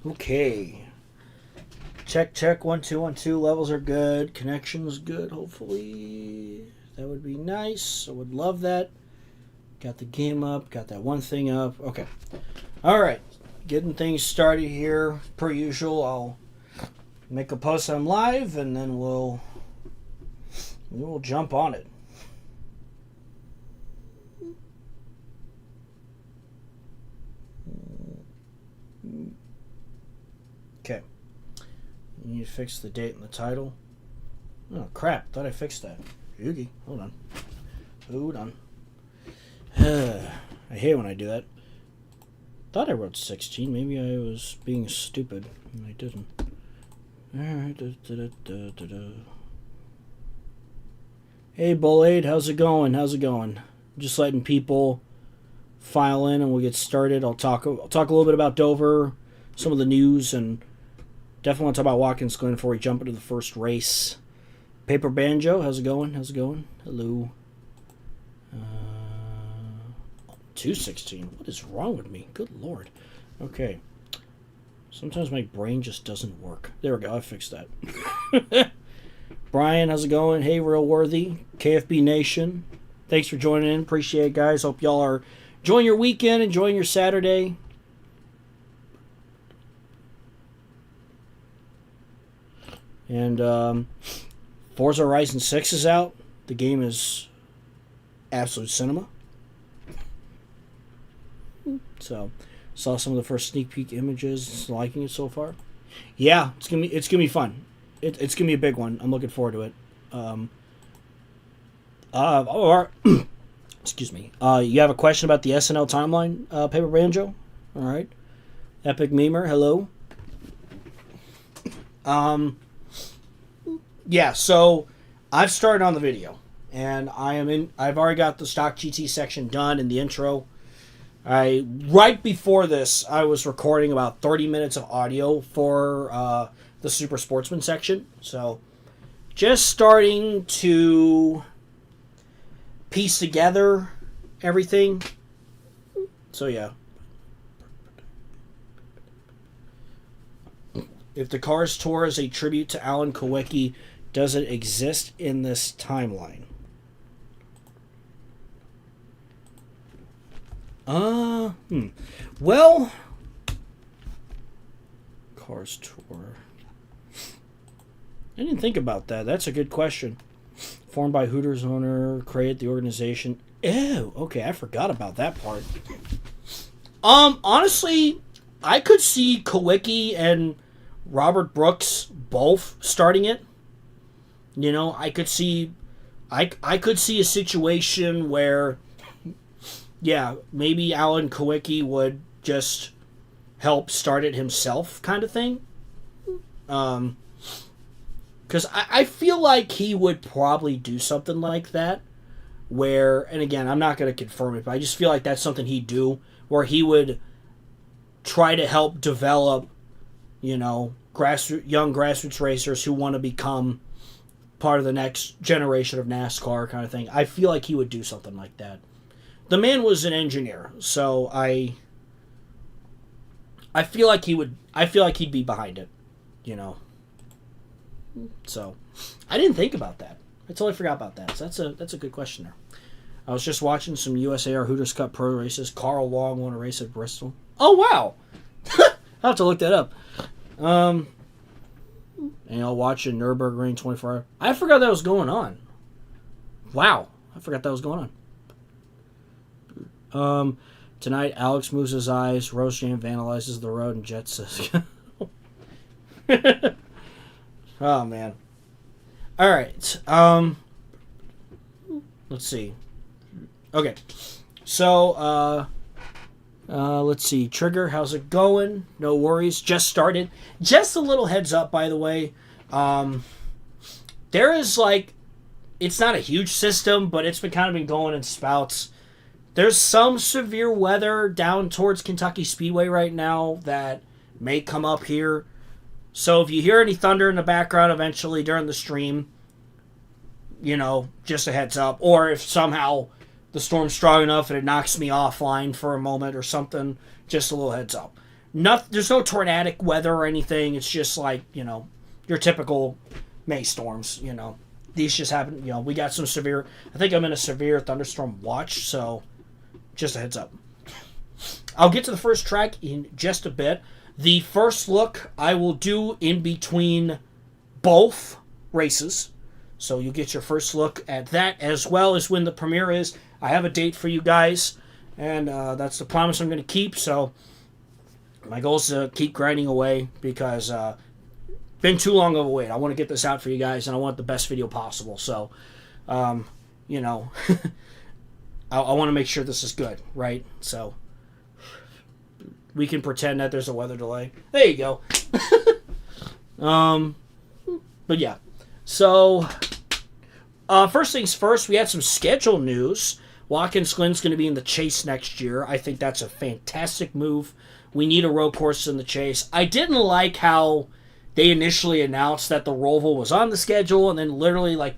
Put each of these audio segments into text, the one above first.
Okay. Check, check. 1, 2, 1, 2. Levels are good. Connection's good, hopefully. That would be nice. I would love that. Got the game up. Got that one thing up. Okay. All right. Getting things started here. Per usual, I'll make a post on live, and then we'll jump on it. Okay. You need to fix the date and the title. Oh, crap. Thought I fixed that. Yugi. Hold on. Hold on. I hate when I do that. Thought I wrote 16. Maybe I was being stupid. And I didn't. Alright. Hey, Bullade. How's it going? How's it going? Just letting people file in and we'll get started. I'll talk a little bit about Dover, some of the news, and definitely want to talk about Watkins Glen before we jump into the first race. Paper Banjo, how's it going? How's it going? Hello. 216. What is wrong with me? Good Lord. Okay. Sometimes my brain just doesn't work. There we go. I fixed that. Brian, how's it going? Hey, Real Worthy. KFB Nation. Thanks for joining in. Appreciate it, guys. Hope y'all are enjoying your weekend, enjoying your Saturday. And Forza Horizon 6 is out. The game is absolute cinema. So, saw some of the first sneak peek images. Liking it so far. Yeah, it's gonna be fun. It's gonna be a big one. I'm looking forward to it. Excuse me. You have a question about the SNL timeline, Paper Banjo? All right. Epic Memer, hello. Yeah, so I've started on the video, and I've already got the stock GT section done in the intro. Right before this, I was recording about 30 minutes of audio for the Super Sportsman section. So just starting to piece together everything. So yeah. If the Cars Tour is a tribute to Alan Kulwicki, does it exist in this timeline? Well, Cars Tour. I didn't think about that. That's a good question. Formed by Hooters owner, created the organization. Ew, okay, I forgot about that part. Honestly, I could see Kulwicki and Robert Brooks both starting it. You know, I could see a situation where, yeah, maybe Alan Kulwicki would just help start it himself, kind of thing. Because I feel like he would probably do something like that, where, and again, I'm not going to confirm it, but I just feel like that's something he'd do, where he would try to help develop, you know, young grassroots racers who want to become part of the next generation of NASCAR kind of thing. I feel like he would do something like that. The man was an engineer, so I feel like he'd be behind it, you know. So I didn't think about that. I totally forgot about that. So that's a good question there. I was just watching some USAR Hooters Cup Pro races. Carl Long won a race at Bristol. Oh wow. I'll have to look that up. And I'll watch a Nürburgring 24 hour. I forgot that was going on. Wow. I forgot that was going on. Tonight, Alex moves his eyes, Rose Jam vandalizes the road, and Jet says... Oh, man. Alright. Let's see. Okay. So, let's see. Trigger, how's it going? No worries. Just started. Just a little heads up, by the way. There is, like... It's not a huge system, but it's been going in spouts. There's some severe weather down towards Kentucky Speedway right now that may come up here. So if you hear any thunder in the background eventually during the stream, you know, just a heads up. Or if somehow the storm's strong enough and it knocks me offline for a moment or something, just a little heads up. there's no tornadic weather or anything. It's just like, your typical May storms, These just happen, we got some severe, I think I'm in a severe thunderstorm watch, so just a heads up. I'll get to the first track in just a bit. The first look I will do in between both races. So you'll get your first look at that, as well as when the premiere is. I have a date for you guys, and that's the promise I'm going to keep. So my goal is to keep grinding away, because been too long of a wait. I want to get this out for you guys, and I want the best video possible. So, I want to make sure this is good, right? So we can pretend that there's a weather delay. There you go. But yeah. So, first things first, we had some schedule news. Watkins Glen's going to be in the Chase next year. I think that's a fantastic move. We need a road course in the Chase. I didn't like how they initially announced that the Roval was on the schedule, and then literally like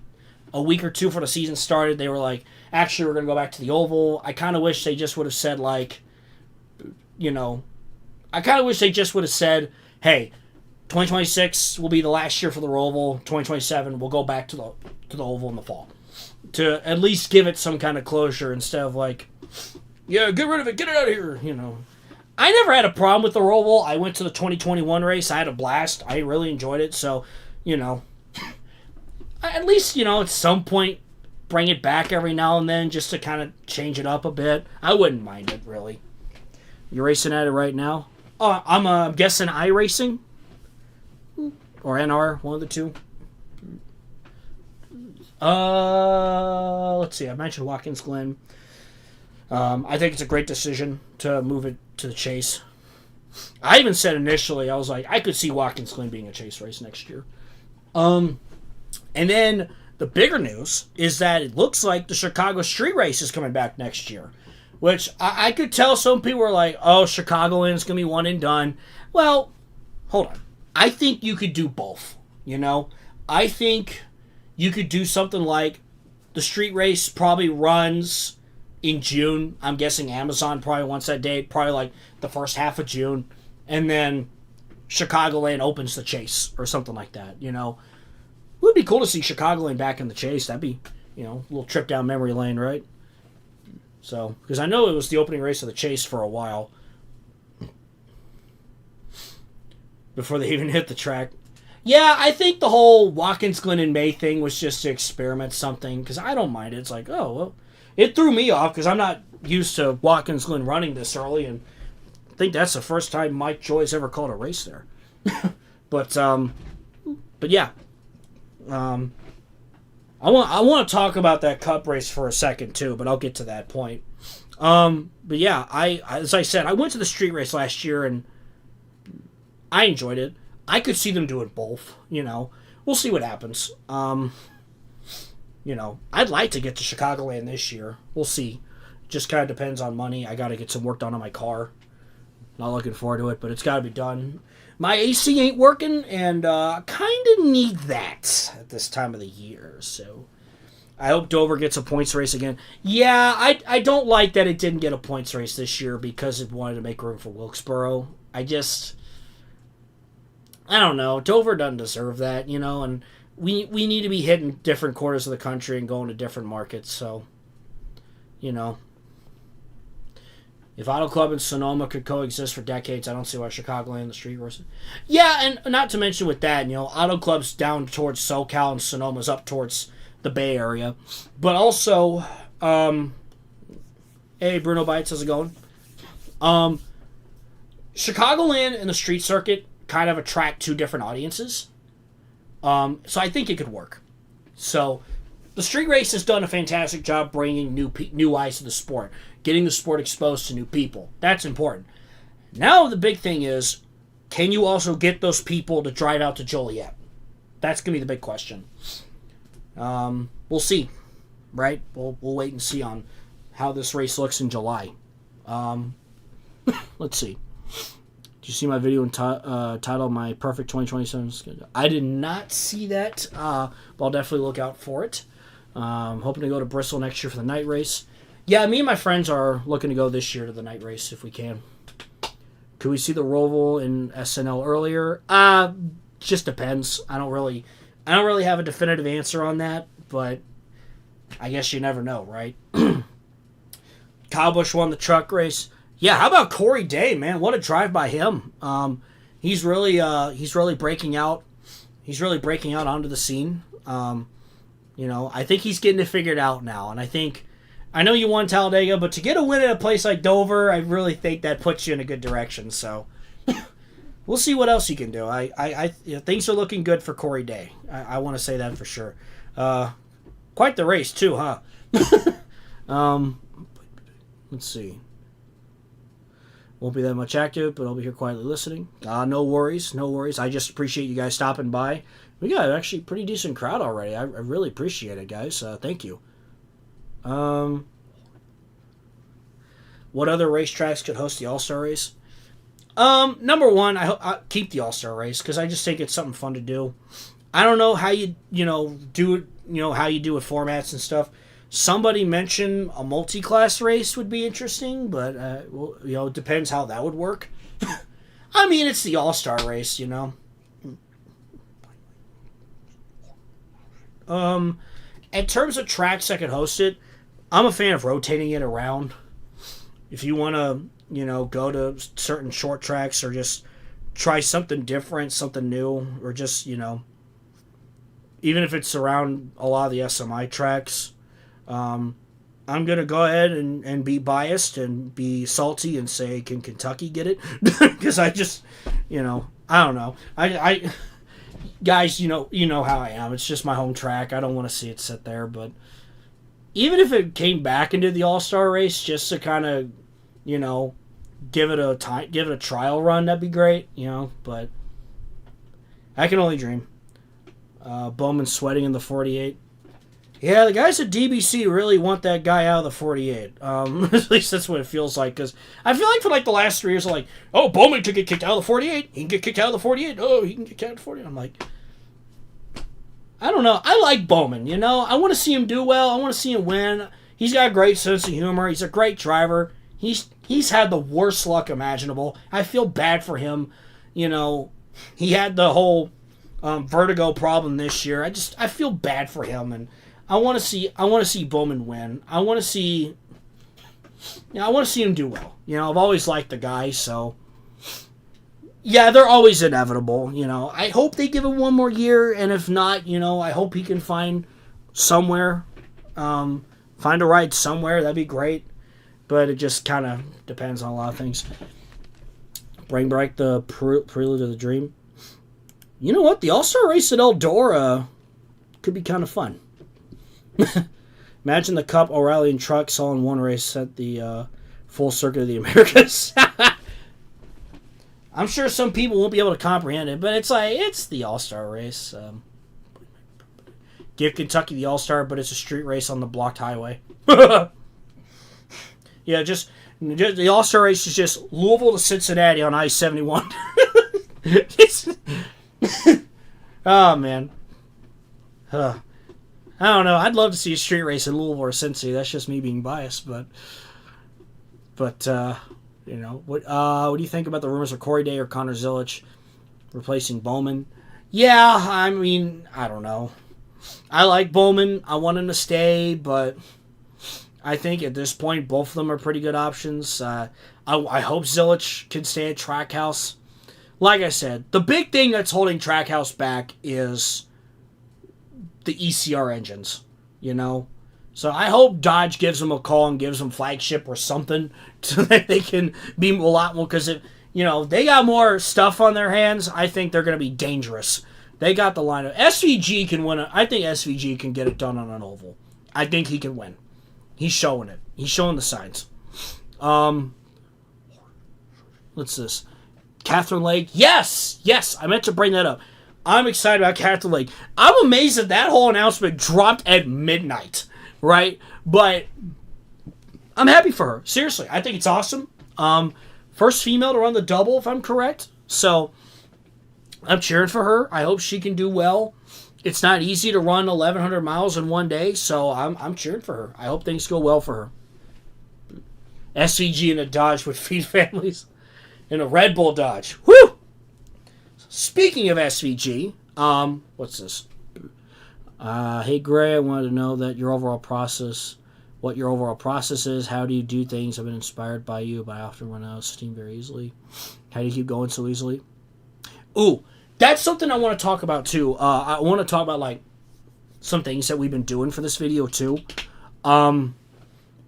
a week or two before the season started, they were like, actually, we're going to go back to the Oval. I kind of wish they just would have said, like, hey, 2026 will be the last year for the Roval. 2027, we'll go back to the Oval in the fall. To at least give it some kind of closure, instead of like, yeah, get rid of it, get it out of here, I never had a problem with the Roval. I went to the 2021 race. I had a blast. I really enjoyed it. So, at least, at some point, bring it back every now and then just to kind of change it up a bit. I wouldn't mind it, really. You're racing at it right now? Oh, I'm guessing iRacing? Or NR, one of the two. Let's see. I mentioned Watkins Glen. I think it's a great decision to move it to the Chase. I even said initially, I was like, I could see Watkins Glen being a Chase race next year. And then the bigger news is that it looks like the Chicago Street Race is coming back next year, which I could tell some people were like, oh, Chicagoland's going to be one and done. Well, hold on. I think you could do both, I think you could do something like the Street Race probably runs in June. I'm guessing Amazon probably wants that date, probably like the first half of June. And then Chicagoland opens the Chase or something like that, It would be cool to see Chicagoland back in the Chase. That'd be, a little trip down memory lane, right? So, because I know it was the opening race of the Chase for a while, before they even hit the track. Yeah, I think the whole Watkins Glen in May thing was just to experiment something, because I don't mind it. It's like, oh, well, it threw me off because I'm not used to Watkins Glen running this early, and I think that's the first time Mike Joy's ever called a race there. But yeah. I want to talk about that Cup race for a second too, but I'll get to that point. But yeah, as I said, I went to the Street Race last year and I enjoyed it. I could see them doing both. We'll see what happens. I'd like to get to Chicagoland this year. We'll see. Just kind of depends on money. I got to get some work done on my car. Not looking forward to it, but it's got to be done. My AC ain't working, and kind of need that at this time of the year. So I hope Dover gets a points race again. Yeah, I don't like that it didn't get a points race this year because it wanted to make room for Wilkesboro. I don't know. Dover doesn't deserve that, and we need to be hitting different quarters of the country and going to different markets. So, if Auto Club and Sonoma could coexist for decades, I don't see why Chicagoland and the Street Race. Yeah, and not to mention with that, Auto Club's down towards SoCal and Sonoma's up towards the Bay Area. But also, hey, Bruno Bites, how's it going? Chicagoland and the street circuit kind of attract two different audiences. So I think it could work. So the street race has done a fantastic job bringing new eyes to the sport, getting the sport exposed to new people. That's important. Now the big thing is, can you also get those people to drive out to Joliet? That's going to be the big question. We'll see, right? We'll wait and see on how this race looks in July. Let's see. Did you see my video titled My Perfect 2027 Schedule? I did not see that, but I'll definitely look out for it. Hoping to go to Bristol next year for the night race. Yeah, me and my friends are looking to go this year to the night race if we can. Could we see the Roval in SNL earlier? Just depends. I don't really have a definitive answer on that, but I guess you never know, right? Kyle Busch won the truck race. Yeah, how about Corey Day, man? What a drive by him. He's really breaking out. He's really breaking out onto the scene. I think he's getting it figured out now, and I know you won Talladega, but to get a win at a place like Dover, I really think that puts you in a good direction. So we'll see what else he can do. Things are looking good for Corey Day. I want to say that for sure. Quite the race too, huh? Let's see. Won't be that much active, but I'll be here quietly listening. No worries. I just appreciate you guys stopping by. We got actually a pretty decent crowd already. I really appreciate it, guys. Thank you. What other racetracks could host the All-Star race? Number one, I keep the All-Star race because I just think it's something fun to do. I don't know how you do it, how you do with formats and stuff. Somebody mentioned a multi-class race would be interesting, but it depends how that would work. I mean, it's the All-Star race, In terms of tracks that could host it, I'm a fan of rotating it around. If you want to, go to certain short tracks or just try something different, something new, or just, even if it's around a lot of the SMI tracks, I'm going to go ahead and be biased and be salty and say, can Kentucky get it? Because I just, I don't know. I guys, you know how I am. It's just my home track. I don't want to see it sit there, but even if it came back into the All-Star race just to kind of, give it a trial run, that'd be great, but I can only dream. Bowman sweating in the 48. Yeah, the guys at DBC really want that guy out of the 48. At least that's what it feels like, because I feel like for the last 3 years, they're like, oh, Bowman could get kicked out of the 48. He can get kicked out of the 48. Oh, he can get kicked out of the 48. I'm like, I don't know. I like Bowman, I want to see him do well. I want to see him win. He's got a great sense of humor. He's a great driver. He's had the worst luck imaginable. I feel bad for him. He had the whole vertigo problem this year. I feel bad for him, and I want to see Bowman win. I want to see him do well. I've always liked the guy, so yeah, they're always inevitable. I hope they give him one more year, and if not, I hope he can find somewhere, find a ride somewhere. That'd be great, but it just kind of depends on a lot of things. Bring back the Prelude to the Dream. You know what? The All-Star race at Eldora could be kind of fun. Imagine the Cup, O'Reilly, and Trucks all in one race at the full circuit of the Americas. I'm sure some people won't be able to comprehend it, but it's the All-Star race. Give Kentucky the All-Star, but it's a street race on the blocked highway. Yeah, just the All-Star race is just Louisville to Cincinnati on I-71. Oh, man. I don't know. I'd love to see a street race in Louisville or Cincy. That's just me being biased, but what do you think about the rumors of Corey Day or Connor Zilisch replacing Bowman? Yeah, I mean, I don't know. I like Bowman. I want him to stay, but I think at this point both of them are pretty good options. I hope Zilisch can stay at Trackhouse. Like I said, the big thing that's holding Trackhouse back is the ECR engines, So I hope Dodge gives them a call and gives them flagship or something so that they can be a lot more, because if they got more stuff on their hands, I think they're going to be dangerous. They got the lineup. SVG can win. I think SVG can get it done on an oval. I think he can win. He's showing it. He's showing the signs. What's this? Catherine Lake. Yes. I meant to bring that up. I'm excited about Catherine Lake. I'm amazed that whole announcement dropped at midnight, right? But I'm happy for her. Seriously, I think it's awesome. First female to run the double, if I'm correct. So I'm cheering for her. I hope she can do well. It's not easy to run 1,100 miles in one day, so I'm cheering for her. I hope things go well for her. SVG and a Dodge would feed families. in a Red Bull Dodge. Woo! Speaking of SVG, what's this? Hey Gray, I wanted to know what your overall process is. How do you do things? I've been inspired by you, but I often run out of steam very easily. How do you keep going so easily? Ooh, that's something I want to talk about too. I want to talk about like some things that we've been doing for this video too.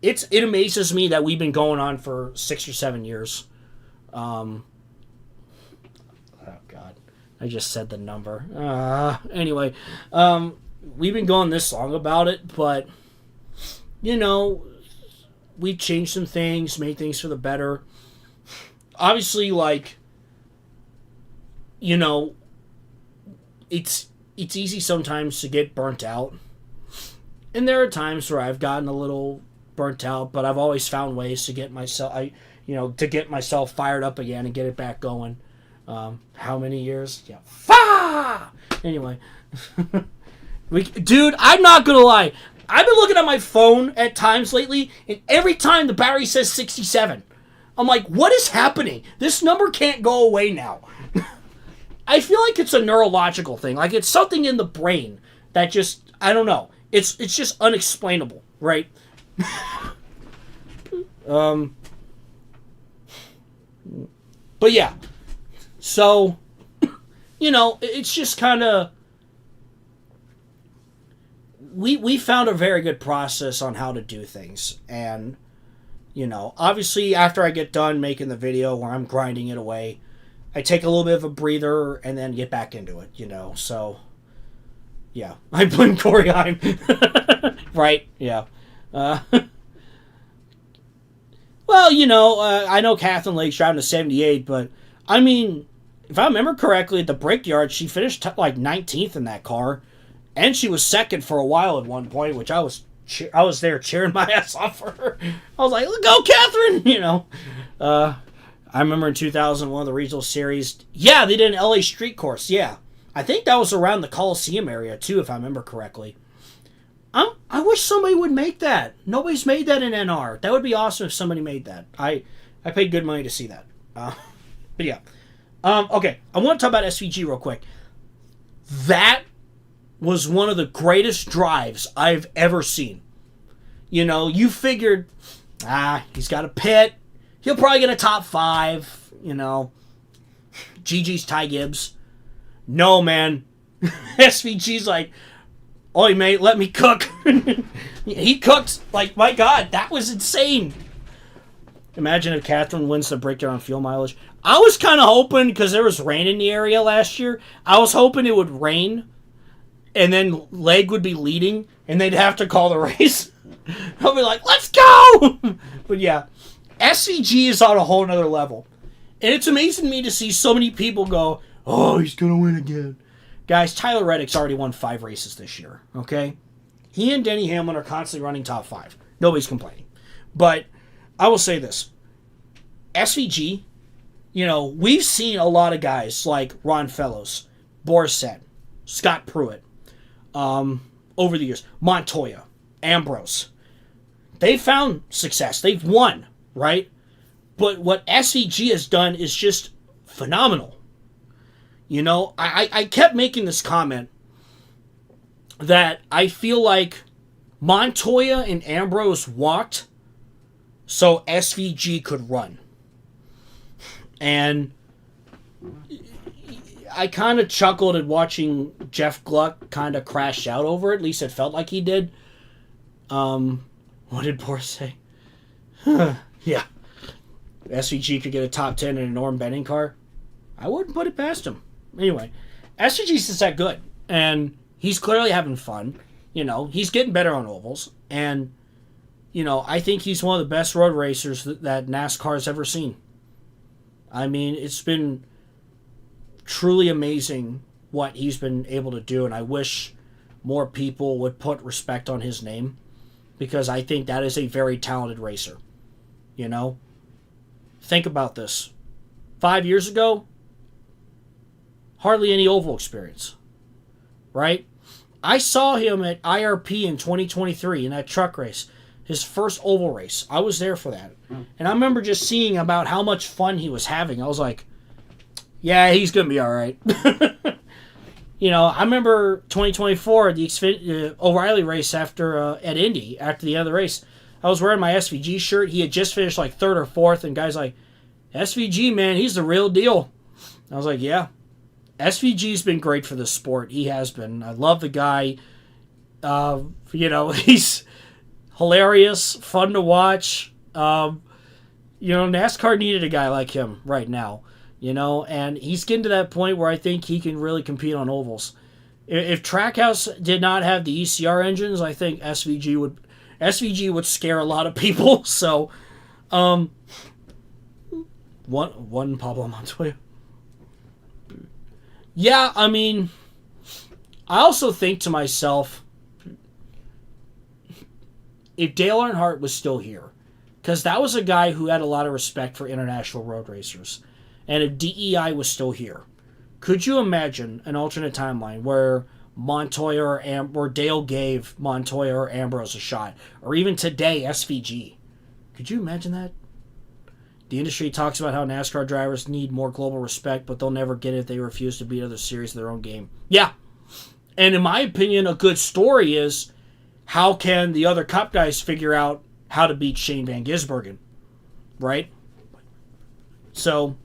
It amazes me that we've been going on for 6 or 7 years. Oh God, I just said the number. Anyway, we've been going this long about it, but you know, we've changed some things, made things for the better. Obviously, like, you know, it's easy sometimes to get burnt out. And there are times where I've gotten a little burnt out, but I've always found ways to get myself fired up again and get it back going. How many years? Yeah. Anyway. Dude, I'm not gonna lie. I've been looking at my phone at times lately, and every time the battery says 67. I'm like, what is happening? This number can't go away now. I feel like it's a neurological thing. Like, it's something in the brain that just, I don't know. It's just unexplainable, right? But yeah. So, you know, it's just kind of... We found a very good process on how to do things. And, you know, obviously after I get done making the video where I'm grinding it away, I take a little bit of a breather and then get back into it, you know. So, yeah. I blame Corey Heim. Right? Yeah. Well, you know, I know Kathleen Lake's driving a 78, but, I mean, if I remember correctly, at the Brickyard, she finished like 19th in that car. And she was second for a while at one point, which I was there cheering my ass off for her. I was like, go, Catherine! You know. I remember in 2001, the regional series. Yeah, they did an LA street course. Yeah. I think that was around the Coliseum area, too, if I remember correctly. I wish somebody would make that. Nobody's made that in NR. That would be awesome if somebody made that. I paid good money to see that. But yeah. Okay, I want to talk about SVG real quick. That was one of the greatest drives I've ever seen. You know, you figured, he's got a pit. He'll probably get a top 5, you know. GG's Ty Gibbs. No, man. SVG's like, oi, mate, let me cook. He cooked. Like, my God, that was insane. Imagine if Catherine wins the Brickyard on fuel mileage. I was kind of hoping, because there was rain in the area last year, I was hoping it would rain, and then Leg would be leading, and they'd have to call the race. I'll be like, let's go! But yeah, SVG is on a whole nother level. And it's amazing to me to see so many people go, oh, he's going to win again. Guys, Tyler Reddick's already won 5 races this year, okay? He and Denny Hamlin are constantly running top 5. Nobody's complaining. But I will say this. SVG, you know, we've seen a lot of guys like Ron Fellows, Borisset, Scott Pruitt, over the years, Montoya, Ambrose. They've found success. They've won, right? But what SVG has done is just phenomenal. You know, I kept making this comment that I feel like Montoya and Ambrose walked so SVG could run. And I kind of chuckled at watching Jeff Gluck kind of crash out over it. At least it felt like he did. What did Boris say? Yeah. SVG could get a top 10 in a Norm Benning car. I wouldn't put it past him. Anyway, SVG's just that good. And he's clearly having fun. You know, he's getting better on ovals. And, you know, I think he's one of the best road racers that NASCAR's ever seen. I mean, it's been truly amazing what he's been able to do. And I wish more people would put respect on his name. Because I think that is a very talented racer. You know? Think about this. 5 years ago, hardly any oval experience. Right? I saw him at IRP in 2023 in that truck race. his first oval race. I was there for that. And I remember just seeing about how much fun he was having. I was like, yeah, he's going to be all right. You know, I remember 2024, the O'Reilly race after at Indy, after the end of the race. I was wearing my SVG shirt. He had just finished like third or fourth, and guys like, SVG, man, he's the real deal. I was like, yeah. SVG's been great for the sport. He has been. I love the guy. You know, he's hilarious, fun to watch. You know, NASCAR needed a guy like him right now. You know, and he's getting to that point where I think he can really compete on ovals. If Trackhouse did not have the ECR engines, I think SVG would scare a lot of people. So, one Pablo Montoya. Yeah, I mean, I also think to myself, if Dale Earnhardt was still here, because that was a guy who had a lot of respect for international road racers, and if DEI was still here, could you imagine an alternate timeline where Montoya or Dale gave Montoya or Ambrose a shot, or even today SVG? Could you imagine that? The industry talks about how NASCAR drivers need more global respect, but they'll never get it if they refuse to beat other series of their own game. Yeah. And in my opinion, a good story is how can the other Cup guys figure out how to beat Shane Van Gisbergen, right? So,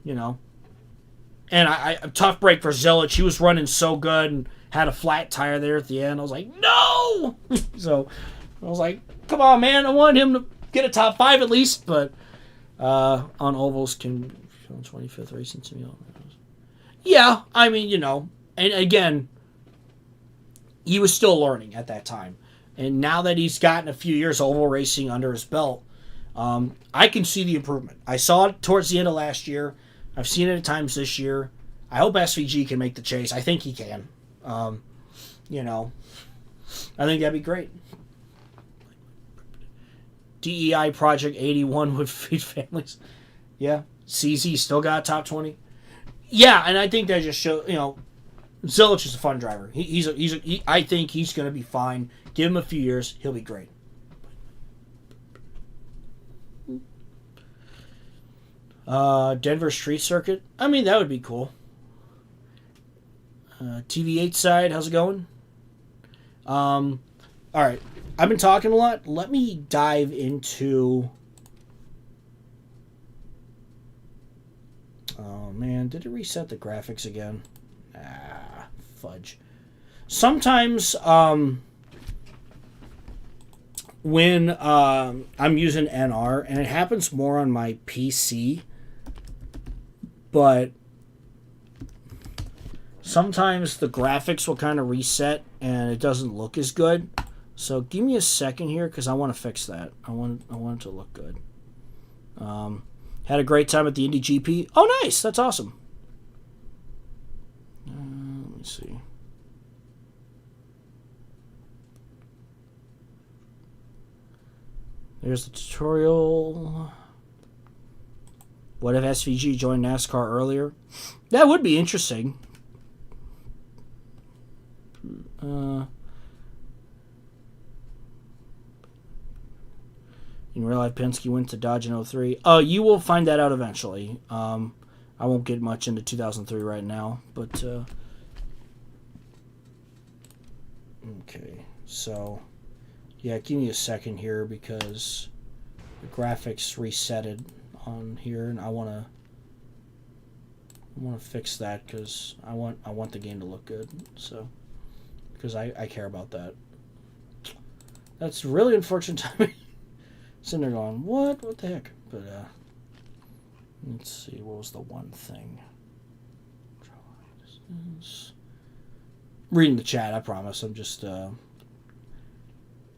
you know. And a tough break for Zilich. He was running so good and had a flat tire there at the end. I was like, no! So, I was like, come on, man. I want him to get a top 5 at least, but... on ovals can 25th racing simulator. Yeah, I mean, you know, and again, he was still learning at that time, and now that he's gotten a few years of oval racing under his belt, I can see the improvement. I saw it towards the end of last year. I've seen it at times this year. I hope SVG can make the chase. I think he can. You know, I think that'd be great. DEI Project 81 would feed families. Yeah. CZ still got top 20. Yeah, and I think that just shows, you know, Zilich is a fun driver. I think he's going to be fine. Give him a few years. He'll be great. Denver Street Circuit. I mean, that would be cool. TV8 side, how's it going? All right. I've been talking a lot. Let me dive into... Oh, man. Did it reset the graphics again? Ah, fudge. Sometimes, when I'm using NR, and it happens more on my PC, but sometimes the graphics will kind of reset, and it doesn't look as good. So give me a second here because I want to fix that. I want it to look good. Had a great time at the Indy GP. Oh, nice. That's awesome. Let me see. There's the tutorial. What if SVG joined NASCAR earlier? That would be interesting. In real life, Penske went to Dodge in 03. You will find that out eventually. I won't get much into 2003 right now, but okay. So, yeah, give me a second here because the graphics resetted on here, and I want to fix that because I want the game to look good. So, because I care about that. That's really unfortunate timing. Sitting there going, what the heck? But let's see, what was the one thing? Reading the chat, I promise. I'm just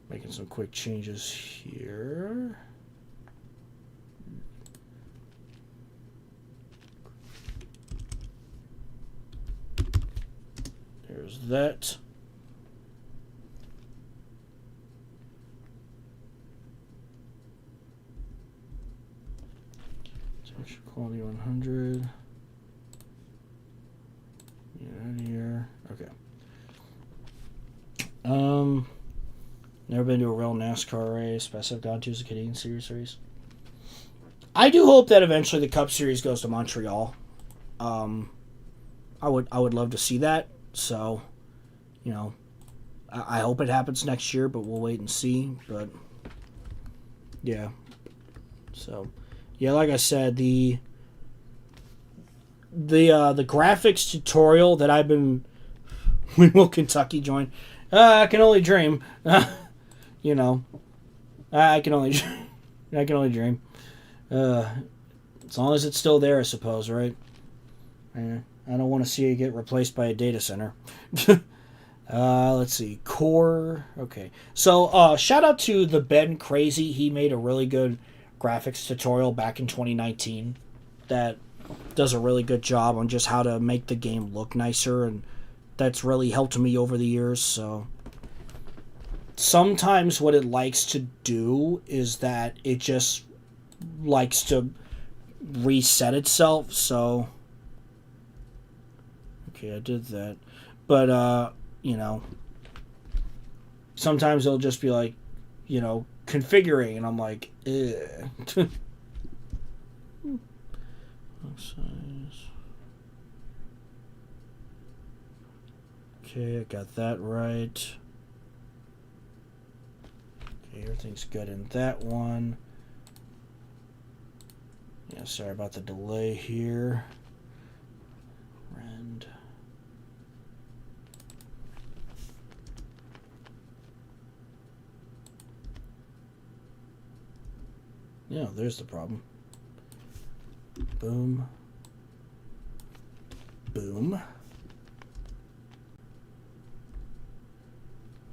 making some quick changes here. There's that. Quality 100. Get out of here. Okay. Never been to a real NASCAR race. Best I've gone to is a Canadian Series race. I do hope that eventually the Cup Series goes to Montreal. I would love to see that. So, you know, I hope it happens next year, but we'll wait and see. But yeah, so yeah, like I said, the graphics tutorial that I've been when will Kentucky join? I can only dream. You know, I can only dream. As long as it's still there, I suppose, right? I don't want to see it get replaced by a data center. Let's see. Core. Okay. So, shout out to the Ben Crazy. He made a really good graphics tutorial back in 2019 that does a really good job on just how to make the game look nicer, and that's really helped me over the years. So, sometimes what it likes to do is that it just likes to reset itself. So, okay, I did that. But, you know, sometimes it'll just be like, you know, configuring, and I'm like, ugh. Okay, I got that right. Okay, everything's good in that one. Yeah, sorry about the delay here. Rend. Yeah, there's the problem. Boom. Boom.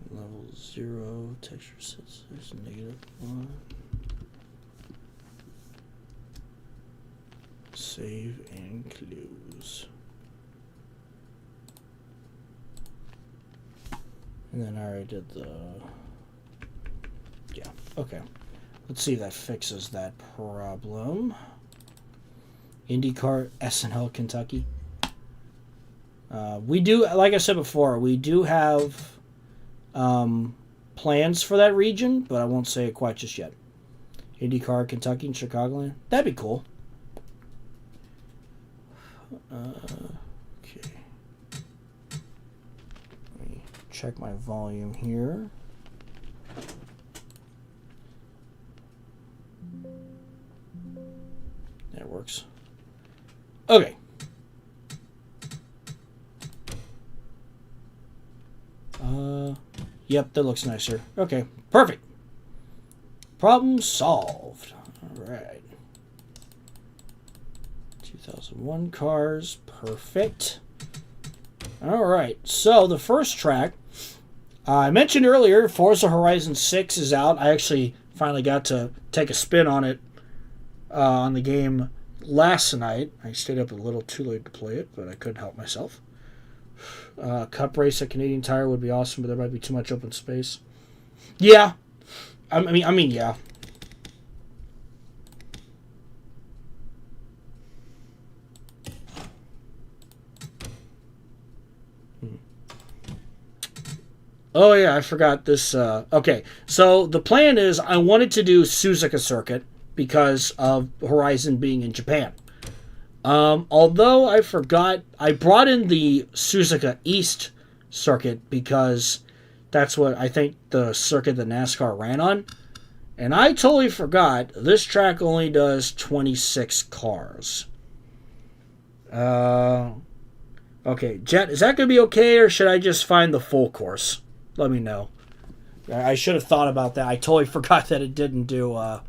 Level 0, texture sets, there's -1. Save and close. And then I already did the... Yeah, okay. Let's see if that fixes that problem. IndyCar, SNL, Kentucky. We do, like I said before, we do have plans for that region, but I won't say it quite just yet. IndyCar, Kentucky, and Chicagoland. That'd be cool. Okay. Let me check my volume here. That works. Okay. Yep, that looks nicer. Okay, perfect. Problem solved. All right. 2001 cars, perfect. All right, so the first track, I mentioned earlier, Forza Horizon 6 is out. I actually finally got to take a spin on it, on the game last night. I stayed up a little too late to play it, but I couldn't help myself. Cup race at Canadian Tire would be awesome, but there might be too much open space. Yeah, I mean, yeah. Oh yeah, I forgot this. Okay, so the plan is I wanted to do Suzuka Circuit because of Horizon being in Japan. Although I forgot, I brought in the Suzuka East circuit because that's what I think the circuit that NASCAR ran on. And I totally forgot this track only does 26 cars. Okay, Jet, is that going to be okay, or should I just find the full course? Let me know. I should have thought about that. I totally forgot that it didn't do a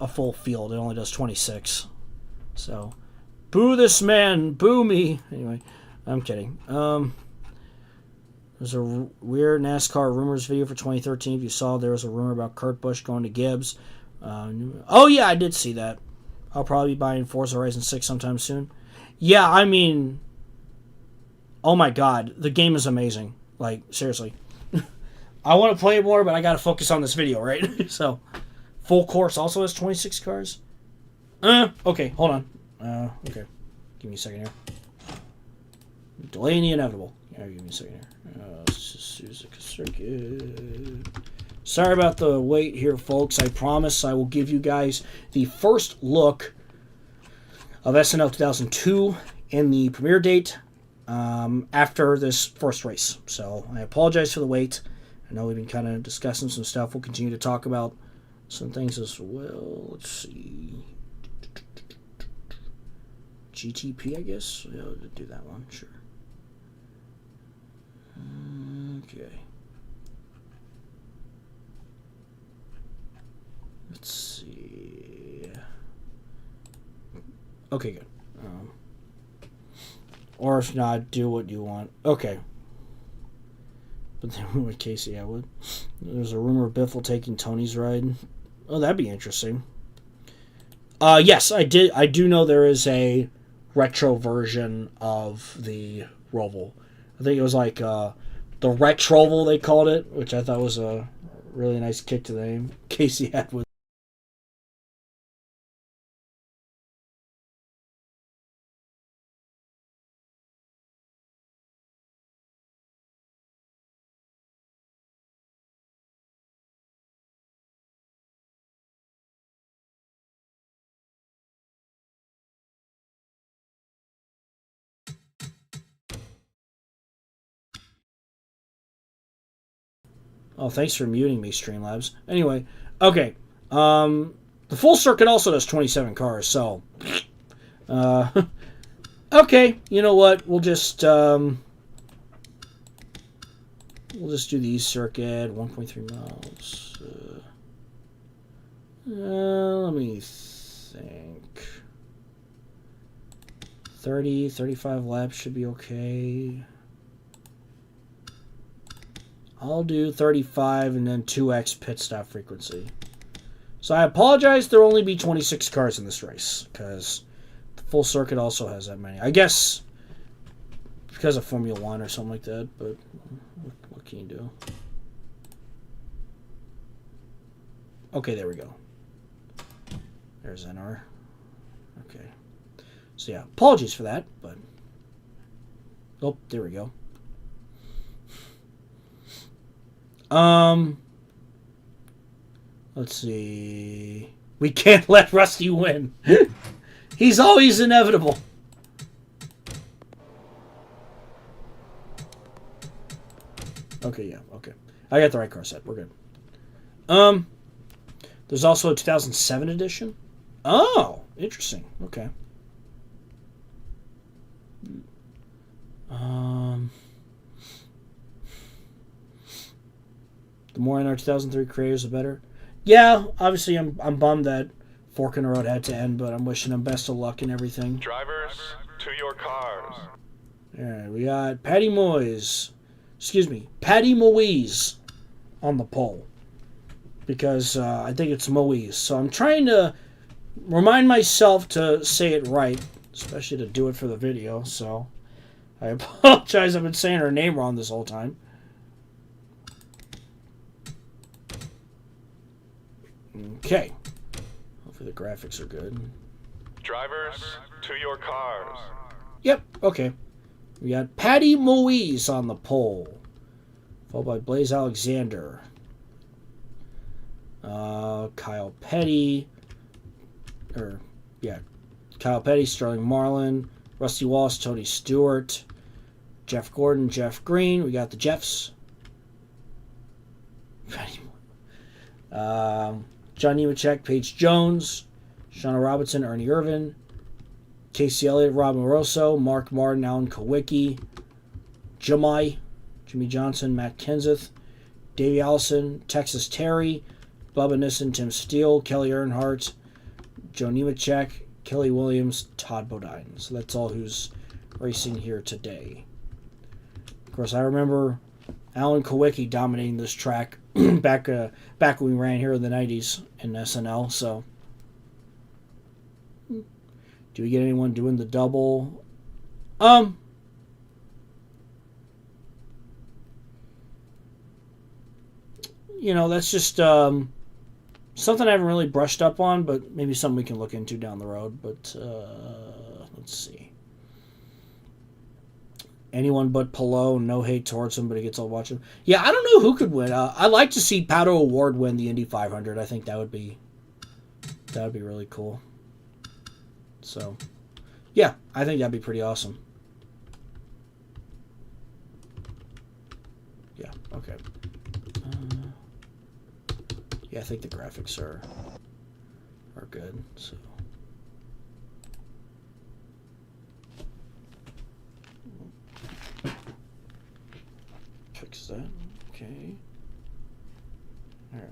full field. It only does 26. So, boo this man, boo me. Anyway, I'm kidding. There's a weird NASCAR rumors video for 2013. If you saw, there was a rumor about Kurt Busch going to Gibbs. Oh yeah, I did see that. I'll probably be buying Forza Horizon 6 sometime soon. Yeah, I mean, oh my god, the game is amazing. Like, seriously. I want to play it more, but I got to focus on this video, right? So, full course also has 26 cars. Okay, hold on. Okay. Give me a second here. Delaying the inevitable. Yeah, give me a second here. Suzuka Circuit. Sorry about the wait here, folks. I promise I will give you guys the first look of SNL 2002 and the premiere date after this first race. So I apologize for the wait. I know we've been kind of discussing some stuff. We'll continue to talk about some things as well. Let's see. GTP, I guess. Yeah, I'll do that one. Sure. Okay. Let's see. Okay, good. Or if not, do what you want. Okay. But then with Casey Atwood. There's a rumor of Biffle taking Tony's ride. Oh, that'd be interesting. Yes, I do know there is a retro version of the Roval. I think it was like the Retroval they called it, which I thought was a really nice kick to the name. Casey Atwood. Oh, thanks for muting me, Streamlabs. Anyway, okay. The full circuit also does 27 cars, so okay. You know what? We'll just do the East Circuit, 1.3 miles. Let me think. 35 laps should be okay. I'll do 35 and then 2x pit stop frequency. So I apologize, there will only be 26 cars in this race, because the full circuit also has that many. I guess because of Formula 1 or something like that, but what can you do? Okay, there we go. There's NR. Okay. So yeah, apologies for that, but... Oh, there we go. Let's see. We can't let Rusty win. He's always inevitable. Okay, yeah, okay. I got the right car set. We're good. There's also a 2007 edition. Oh, interesting. Okay. The more in our 2003 creators, the better. Yeah, obviously I'm bummed that Fork in the Road had to end, but I'm wishing him best of luck and everything. Drivers, to your cars. Alright, we got Patty Moyes on the pole. Because I think it's Moise. So I'm trying to remind myself to say it right, especially to do it for the video, so I apologize, I've been saying her name wrong this whole time. Okay. Hopefully the graphics are good. Drivers, to your cars. Yep, okay. We got Patty Moise on the pole, followed by Blaze Alexander. Kyle Petty, Sterling Marlin, Rusty Wallace, Tony Stewart, Jeff Gordon, Jeff Green. We got the Jeffs. John Nemechek, Paige Jones, Shauna Robinson, Ernie Irvin, Casey Elliott, Rob Moroso, Mark Martin, Alan Kowicki, Jimmy Johnson, Matt Kenseth, Davey Allison, Texas Terry, Bubba Nissen, Tim Steele, Kelly Earnhardt, Joe Nemechek, Kelly Williams, Todd Bodine. So that's all who's racing here today. Of course, I remember Alan Kowicki dominating this track back when we ran here in the 90s in SNL. So, do we get anyone doing the double? You know, that's just something I haven't really brushed up on, but maybe something we can look into down the road. But let's see. Anyone but Palou. No hate towards him, but he gets all watching. Yeah, I don't know who could win. I'd like to see Pato O'Ward win the Indy 500. I think that would be really cool. So, yeah, I think that'd be pretty awesome. Yeah. Okay. Yeah, I think the graphics are good. So. Fix that. Okay. All right.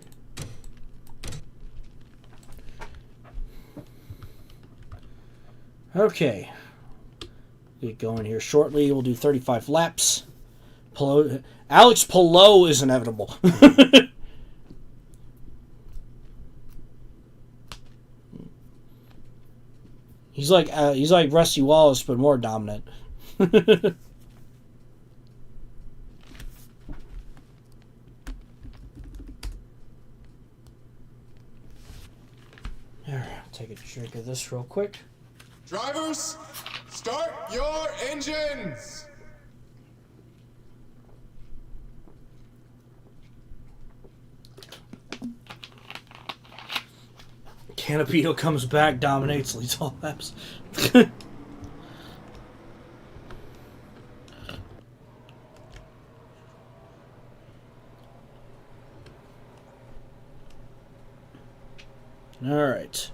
Okay. Get going here shortly. We'll do 35 laps. Alex Palou is inevitable. He's like Rusty Wallace, but more dominant. Take a drink of this real quick. Drivers, start your engines! Canapito comes back, dominates, leads all laps. All right.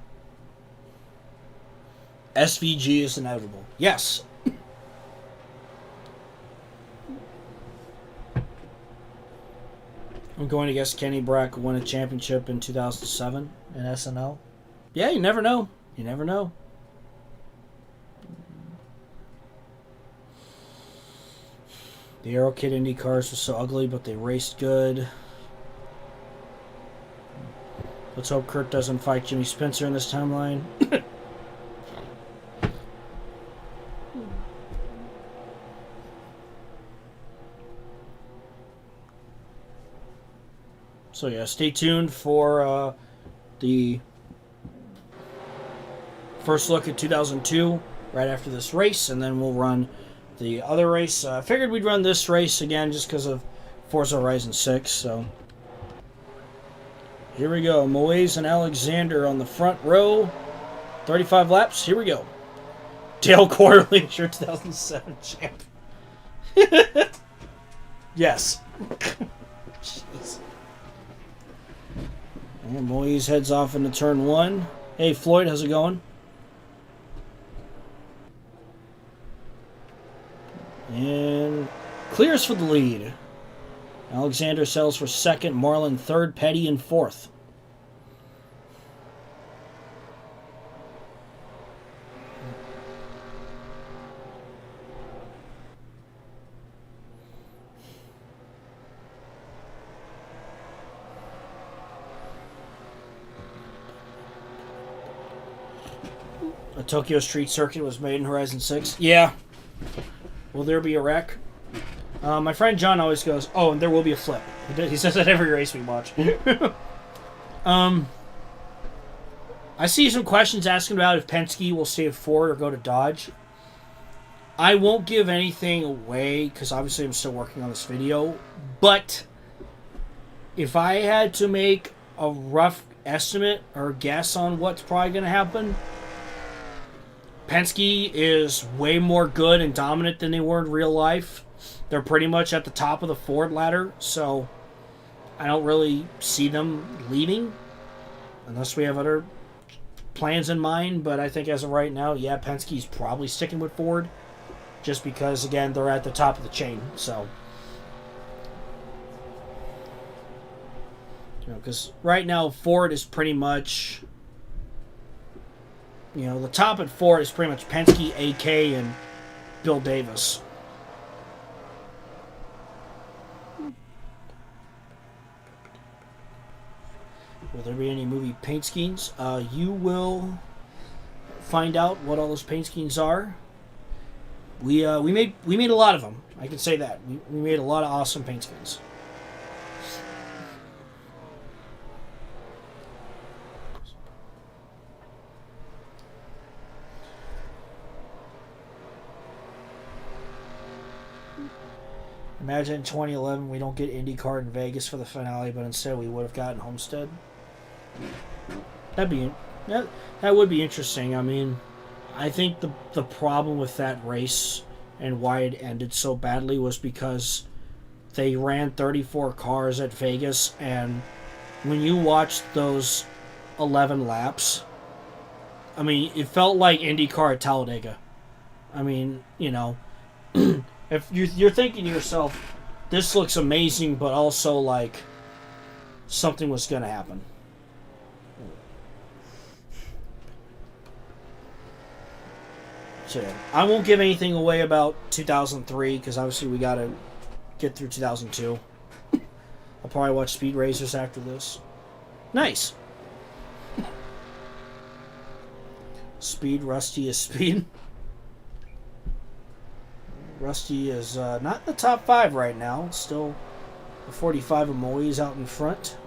SVG is inevitable. Yes. I'm going to guess Kenny Brack won a championship in 2007 in SNL. Yeah, you never know. You never know. The Aero Kid Indy cars were so ugly, but they raced good. Let's hope Kurt doesn't fight Jimmy Spencer in this timeline. So yeah, stay tuned for the first look at 2002 right after this race, and then we'll run the other race. I figured we'd run this race again just because of Forza Horizon 6. So here we go. Moise and Alexander on the front row. 35 laps. Here we go. Dale Quarterly, sure 2007 champ. Yes. Jeez. And Moise heads off into turn 1. Hey, Floyd, how's it going? And clears for the lead. Alexander sells for second, Marlin third, Petty in fourth. A Tokyo Street Circuit was made in Horizon 6. Yeah. Will there be a wreck? My friend John always goes, oh, and there will be a flip. He says that every race we watch. I see some questions asking about if Penske will stay at Ford or go to Dodge. I won't give anything away because obviously I'm still working on this video. But if I had to make a rough estimate or guess on what's probably going to happen, Penske is way more good and dominant than they were in real life. They're pretty much at the top of the Ford ladder, so I don't really see them leaving unless we have other plans in mind. But I think as of right now, yeah, Penske's probably sticking with Ford just because, again, they're at the top of the chain. So, because right now Ford is pretty much... the top at Ford is pretty much Penske, AK, and Bill Davis. Will there be any movie paint schemes? You will find out what all those paint schemes are. We made a lot of them. I can say that. We made a lot of awesome paint schemes. Imagine in 2011 we don't get IndyCar in Vegas for the finale, but instead we would have gotten Homestead. That would be interesting. I mean, I think the problem with that race and why it ended so badly was because they ran 34 cars at Vegas, and when you watched those 11 laps, I mean, it felt like IndyCar at Talladega. I mean, you know, if you're thinking to yourself, this looks amazing, but also like something was going to happen. So yeah, I won't give anything away about 2003 because obviously we got to get through 2002. I'll probably watch Speed Racers after this. Nice. Speed, Rusty is speed. Rusty is not in the top 5 right now. Still the 45 Amoys out in front.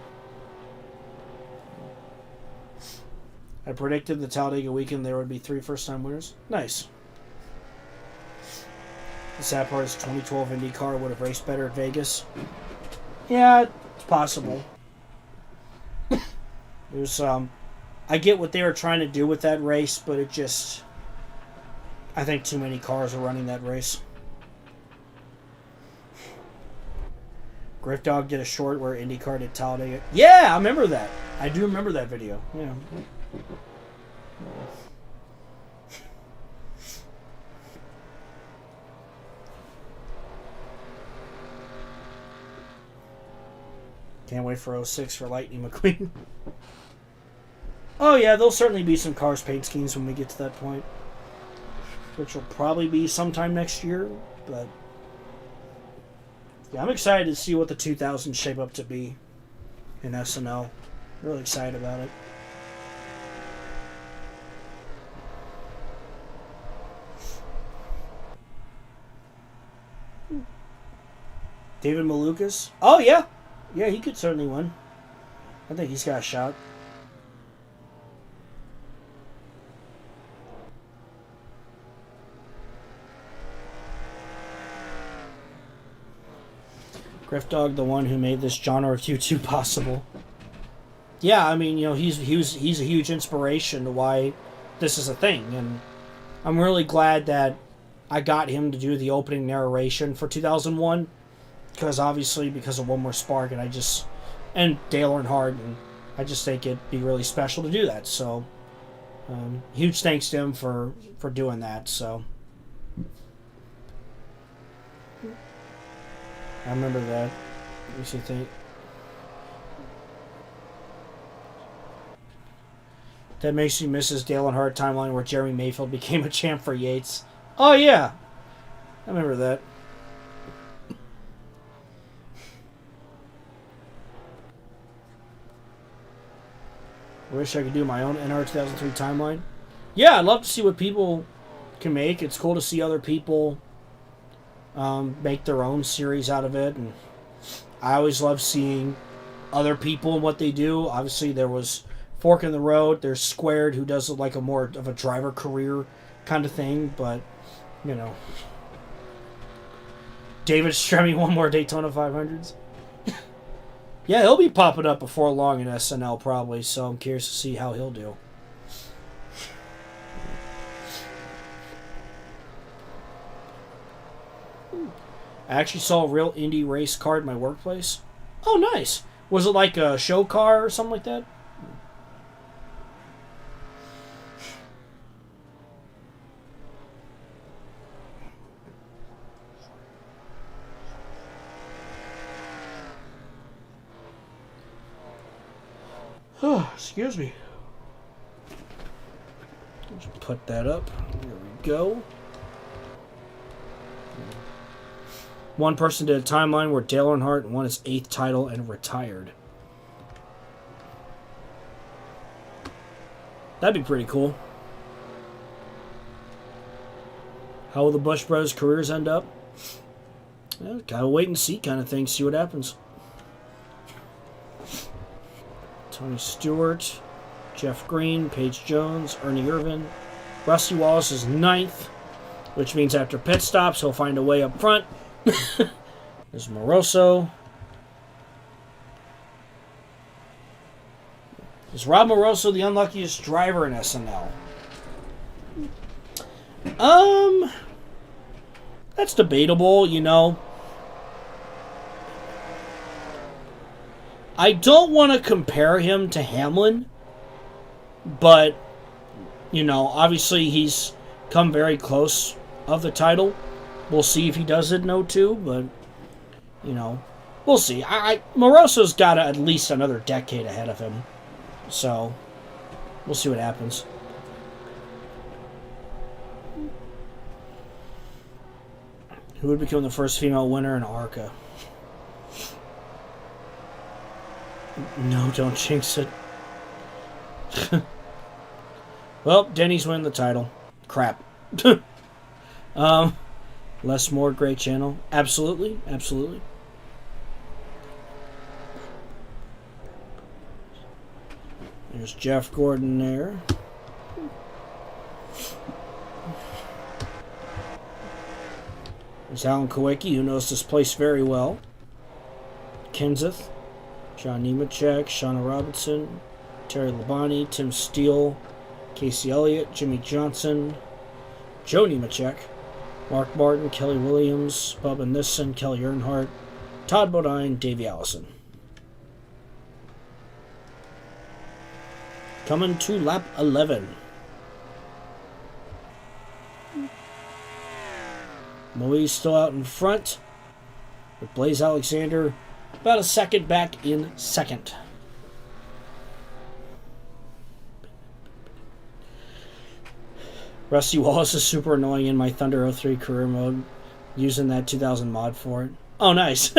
I predicted the Talladega weekend there would be 3 first-time winners. Nice. The sad part is 2012 IndyCar would have raced better at Vegas. Yeah, it's possible. There's I get what they were trying to do with that race, but it just, I think too many cars are running that race. Griff Dog did a short where IndyCar did Talladega. Yeah, I remember that. I do remember that video. Yeah. Can't wait for 06 for Lightning McQueen. Oh yeah, there'll certainly be some Cars paint schemes when we get to that point. Which will probably be sometime next year, but yeah, I'm excited to see what the 2000s shape up to be in SNL. Really excited about it. David Malukas? Oh yeah! Yeah, he could certainly win. I think he's got a shot. Griff Dog, the one who made this genre of YouTube possible. Yeah, I mean, you know, he's a huge inspiration to why this is a thing, and I'm really glad that I got him to do the opening narration for 2001, because obviously because of One More Spark, and Dale Earnhardt, and I just think it'd be really special to do that. So, huge thanks to him for doing that. So. I remember that. What do you think? That makes you miss his Dale Earnhardt timeline where Jeremy Mayfield became a champ for Yates. Oh, yeah. I remember that. I wish I could do my own NR 2003 timeline. Yeah, I'd love to see what people can make. It's cool to see other people make their own series out of it, and I always love seeing other people and what they do. Obviously, there was Fork in the Road. There's Squared, who does like a more of a driver career kind of thing, but you know, David's streaming one more Daytona 500s. Yeah, he'll be popping up before long in SNL probably, so I'm curious to see how he'll do. I actually saw a real Indy race car at my workplace. Oh, nice. Was it like a show car or something like that? Oh, excuse me. Let's put that up. There we go. One person did a timeline where Dale Earnhardt won his 8th title and retired. That'd be pretty cool. How will the Bush Brothers' careers end up? Yeah, gotta wait and see kind of thing, see what happens. Tony Stewart, Jeff Green, Paige Jones, Ernie Irvan. Rusty Wallace is 9th, which means after pit stops, he'll find a way up front. There's Moroso. Is Rob Moroso the unluckiest driver in SNL? That's debatable, you know. I don't want to compare him to Hamlin, but, you know, obviously he's come very close of the title. We'll see if he does it in 02, but, you know, we'll see. Moroso's got at least another decade ahead of him, so we'll see what happens. Who would become the first female winner in ARCA? No, don't jinx it. Well, Denny's winning the title. Crap. Less more, great channel. Absolutely, absolutely. There's Jeff Gordon there. There's Alan Kowicki, who knows this place very well. Kenseth, John Nemechek, Shauna Robinson, Terry Labonte, Tim Steele, Casey Elliott, Jimmy Johnson, Joe Nemechek, Mark Martin, Kelly Williams, Bubba Nissen, Kelly Earnhardt, Todd Bodine, Davey Allison. Coming to lap 11. Moe's still out in front, with Blaze Alexander about a second back in second. Rusty Wallace is super annoying in my Thunder 03 career mode, using that 2000 mod for it. Oh, nice.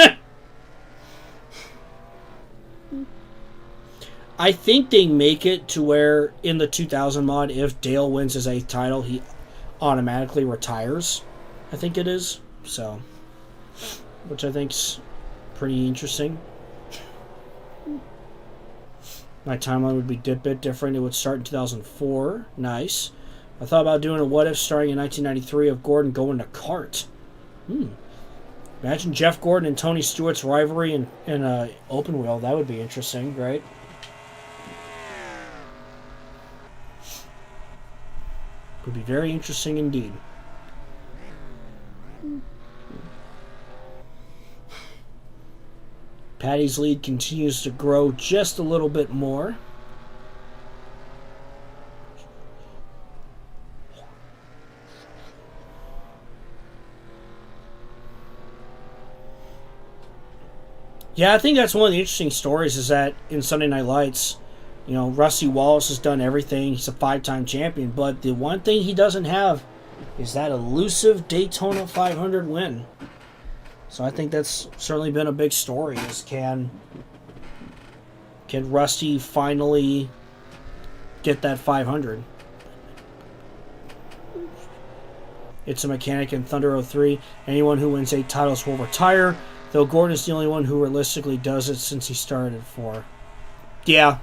I think they make it to where in the 2000 mod, if Dale wins his 8th title, he automatically retires. I think it is. So, which I think's pretty interesting. My timeline would be a bit different. It would start in 2004. Nice. I thought about doing a what if starting in 1993 of Gordon going to kart. Imagine Jeff Gordon and Tony Stewart's rivalry in a open wheel. That would be interesting, right? Would be very interesting indeed. Patty's lead continues to grow just a little bit more. Yeah, I think that's one of the interesting stories is that in Sunday Night Lights, you know, Rusty Wallace has done everything. He's a 5-time champion, but the one thing he doesn't have is that elusive Daytona 500 win. So I think that's certainly been a big story. Is can Rusty finally get that 500? It's a mechanic in Thunder 03. Anyone who wins 8 titles will retire, though Gordon is the only one who realistically does it since he started at 4. Yeah.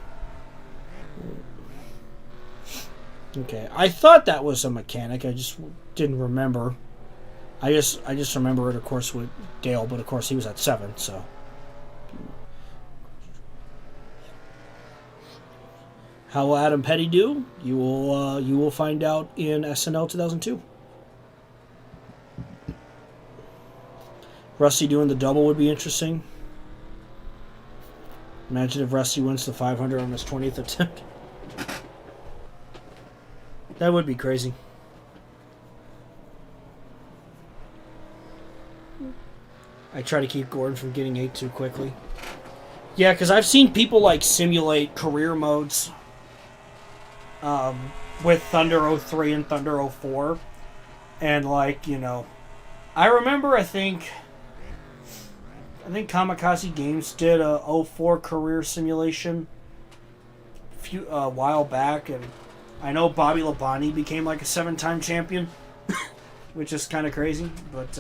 Okay, I thought that was a mechanic. I just didn't remember. I just remember it, of course, with Dale, but of course he was at 7. So, how will Adam Petty do? You will find out in SNL 2002. Rusty doing the double would be interesting. Imagine if Rusty wins the 500 on his 20th attempt. That would be crazy. I try to keep Gordon from getting 8 too quickly. Yeah, because I've seen people like simulate career modes with Thunder 03 and Thunder 04. And like, you know, I remember I think Kamikaze Games did a 04 career simulation a while back, and I know Bobby Labonte became like a 7-time champion, which is kind of crazy, but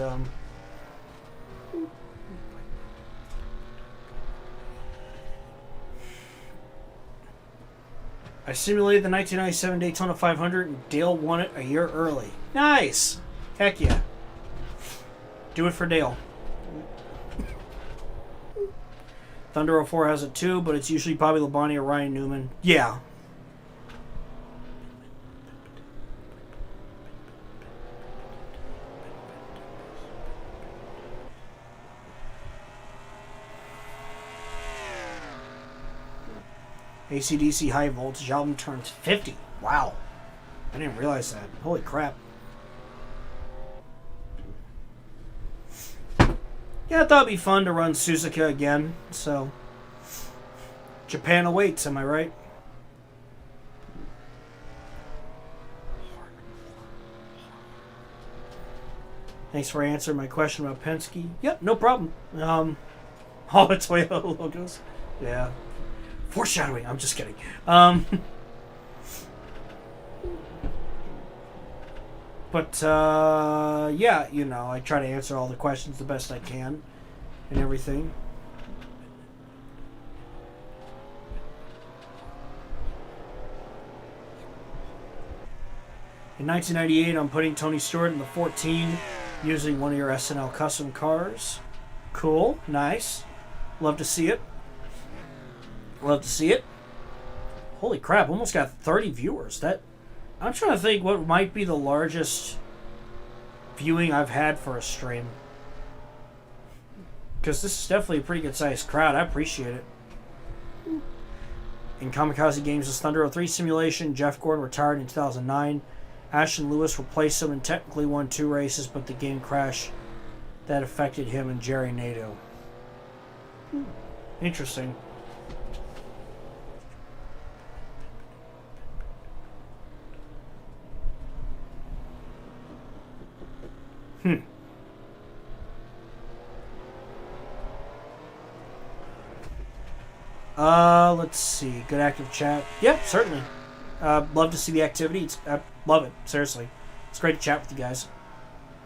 I simulated the 1997 Daytona 500 and Dale won it a year early. Nice! Heck yeah. Do it for Dale. Thunder 04 has it too, but it's usually Bobby Labonte or Ryan Newman. Yeah. AC/DC High Voltage album turns 50. Wow. I didn't realize that. Holy crap. Yeah, I thought it'd be fun to run Suzuka again, so... Japan awaits, am I right? Thanks for answering my question about Penske. Yep, no problem. All the Toyota logos. Yeah. Foreshadowing, I'm just kidding. But, yeah, you know, I try to answer all the questions the best I can and everything. In 1998, I'm putting Tony Stewart in the 14 using one of your SNL custom cars. Cool, nice. Love to see it. Love to see it. Holy crap, almost got 30 viewers. I'm trying to think what might be the largest viewing I've had for a stream. Because this is definitely a pretty good sized crowd. I appreciate it. In Kamikaze Games' Thunder 03 simulation, Jeff Gordon retired in 2009. Ashton Lewis replaced him and technically won 2 races, but the game crashed that affected him and Jerry Nadeau. Interesting. Let's see. Good active chat. Yep, certainly. Love to see the activity. I love it. Seriously. It's great to chat with you guys.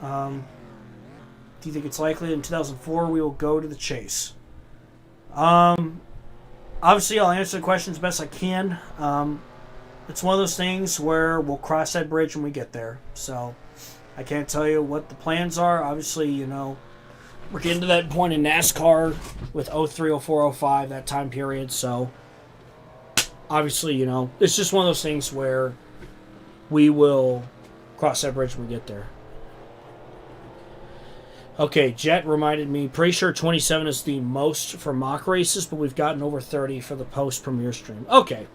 Do you think it's likely in 2004 we will go to the chase? Obviously, I'll answer the question as best I can. It's one of those things where we'll cross that bridge when we get there. So, I can't tell you what the plans are. Obviously, you know, we're getting to that point in NASCAR with 03, 04, 05, that time period. So, obviously, you know, it's just one of those things where we will cross that bridge when we get there. Okay, Jet reminded me, pretty sure 27 is the most for mock races, but we've gotten over 30 for the post-premiere stream. Okay.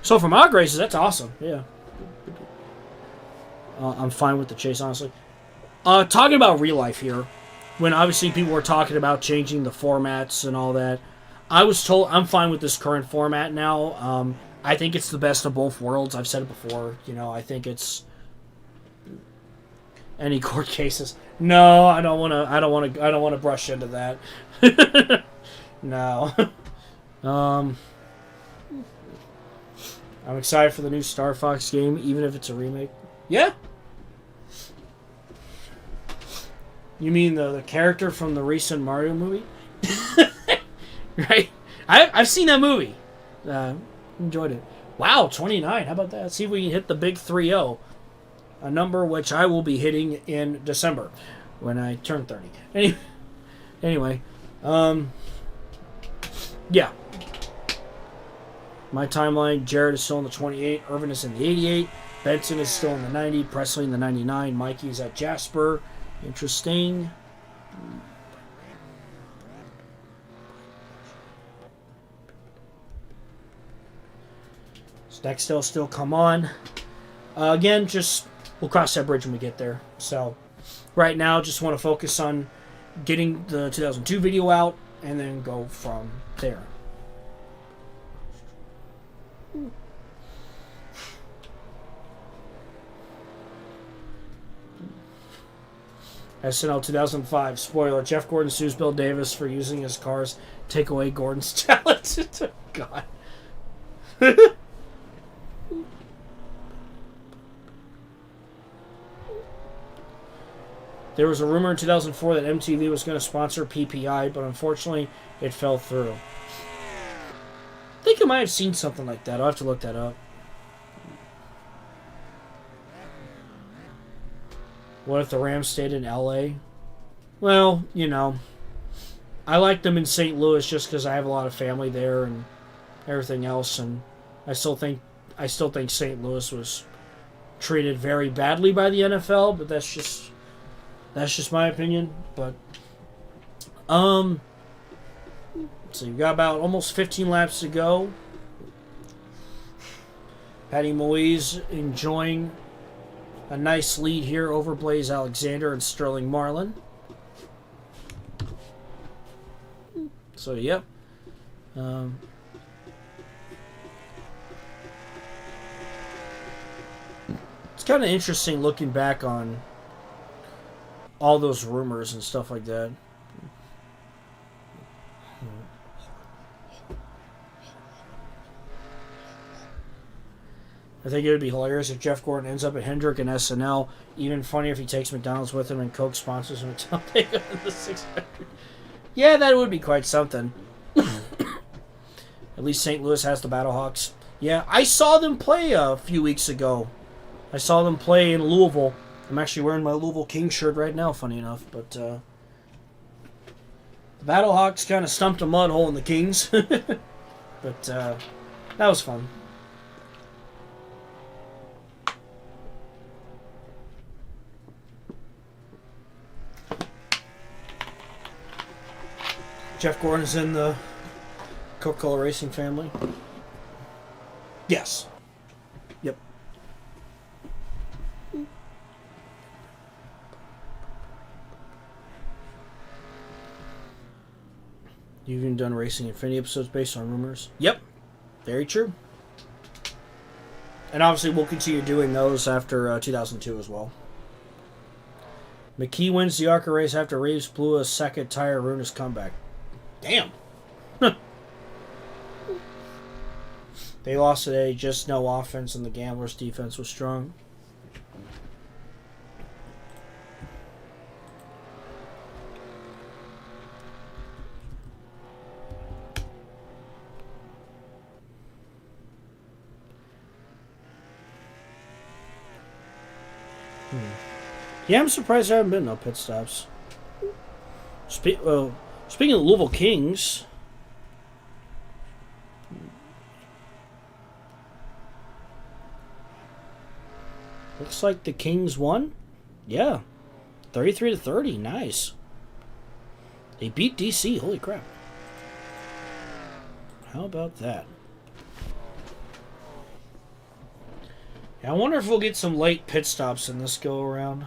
So for mock races, that's awesome. Yeah. I'm fine with the chase, honestly. Talking about real life here, when obviously people were talking about changing the formats and all that, I was told I'm fine with this current format now. I think it's the best of both worlds. I've said it before. You know, I think it's any court cases. No, I don't want to brush into that. No. I'm excited for the new Star Fox game, even if it's a remake. Yeah. You mean the character from the recent Mario movie? Right? I've seen that movie. Enjoyed it. Wow, 29. How about that? See if we can hit the big 3-0. A number which I will be hitting in December when I turn 30. Anyway, yeah. My timeline, Jared is still in the 28, Irvin is in the 88, Benson is still in the 90, Presley in the 99, Mikey's at Jasper. Interesting. Nextel still come on. Again, just we'll cross that bridge when we get there. So right now, just want to focus on getting the 2002 video out and then go from there. SNL 2005 spoiler: Jeff Gordon sues Bill Davis for using his cars. Take away Gordon's talent. God. There was a rumor in 2004 that MTV was going to sponsor PPI, but unfortunately, it fell through. I think I might have seen something like that. I'll have to look that up. What if the Rams stayed in LA? Well, you know, I like them in St. Louis just because I have a lot of family there and everything else, and I still think St. Louis was treated very badly by the NFL, but that's just my opinion. But so you've got about almost 15 laps to go. Patty Moise enjoying a nice lead here over Blaze Alexander and Sterling Marlin. So, yep. It's kind of interesting looking back on all those rumors and stuff like that. I think it would be hilarious if Jeff Gordon ends up at Hendrick and SNL. Even funnier if he takes McDonald's with him and Coke sponsors him at Talladega in the 600. Yeah, that would be quite something. At least St. Louis has the Battlehawks. Yeah, I saw them play a few weeks ago. I saw them play in Louisville. I'm actually wearing my Louisville King shirt right now, funny enough. But the Battlehawks kind of stumped a mud hole in the Kings. But that was fun. Jeff Gordon is in the Coca-Cola Racing family. Yes. Yep. You've even done Racing Infinity episodes based on rumors. Yep. Very true. And obviously we'll continue doing those after 2002 as well. McKee wins the ARCA race after Reeves blew a second tire, ruined his comeback. Damn. They lost today, just no offense, and the Gamblers' defense was strong. Yeah, I'm surprised there haven't been no pit stops. Speaking of Louisville Kings, looks like the Kings won. Yeah, 33-30. Nice. They beat DC. Holy crap! How about that? Yeah, I wonder if we'll get some late pit stops in this go around.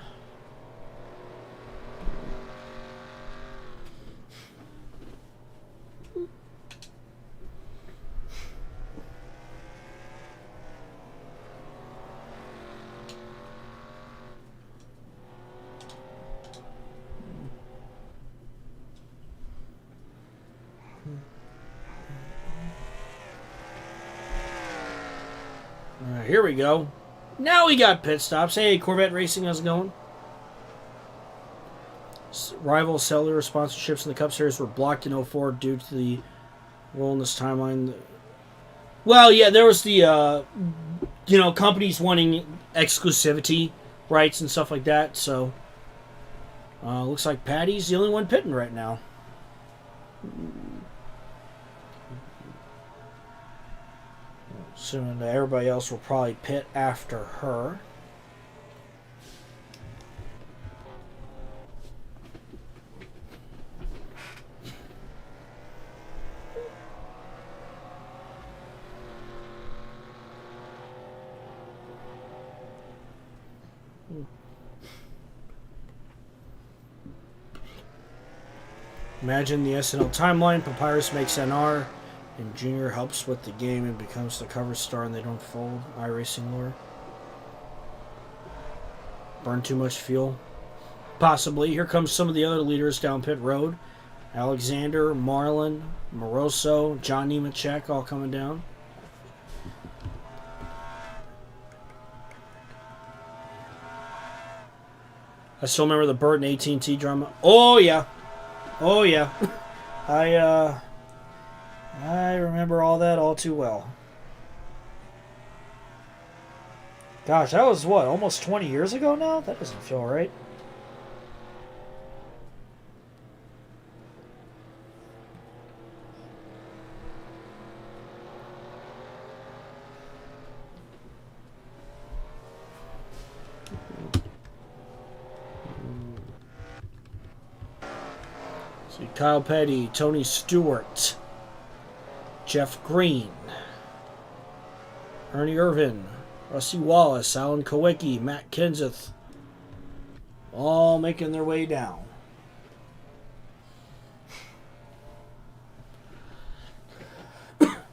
Here we go. Now we got pit stops. Hey, Corvette Racing, how's it going? Rival cellular sponsorships in the Cup Series were blocked in 04 due to the role in this timeline. Well, yeah, there was the, companies wanting exclusivity rights and stuff like that. So, looks like Patty's the only one pitting right now. Assuming that everybody else will probably pit after her. Imagine the SNL timeline. Papyrus makes NR. And Junior helps with the game and becomes the cover star and they don't fold. iRacing lore. Burn too much fuel? Possibly. Here comes some of the other leaders down pit road. Alexander, Marlin, Moroso, John Nemechek all coming down. I still remember the Burton AT&T drama. Oh, yeah. Oh, yeah. I remember all that all too well. Gosh, that was what, almost 20 years ago now? That doesn't feel right. See, Kyle Petty, Tony Stewart, Jeff Green, Ernie Irvin, Rusty Wallace, Alan Kowicki, Matt Kenseth, all making their way down.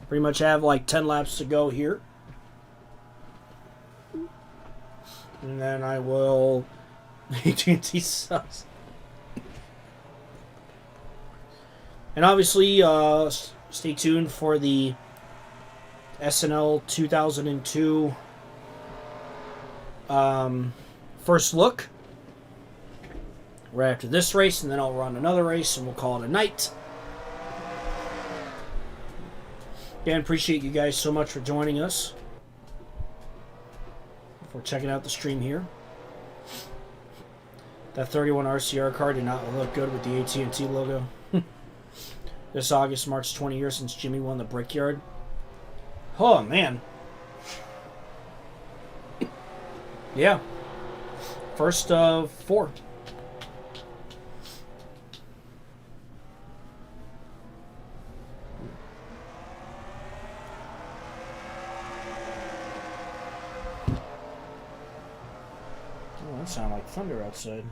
Pretty much have like 10 laps to go here. And then I will... AT&T sucks. And obviously, stay tuned for the SNL 2002 first look. Right after this race, and then I'll run another race, and we'll call it a night. Again, appreciate you guys so much for joining us. For checking out the stream here. That 31 RCR car did not look good with the AT&T logo. This August marks 20 years since Jimmy won the Brickyard. Oh, man. Yeah. First of 4. Oh, that sounded like thunder outside.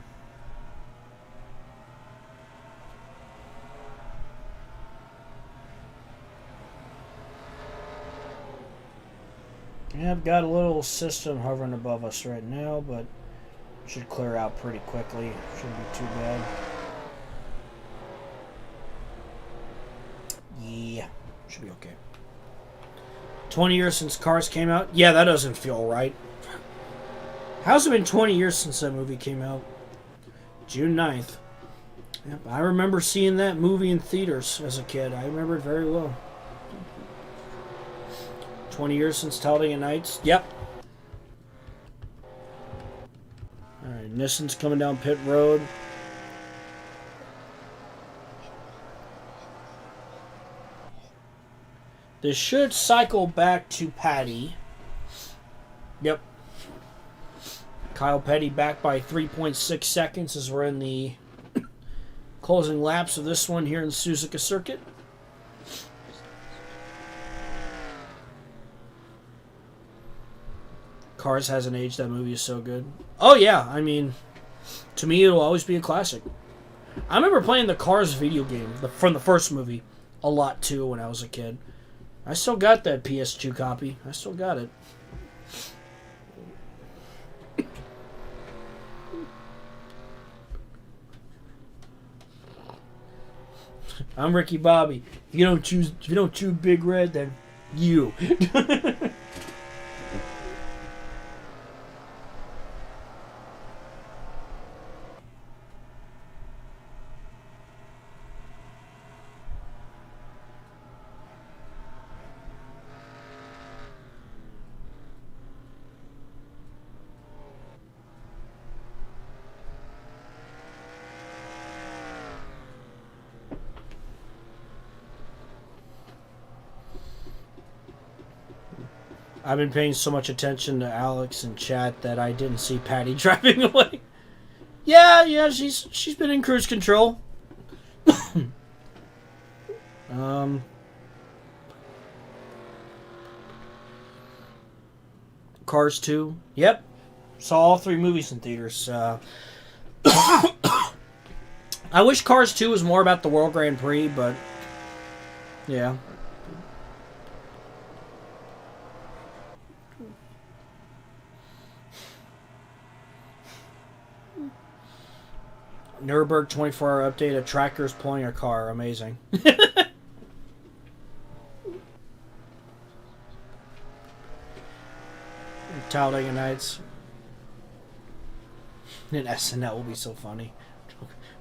Yeah, I've got a little system hovering above us right now, but it should clear out pretty quickly. Shouldn't be too bad. Yeah, should be okay. 20 years since Cars came out? Yeah, that doesn't feel right. How's it been 20 years since that movie came out? June 9th. Yep, I remember seeing that movie in theaters as a kid. I remember it very well. 20 years since Talladega Nights. Yep. Alright, Nissan's coming down pit road. This should cycle back to Patty. Yep. Kyle Petty back by 3.6 seconds as we're in the closing laps of this one here in Suzuka Circuit. Cars hasn't aged. That movie is so good. Oh, yeah. I mean, to me, it'll always be a classic. I remember playing the Cars video game from the first movie a lot, too, when I was a kid. I still got that PS2 copy. I still got it. I'm Ricky Bobby. If you don't choose Big Red, then you. I've been paying so much attention to Alex in chat that I didn't see Patty driving away. Yeah, she's been in cruise control. Cars 2. Yep. Saw all 3 movies in theaters. I wish Cars 2 was more about the World Grand Prix, but yeah. Nuremberg 24-hour update. A tractor's pulling a car. Amazing. Talladega Nights. And SNL will be so funny.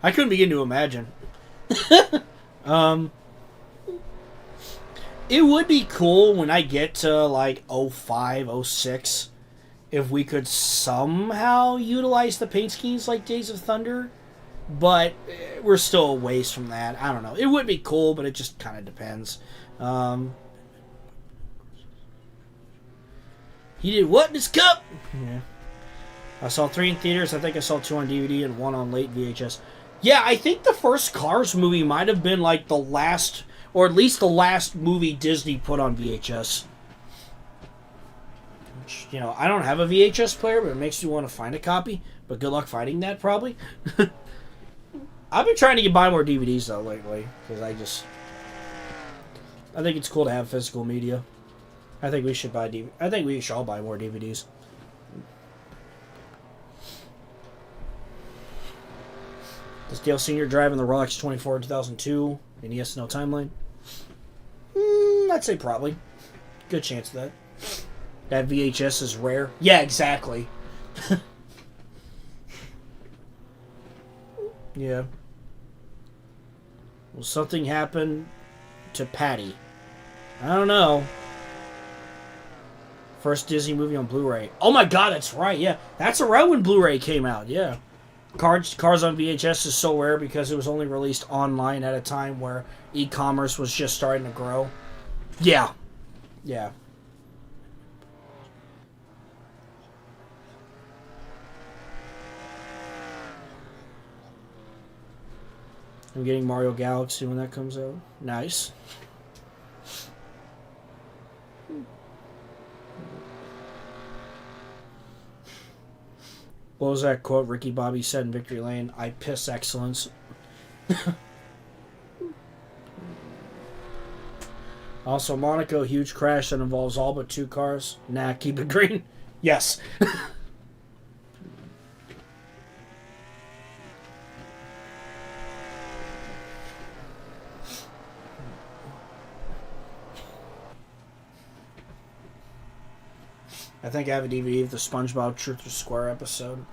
I couldn't begin to imagine. It would be cool when I get to like 05, 06 if we could somehow utilize the paint schemes like Days of Thunder. But we're still a ways from that. I don't know. It would be cool, but it just kind of depends. He did what in his cup? Yeah. I saw 3 in theaters. I think I saw 2 on DVD and 1 on late VHS. Yeah, I think the first Cars movie might have been like the last, or at least the last movie Disney put on VHS. Which, you know, I don't have a VHS player, but it makes me want to find a copy. But good luck finding that, probably. I've been trying to buy more DVDs though lately because I think it's cool to have physical media. I think we should I think we should all buy more DVDs. Does Dale Sr. drive in the Rolex 24 2002 in the SNL timeline? I'd say probably. Good chance of that. That VHS is rare. Yeah, exactly. Yeah. Will something happen to Patty? I don't know. First Disney movie on Blu-ray. Oh my god, that's right, yeah. That's around when Blu-ray came out, yeah. Cars on VHS is so rare because it was only released online at a time where e-commerce was just starting to grow. Yeah. Yeah. I'm getting Mario Galaxy when that comes out. Nice. What was that quote Ricky Bobby said in Victory Lane? I piss excellence. Also, Monaco, huge crash that involves all but 2 cars. Nah, keep it green. Yes. I think I have a DVD of the SpongeBob Truth or Square episode.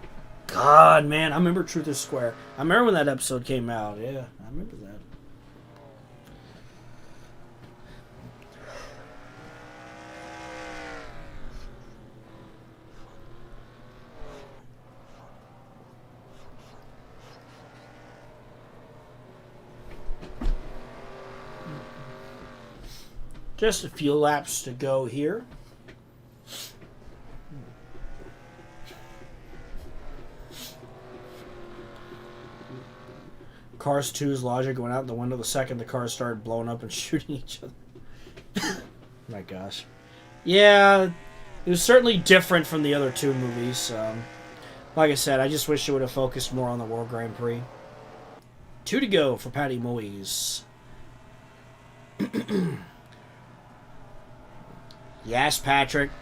God, man, I remember Truth or Square. I remember when that episode came out. Yeah, I remember that. Just a few laps to go here. Cars 2's logic went out the window the second the cars started blowing up and shooting each other. My gosh. Yeah, it was certainly different from the other 2 movies. Like I said, I just wish it would have focused more on the World Grand Prix. 2 to go for Patty Moyes. Yes, Patrick.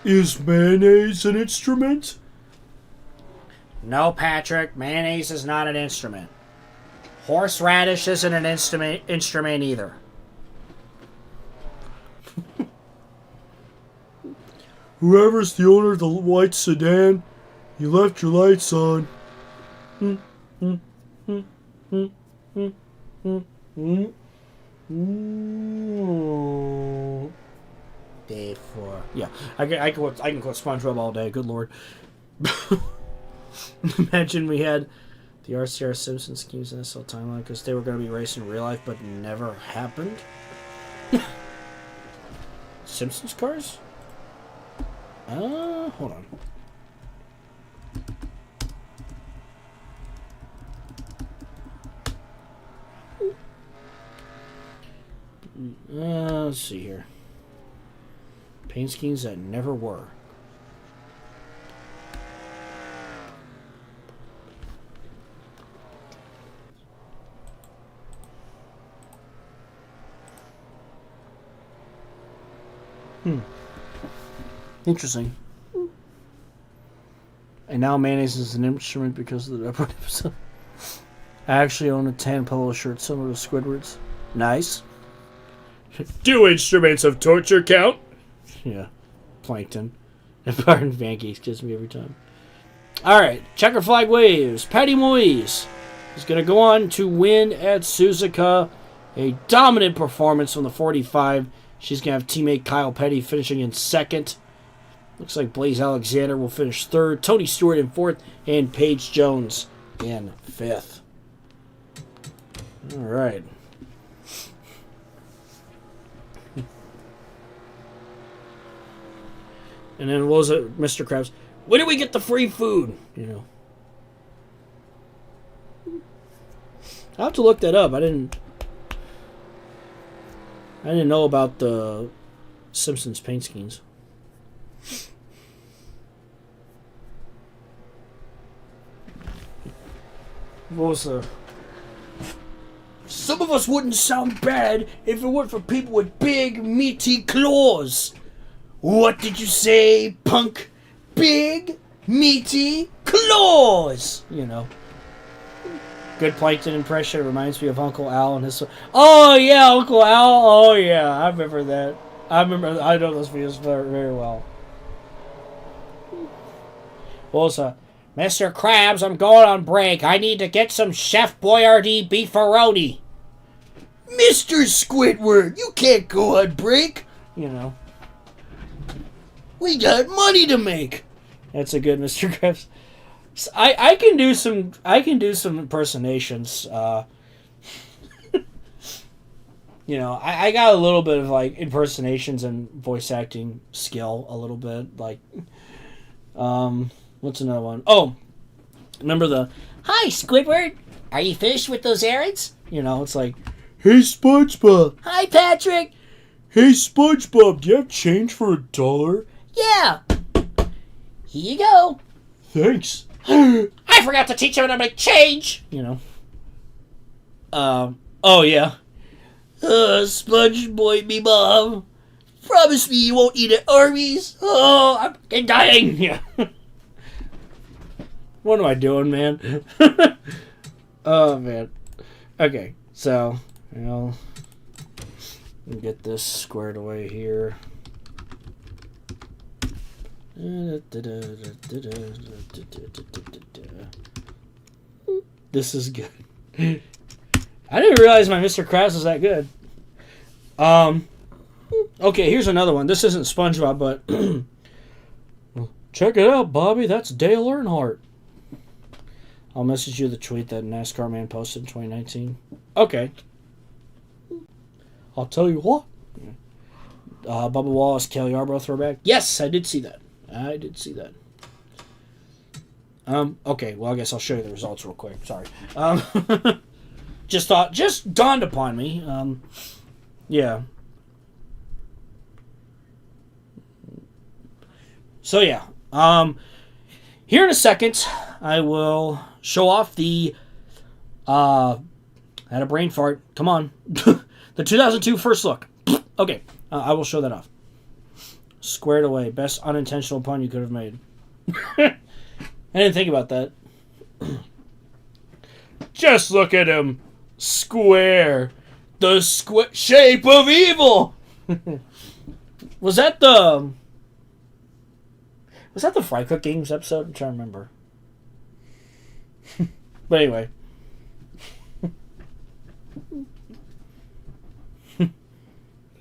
Is mayonnaise an instrument? No, Patrick. Mayonnaise is not an instrument. Horseradish isn't an instrument either. Whoever's the owner of the white sedan, you left your lights on. Therefore, yeah, I can quote SpongeBob all day. Good lord. Imagine we had the RCR Simpson schemes in this whole timeline because they were going to be racing in real life, but never happened. Simpsons cars? Hold on. Let's see here. Paint schemes that never were. Interesting. And now mayonnaise is an instrument because of the episode. I actually own a tan polo shirt similar to Squidward's. Nice. Do instruments of torture count? Yeah. Plankton. And Barton Pancakes gets me every time. Alright. Checker flag waves. Patty Moyes is going to go on to win at Suzuka. A dominant performance from the 45. She's going to have teammate Kyle Petty finishing in second. Looks like Blaze Alexander will finish third. Tony Stewart in fourth. And Paige Jones in fifth. All right. And then what was it, Mr. Krabs? When do we get the free food? You know. I'll have to look that up. I didn't know about the Simpsons paint schemes. What was the... Some of us wouldn't sound bad if it weren't for people with big, meaty claws. What did you say, punk? Big, meaty claws. You know. Good Plankton impression. Reminds me of Uncle Al and his... Oh, yeah, Uncle Al. Oh, yeah, I remember that. I know those videos very, very well. What was that? Mr. Krabs, I'm going on break. I need to get some Chef Boyardee beefaroni. Mr. Squidward, you can't go on break. You know. We got money to make. That's a good Mr. Krabs. I can do some impersonations. You know, I got a little bit of like impersonations and voice acting skill a little bit. Like what's another one? Oh, remember the "Hi, Squidward. Are you finished with those errands?" You know, it's like, "Hey, SpongeBob. Hi, Patrick. Hey, SpongeBob. Do you have change for $1? Yeah. Here you go. Thanks. I forgot to teach him how to make change. You know. Oh yeah. Sponge boy me mom. Promise me you won't eat at Arby's. Oh, I'm fucking dying. Yeah. What am I doing, man? Oh, man. Okay, so, you know, get this squared away here. This is good. I didn't realize my Mr. Krabs was that good. Okay, here's another one. This isn't SpongeBob, but check it out, Bobby. That's Dale Earnhardt. I'll message you the tweet that NASCAR man posted in 2019. Okay. I'll tell you what. Bubba Wallace, Kelly Yarbrough throwback. Yes, I did see that. Okay, well, I guess I'll show you the results real quick. Sorry. Just dawned upon me. Yeah. So, yeah. Here in a second, I will show off the, I had a brain fart. Come on. The 2002 first look. Okay, I will show that off. Squared away. Best unintentional pun you could have made. I didn't think about that. Just look at him. Square. The shape of evil. Was that the Fry Cook Games episode? I'm trying to remember. But anyway.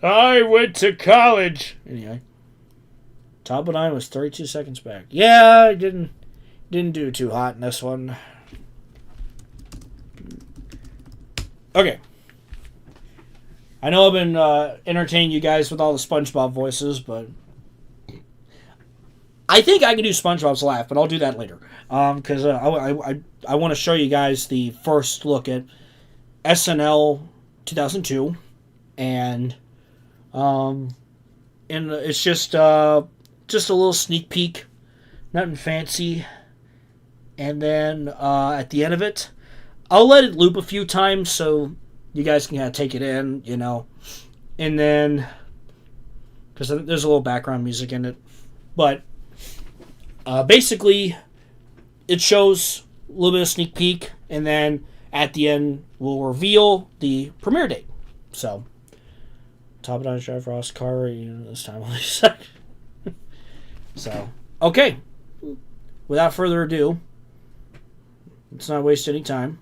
I went to college. Anyway. Top of 9 was 32 seconds back. Yeah, I didn't do too hot in this one. Okay. I know I've been entertaining you guys with all the SpongeBob voices, but I think I can do SpongeBob's laugh, but I'll do that later. Because I want to show you guys the first look at SNL 2002, and it's just a little sneak peek, nothing fancy. And then at the end of it, I'll let it loop a few times so you guys can kind of take it in, you know. And then, because there's a little background music in it, but basically, it shows a little bit of sneak peek, and then at the end, we'll reveal the premiere date. So, Top of Nine Drive Ross Car, you know, this time on sec. So, okay. Without further ado, let's not waste any time.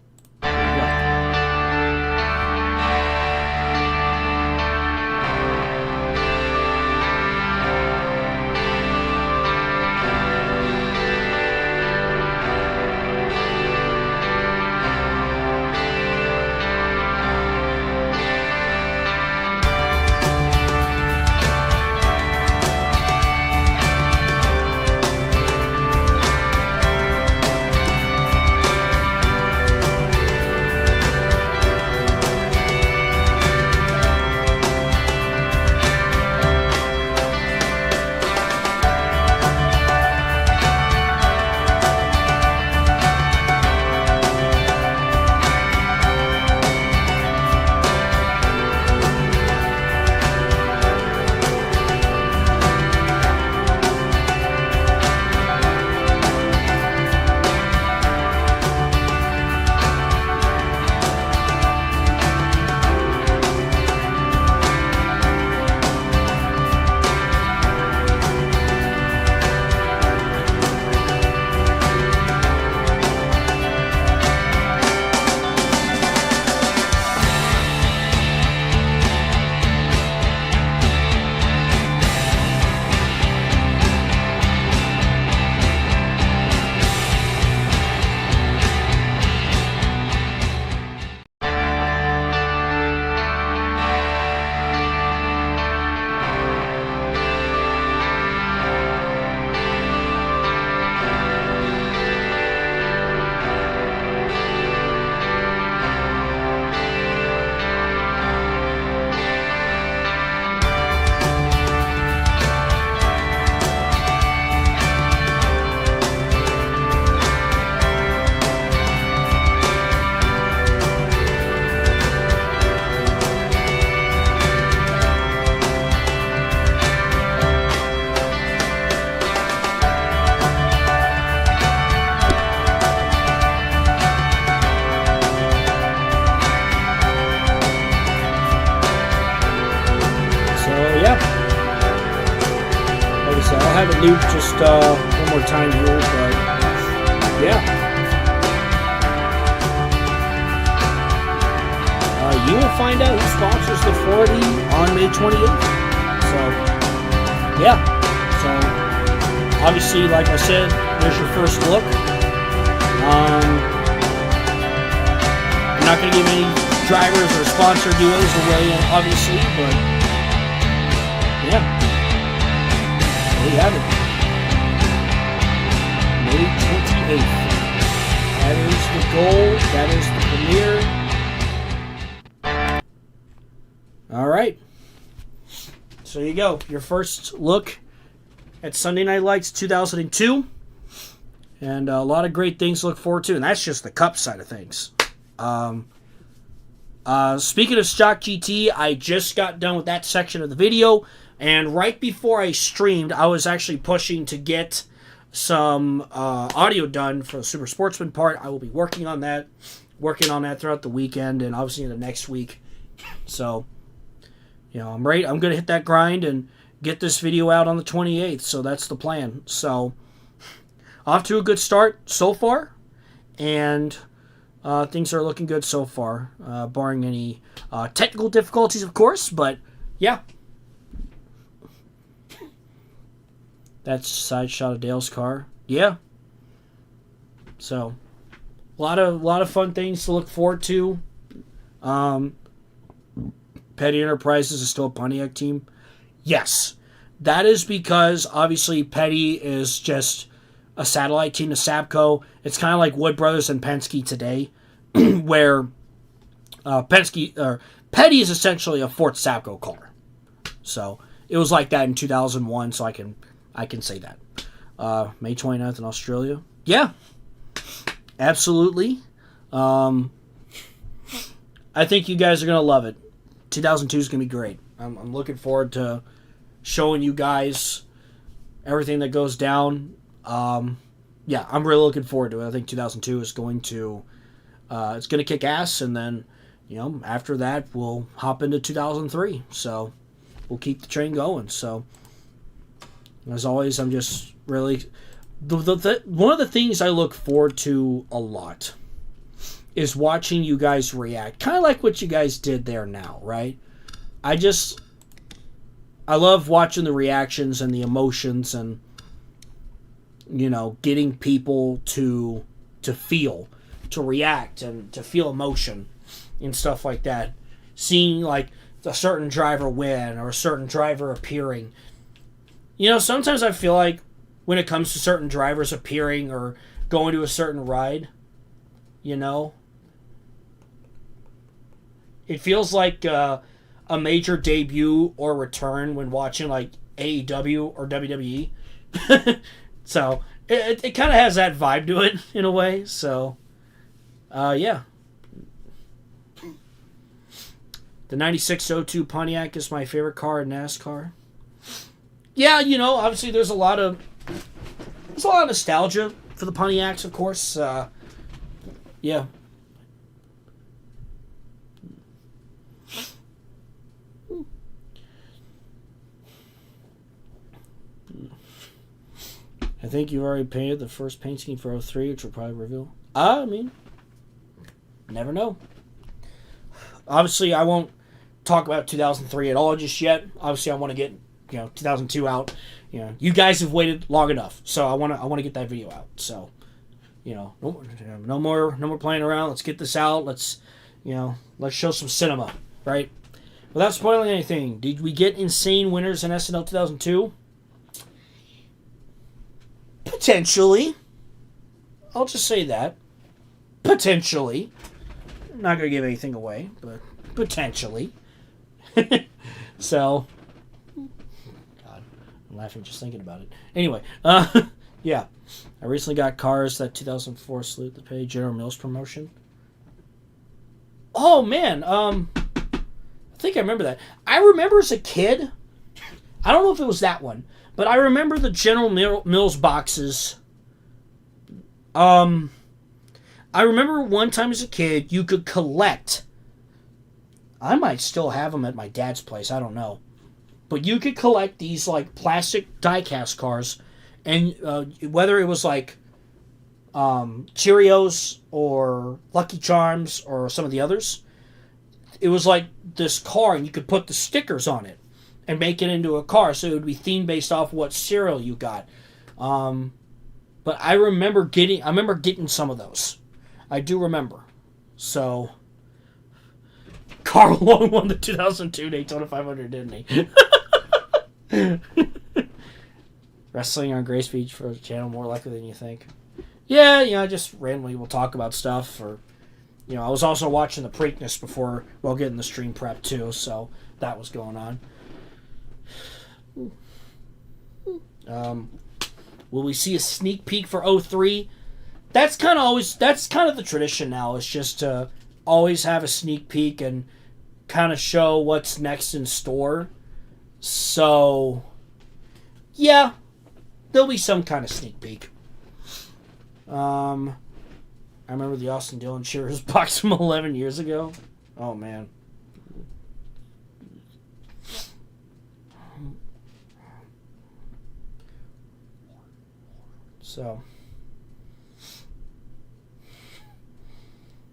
the loop just one more time here, but yeah. You will find out who sponsors the 40 on May 28th. So, yeah. So, obviously, like I said, there's your first look. I'm not going to give any drivers or sponsor duos away, obviously, but yeah. There you have it. May 28th. That is the goal. That is the premiere. All right. So there you go. Your first look at Sunday Night Lights 2002. And a lot of great things to look forward to. And that's just the Cup side of things. Speaking of Stock GT, I just got done with that section of the video. And right before I streamed, I was actually pushing to get some audio done for the Super Sportsman part. I will be working on that throughout the weekend and obviously in the next week. So, I'm ready. I'm going to hit that grind and get this video out on the 28th. So that's the plan. So, off to a good start so far. And things are looking good so far, barring any technical difficulties, of course. But, yeah. That's a side shot of Dale's car. Yeah. So, a lot of fun things to look forward to. Petty Enterprises is still a Pontiac team. Yes. That is because, obviously, Petty is just a satellite team to Sabco. It's kind of like Wood Brothers and Penske today, where Petty is essentially a Fort Sabco car. So, it was like that in 2001, so I can say that. May 29th in Australia. Yeah. Absolutely. I think you guys are going to love it. 2002 is going to be great. I'm looking forward to showing you guys everything that goes down. Yeah, I'm really looking forward to it. I think 2002 is going to it's going to kick ass, and then after that we'll hop into 2003. So we'll keep the train going. So as always, I'm just really one of the things I look forward to a lot is watching you guys react. Kind of like what you guys did there now, right? I love watching the reactions and the emotions and, getting people to feel, to react and to feel emotion and stuff like that. Seeing, like, a certain driver win or a certain driver appearing. Sometimes I feel like when it comes to certain drivers appearing or going to a certain ride, it feels like a major debut or return when watching like AEW or WWE. So it kind of has that vibe to it in a way. So, yeah. The 9602 Pontiac is my favorite car in NASCAR. Yeah, obviously there's a lot of nostalgia for the Pontiacs, of course. Yeah. I think you've already painted the first paint scheme for 03, which will probably reveal. Never know. Obviously, I won't talk about 2003 at all just yet. Obviously, I want to get 2002 out. You guys have waited long enough, so I want to get that video out. So, no more playing around. Let's get this out. Let's show some cinema, right? Without spoiling anything, did we get insane winners in SNL 2002? Potentially. I'll just say that. Potentially. I'm not going to give anything away, but potentially. So, God, I'm laughing just thinking about it. Anyway, yeah. I recently got cars that 2004 Salute the Pay General Mills promotion. Oh, man. I think I remember that. I remember as a kid, I don't know if it was that one, but I remember the General Mills boxes. I remember one time as a kid, you could collect. I might still have them at my dad's place. I don't know. But you could collect these like plastic die-cast cars And whether it was like Cheerios or Lucky Charms or some of the others, it was like this car, and you could put the stickers on it and make it into a car, so it would be themed based off what cereal you got. But I remember getting some of those. I do remember. So Carl Long won the 2002 Daytona 500, didn't he? Wrestling on Grace Beach for the channel, more likely than you think. Yeah, just randomly we'll talk about stuff. Or, I was also watching the Preakness before, while getting the stream prep too, so that was going on. Will we see a sneak peek for 03? That's kind of the tradition now. It's just to always have a sneak peek and kind of show what's next in store. So, yeah, there'll be some kind of sneak peek. I remember the Austin Dillon Cheers box from 11 years ago. Oh, man.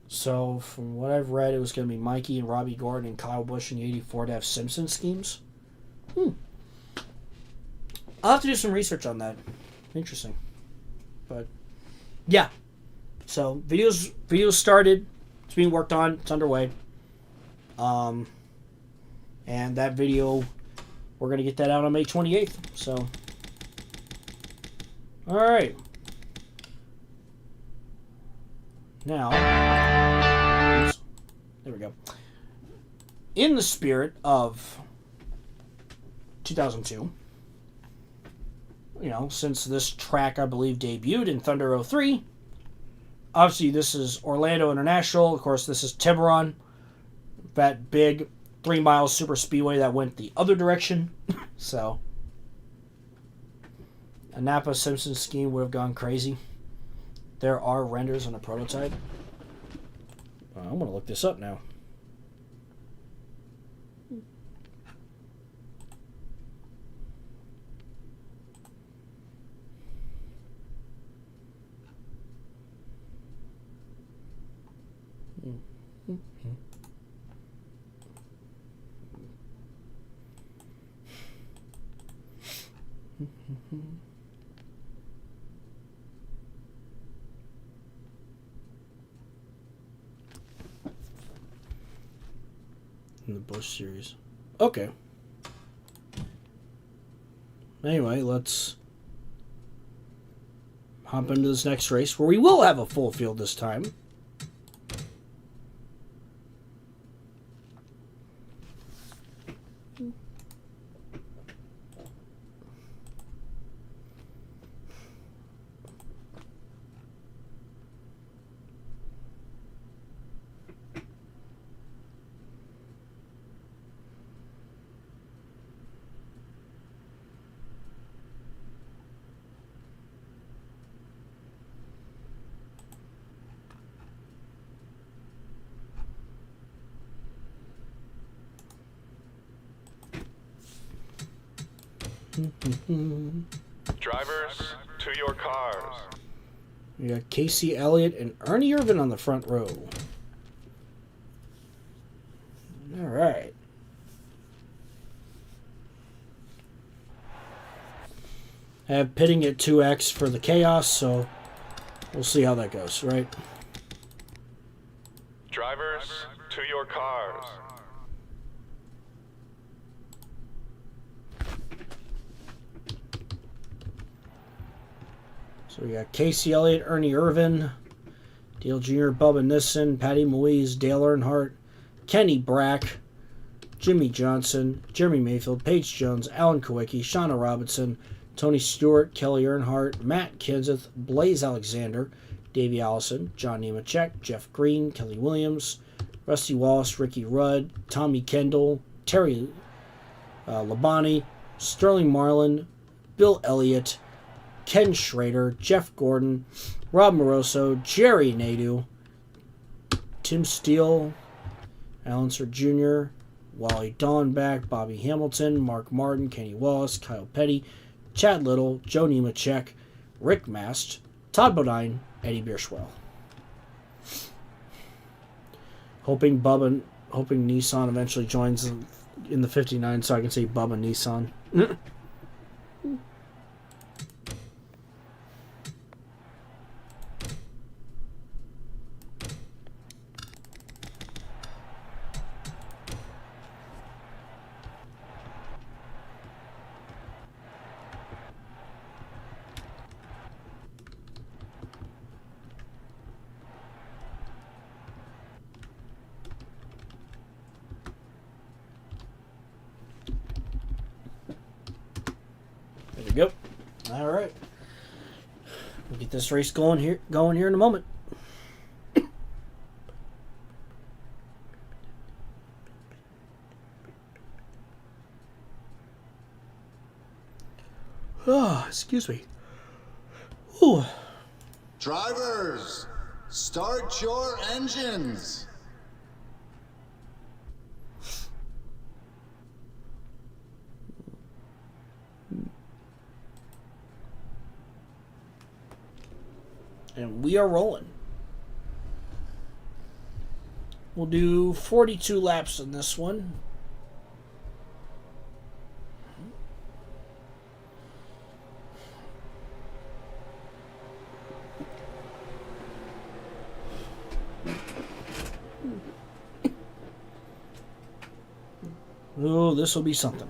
So from what I've read, it was going to be Mikey and Robbie Gordon and Kyle Busch in the 84 to have Simpson schemes. I'll have to do some research on that. Interesting. But, yeah. So, videos started. It's being worked on. It's underway. And that video, we're going to get that out on May 28th. So, alright. Now, there we go. In the spirit of 2002, since this track, I believe, debuted in Thunder 03, obviously this is Orlando International. Of course, this is Tiburon, that big 3-mile super speedway that went the other direction. So, a Napa Simpson scheme would have gone crazy. There are renders on a prototype. I'm going to look this up now. In the Busch series. Okay. Anyway, let's hop into this next race where we will have a full field this time. Drivers, to your cars. We got Casey Elliott and Ernie Irvan on the front row. All right. I have pitting at 2x for the chaos, so we'll see how that goes, right? Drivers, to your cars. So we got Casey Elliott, Ernie Irvan, Dale Jr., Bubba Nissen, Patty Moise, Dale Earnhardt, Kenny Brack, Jimmy Johnson, Jeremy Mayfield, Paige Jones, Alan Kowicki, Shauna Robinson, Tony Stewart, Kelly Earnhardt, Matt Kenseth, Blaze Alexander, Davey Allison, John Nemechek, Jeff Green, Kelly Williams, Rusty Wallace, Ricky Rudd, Tommy Kendall, Terry Labonte, Sterling Marlin, Bill Elliott, Ken Schrader, Jeff Gordon, Rob Moroso, Jerry Nadeau, Tim Steele, Alan Sir Jr., Wally Dawnback, Bobby Hamilton, Mark Martin, Kenny Wallace, Kyle Petty, Chad Little, Joe Nemechek, Rick Mast, Todd Bodine, Eddie Bierschwell. Hoping Nissan eventually joins in the 59 so I can say Bubba Nissan. There we go. All right. We'll get this race going here in a moment. Oh, excuse me. Ooh. Drivers, start your engines. And we are rolling. We'll do 42 laps in this one. Oh, this will be something.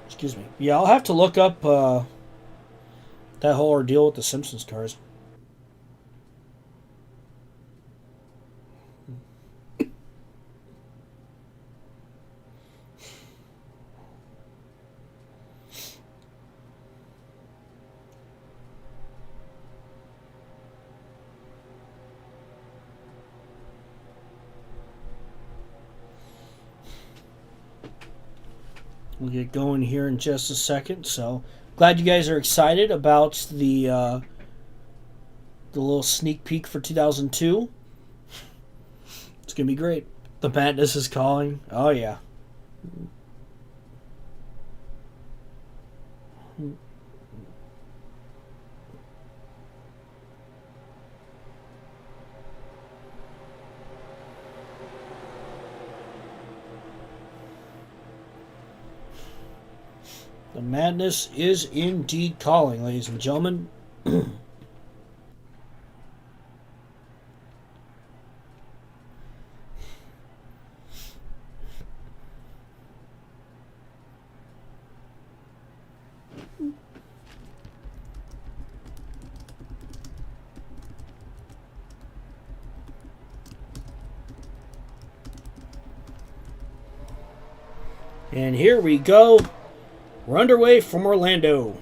Excuse me. Yeah, I'll have to look up that whole ordeal with the Simpsons cars. We'll get going here in just a second. So, glad you guys are excited about the little sneak peek for 2002. It's gonna be great. The madness is calling. Oh yeah. The madness is indeed calling, ladies and gentlemen. And here we go. We're underway from Orlando.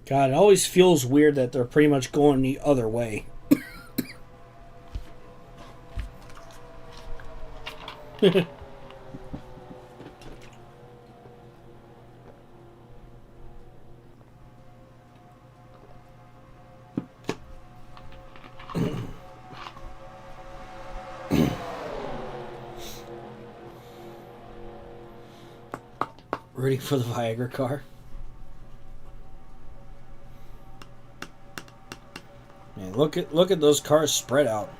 God, it always feels weird that they're pretty much going the other way. Ready for the Viagra car? Man, look at those cars spread out.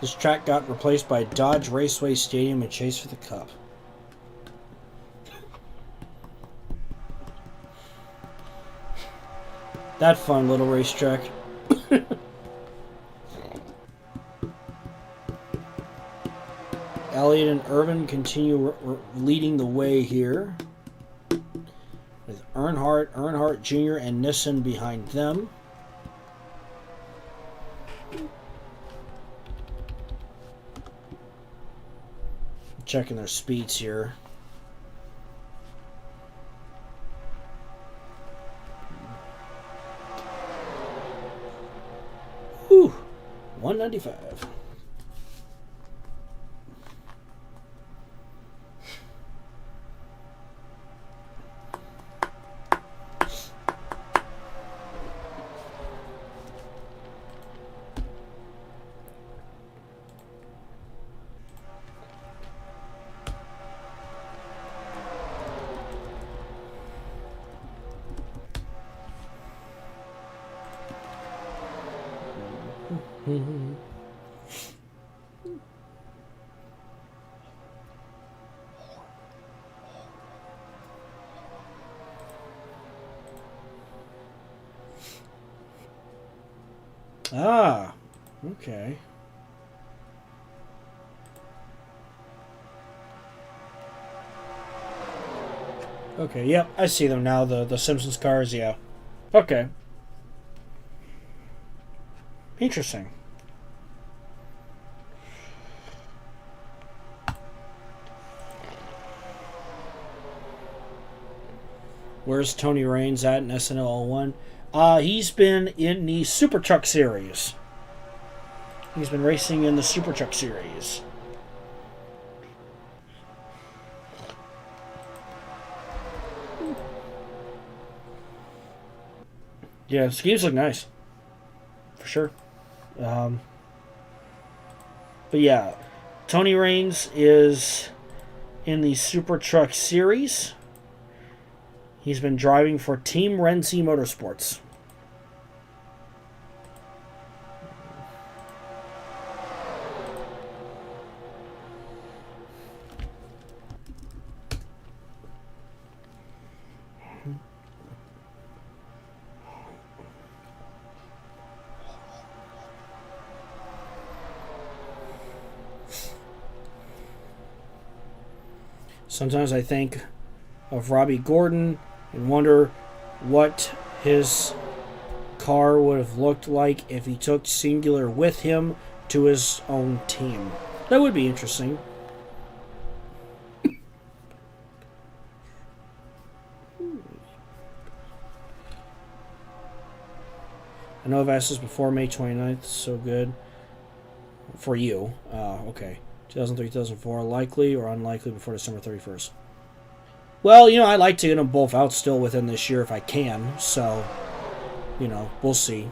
This track got replaced by Dodge Raceway Stadium and Chase for the Cup. That fun little racetrack. Elliott and Irvin continue leading the way here, with Earnhardt Jr. and Nissen behind them. Checking their speeds here. $195. Ah, okay. Okay, yep, I see them now, the Simpsons cars, yeah. Okay. Interesting. Where's Tony Raines at in SNL 1? He's been in the Super Truck Series. He's been racing in the Super Truck Series. Yeah, schemes look nice. For sure. But yeah, Tony Raines is in the Super Truck Series. He's been driving for Team Renzi Motorsports. Sometimes I think of Robbie Gordon and wonder what his car would have looked like if he took Singular with him to his own team. That would be interesting. I know I've asked this before, May 29th, so good. For you. Okay. 2003, 2004, likely or unlikely before December 31st. Well, you know, I'd like to get them both out still within this year if I can, so, you know, we'll see.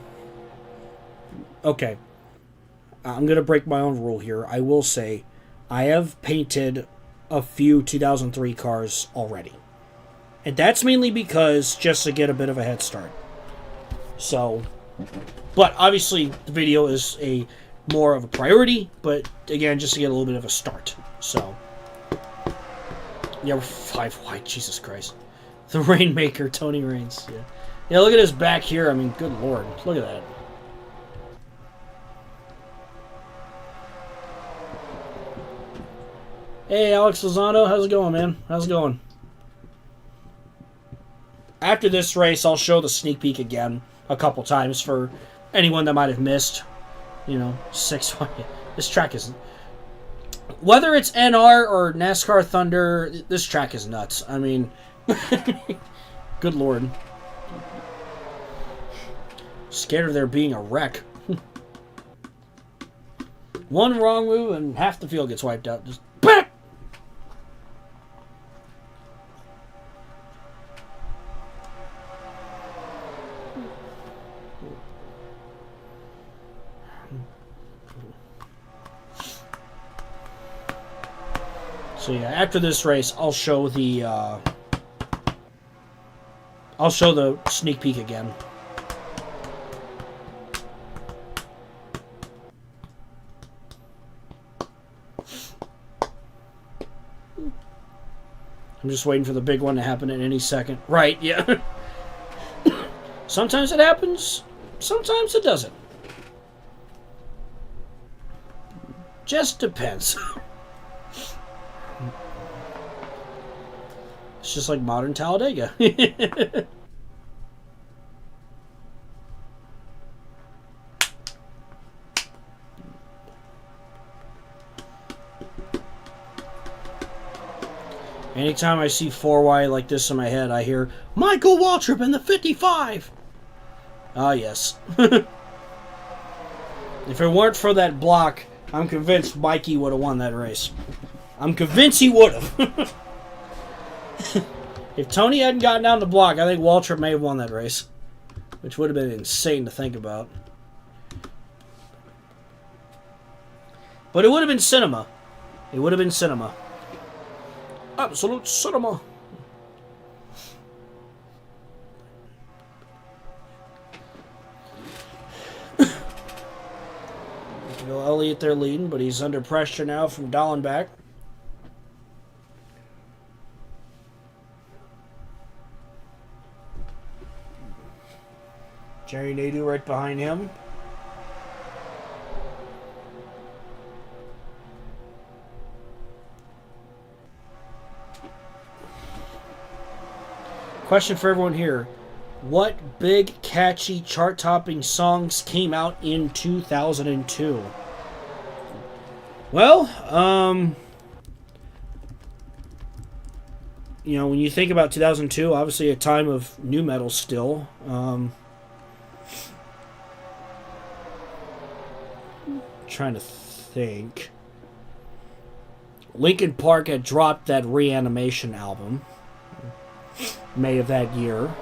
Okay. I'm going to break my own rule here. I will say, I have painted a few 2003 cars already. And that's mainly because, just to get a bit of a head start. So, but obviously the video is more of a priority, but again, just to get a little bit of a start. So, yeah, we're 5 wide, Jesus Christ. The Rainmaker, Tony Raines. Yeah. Yeah, look at his back here. I mean, good lord. Look at that. Hey, Alex Lozano. How's it going, man? How's it going? After this race, I'll show the sneak peek again a couple times for anyone that might have missed. You know, 6 wide. This track is... Whether it's NR or NASCAR Thunder, this track is nuts. I mean, good lord. Scared of there being a wreck. One wrong move and half the field gets wiped out. Just BAM! So yeah, after this race, I'll show the sneak peek again. I'm just waiting for the big one to happen at any second. Right, yeah. Sometimes it happens, sometimes it doesn't. Just depends. It's just like modern Talladega. Anytime I see 4Y like this in my head, I hear, Michael Waltrip in the 55! Ah, yes. If it weren't for that block, I'm convinced Mikey would have won that race. I'm convinced he would have. If Tony hadn't gotten down the block, I think Waltrip may have won that race. Which would have been insane to think about. But it would have been cinema. It would have been cinema. Absolute cinema. Elliott there leading, but he's under pressure now from Dallenbach. Jerry Nadeau right behind him. Question for everyone here. What big, catchy, chart-topping songs came out in 2002? Well, you know, when you think about 2002, obviously a time of nu metal still. Trying to think. Linkin Park had dropped that Reanimation album. May of that year.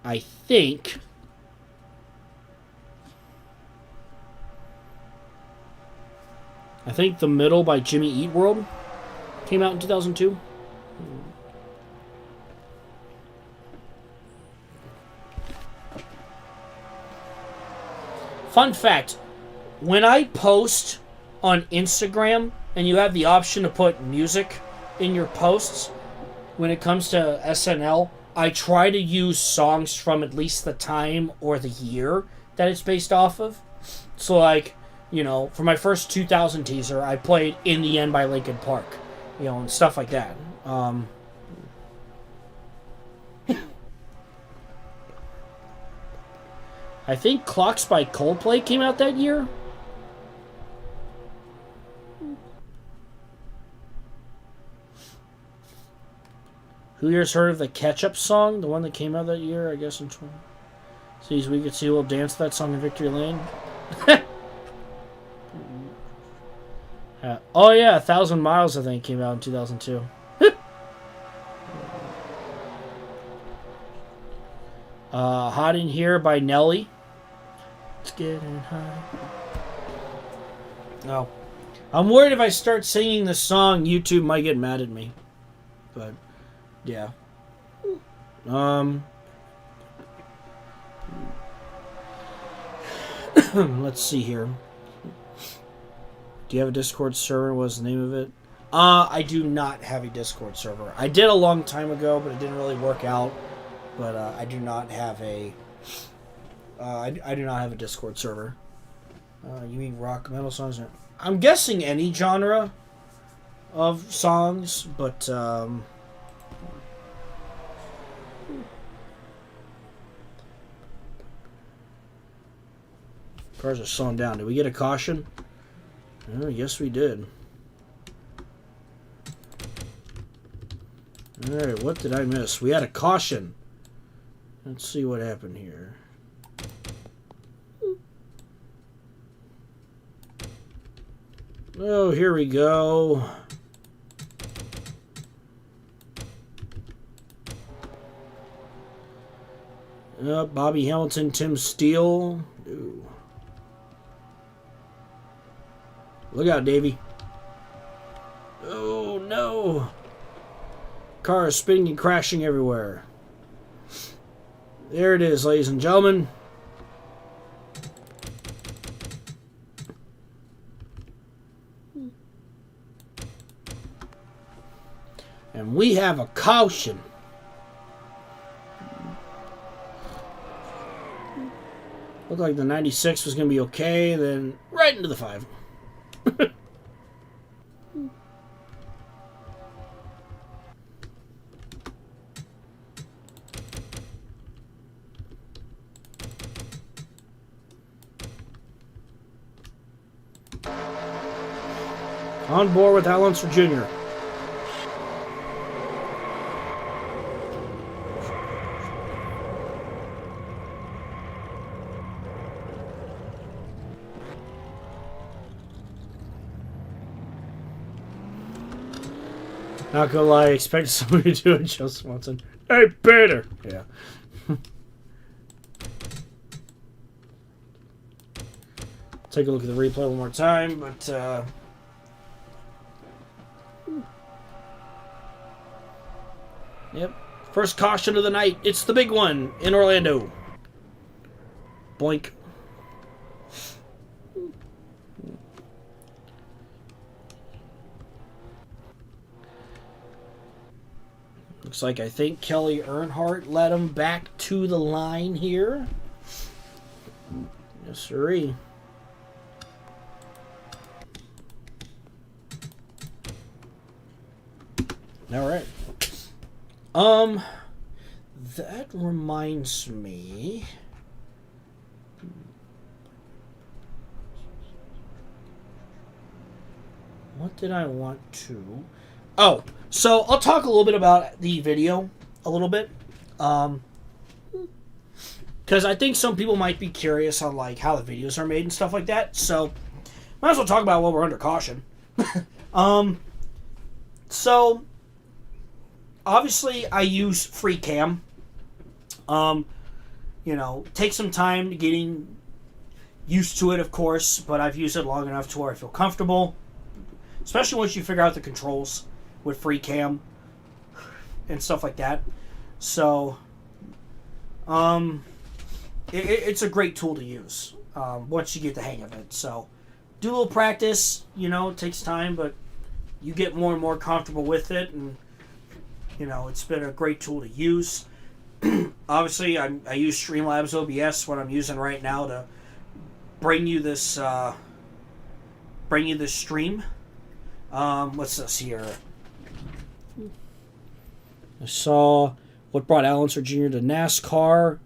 I think The Middle by Jimmy Eat World came out in 2002. Fun fact, when I post on Instagram and you have the option to put music in your posts, when it comes to SNL, I try to use songs from at least the time or the year that it's based off of. So, like, you know, for my first 2000 teaser, I played In the End by Linkin Park, you know, and stuff like that. I think Clocks by Coldplay came out that year. Who here's heard of the Ketchup song? The one that came out that year, I guess in 20. See, we could see we'll dance to that song in Victory Lane. Oh yeah, 1,000 Miles I think came out in 2002. Hot in Here by Nelly. It's getting high. No. I'm worried if I start singing this song, YouTube might get mad at me. But, yeah. Let's see here. Do you have a Discord server? What's the name of it? I do not have a Discord server. I did a long time ago, but it didn't really work out. But I do not have a. I do not have a Discord server. You mean rock metal songs? I'm guessing any genre of songs, but cars are slowing down. Did we get a caution? Oh, yes, we did. All right, what did I miss? We had a caution. Let's see what happened here. Oh, here we go. Bobby Hamilton, Tim Steele. Ooh. Look out, Davey. Oh, no. Cars spinning and crashing everywhere. There it is, ladies and gentlemen. And we have a caution. Looked like the 96 was going to be okay, then right into the 5. On board with Al Unser Jr. Not gonna lie, I expected somebody to do it. Joe Swanson. Hey, Peter. Yeah. Take a look at the replay one more time, but yep. First caution of the night. It's the big one in Orlando. Boink. Looks like I think Kelly Earnhardt led him back to the line here. Yes, sirree. All right. That reminds me. What did I want to? Oh, so I'll talk a little bit about the video a little bit. Because I think some people might be curious on like how the videos are made and stuff like that. So might as well talk about while we're under caution. So obviously I use FreeCam. Take some time to getting used to it, of course, but I've used it long enough to where I feel comfortable. Especially once you figure out the controls with FreeCam and stuff like that. So, it's a great tool to use once you get the hang of it. So, do a little practice. It takes time, but you get more and more comfortable with it, and it's been a great tool to use. Obviously, I use Streamlabs OBS, what I'm using right now, to bring you this stream. What's this here? I saw what brought Al Unser Jr. to NASCAR.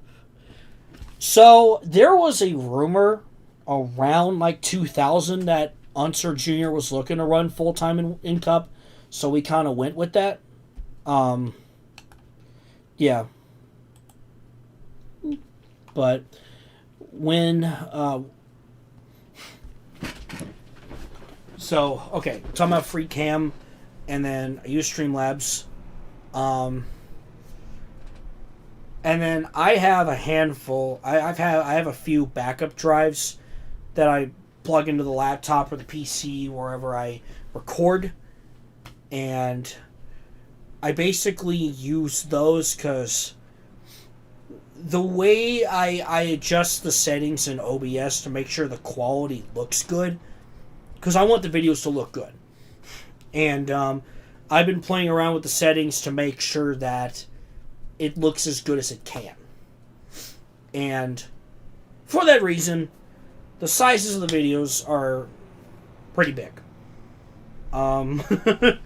So there was a rumor around like 2000 that Unser Jr. was looking to run full time in Cup, so we kind of went with that. Yeah. But when okay, talking about FreeCam, and then I use Streamlabs, and then I have a handful. I have a few backup drives that I plug into the laptop or the PC wherever I record, and I basically use those because the way I adjust the settings in OBS to make sure the quality looks good, because I want the videos to look good. And I've been playing around with the settings to make sure that it looks as good as it can. And for that reason, the sizes of the videos are pretty big. I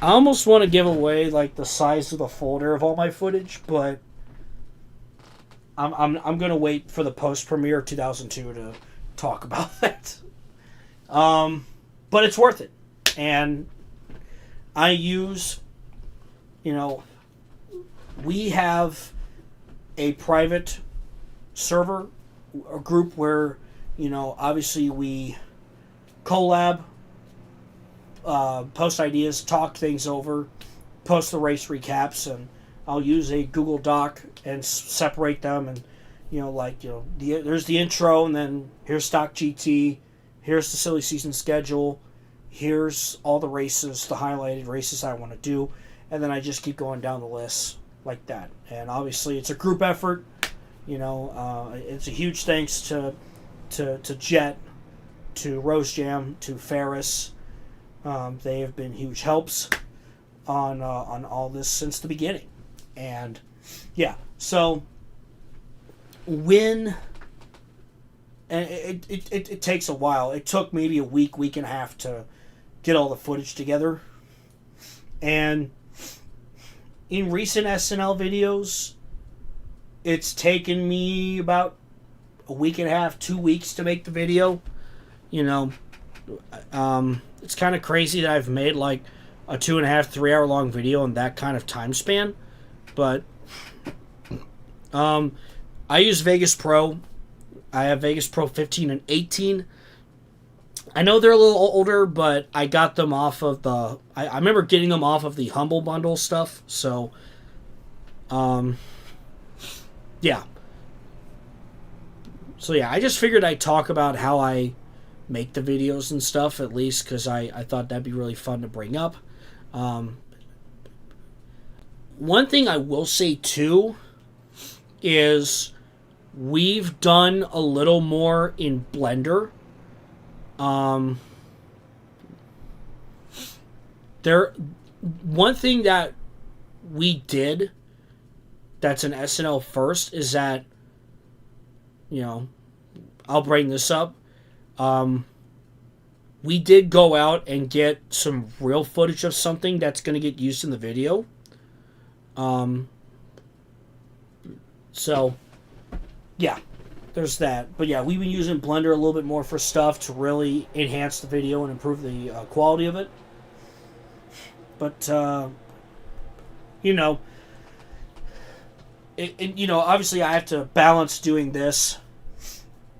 almost want to give away like the size of the folder of all my footage, but I'm gonna wait for the post premiere 2002 to talk about that. But it's worth it, and I use, we have a private server, a group where, obviously we collab, post ideas, talk things over, post the race recaps, and I'll use a Google Doc and separate them, and there's the intro, and then here's Stock GT, here's the silly season schedule, here's all the races, the highlighted races I want to do, and then I just keep going down the list like that. And obviously it's a group effort. It's a huge thanks to Jet, to Rose Jam, to Ferris. They have been huge helps on all this since the beginning. And yeah, so when, and it takes a while. It took maybe a week and a half to get all the footage together. And in recent SNL videos, it's taken me about a week and a half, 2 weeks to make the video. It's kind of crazy that I've made like a 2.5, 3 hour long video in that kind of time span. But I use Vegas Pro. I have Vegas Pro 15 and 18. I know they're a little older, but I got them off of the... I remember getting them off of the Humble Bundle stuff, so... yeah. So yeah, I just figured I'd talk about how I make the videos and stuff, at least, because I thought that'd be really fun to bring up. One thing I will say, too, is we've done a little more in Blender. One thing that we did that's an SNL first is that, you know, I'll bring this up. We did go out and get some real footage of something that's going to get used in the video. So, yeah, there's that. But yeah, we've been using Blender a little bit more for stuff to really enhance the video and improve the quality of it. But, you know, obviously I have to balance doing this,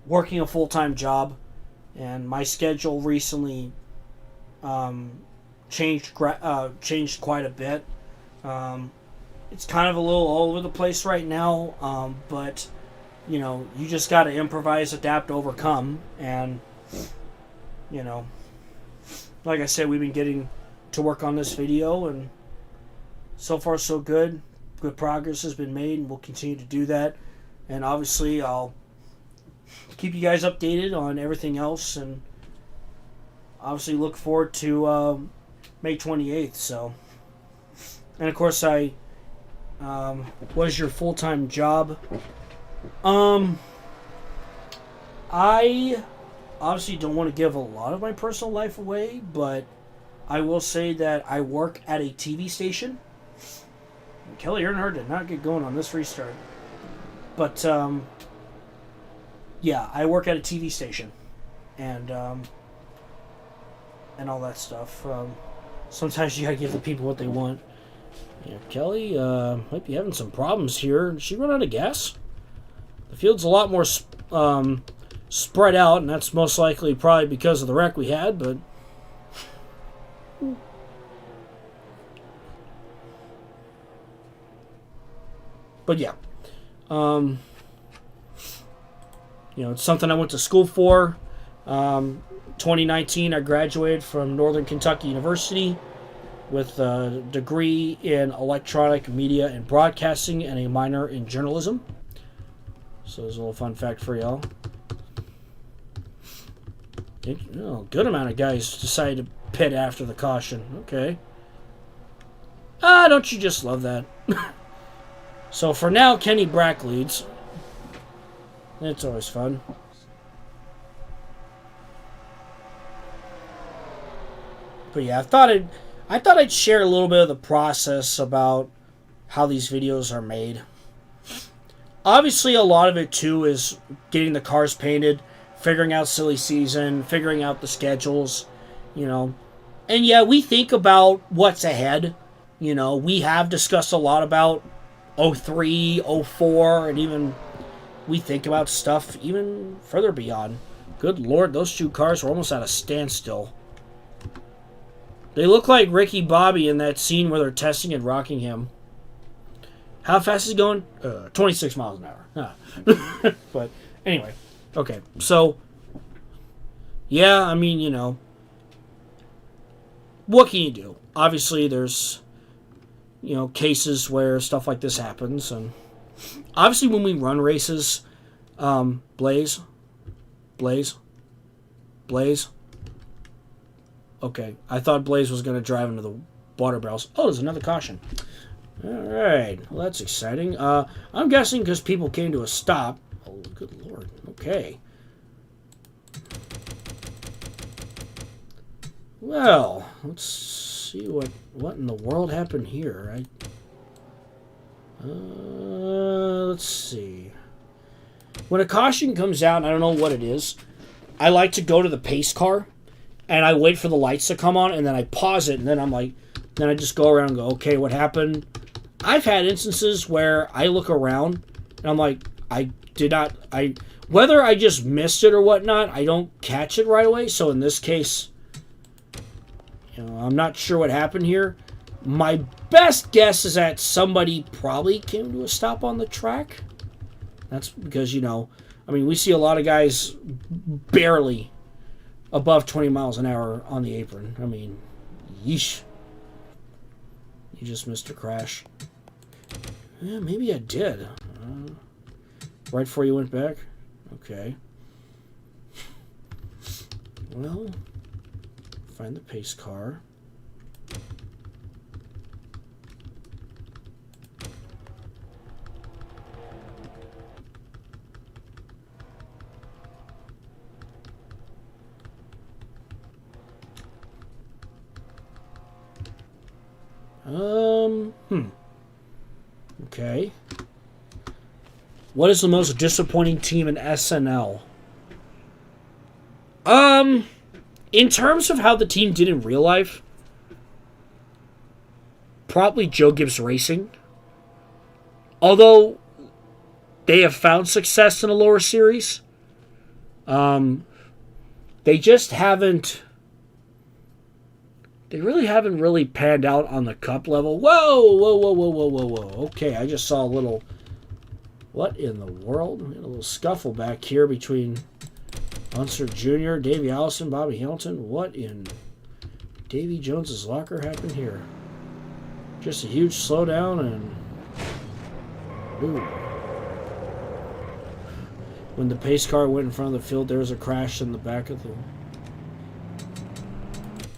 working a full-time job, and my schedule recently changed quite a bit. It's kind of a little all over the place right now, but, you know, you just got to improvise, adapt, overcome, and, you know, like I said, we've been getting to work on this video, and so far so good. Good progress has been made, and we'll continue to do that. And obviously, I'll keep you guys updated on everything else, and obviously look forward to May 28th. So, and of course, what is your full-time job? I obviously don't want to give a lot of my personal life away, but I will say that I work at a TV station. Kelly Earnhardt did not get going on this restart. But, yeah, I work at a TV station. And all that stuff. Sometimes you gotta give the people what they want. Yeah, Kelly might be having some problems here. Did she run out of gas? The field's a lot more spread out, and that's most likely probably because of the wreck we had, but... But yeah, you know, it's something I went to school for. 2019, I graduated from Northern Kentucky University with a degree in electronic media and broadcasting and a minor in journalism. So there's a little fun fact for y'all. A good amount of guys decided to pit after the caution. Okay. Don't you just love that? So for now, Kenny Brack leads. It's always fun. But yeah, I thought I'd share a little bit of the process about how these videos are made. Obviously, a lot of it too is getting the cars painted, figuring out silly season, figuring out the schedules, you know. And yeah, we think about what's ahead. You know, we have discussed a lot about 03, 04, and even we think about stuff even further beyond. Good Lord, those two cars were almost at a standstill. They look like Ricky Bobby in that scene where they're testing at Rockingham. How fast is he going? 26 miles an hour. But anyway, okay. So, yeah, I mean, you know, what can you do? Obviously, there's, you know, cases where stuff like this happens, and obviously when we run races, Blaze. Okay, I thought Blaze was going to drive into the water barrels. Oh, there's another caution. All right, well, that's exciting. I'm guessing because people came to a stop. Oh, good Lord. Okay. Well, let's see what in the world happened here. Let's see. When a caution comes out, and I don't know what it is, I like to go to the pace car, and I wait for the lights to come on, and then I pause it, and then then I just go around and go, okay, what happened? I've had instances where I look around, and I'm like, Whether I just missed it or whatnot, I don't catch it right away. So in this case, I'm not sure what happened here. My best guess is that somebody probably came to a stop on the track. That's because, we see a lot of guys barely above 20 miles an hour on the apron. Yeesh. You just missed a crash. Yeah, maybe I did. Right before you went back? Okay. Well, find the pace car. Okay. What is the most disappointing team in SNL? In terms of how the team did in real life, probably Joe Gibbs Racing. Although they have found success in a lower series, they just haven't. They really haven't really panned out on the cup level. Whoa, whoa, whoa, whoa, whoa, whoa, whoa. Okay, I just saw a little... What in the world? A little scuffle back here between Unser Jr., Davey Allison, Bobby Hamilton. What in Davy Jones's locker happened here? Just a huge slowdown and... Ooh. When the pace car went in front of the field, there was a crash in the back of the...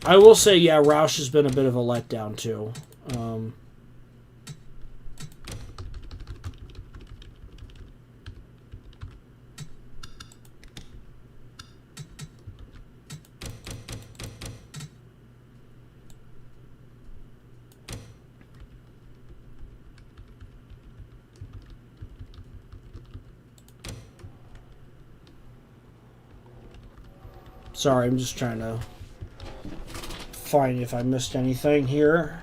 I will say, yeah, Roush has been a bit of a letdown, too. Sorry, I'm just trying to find if I missed anything here.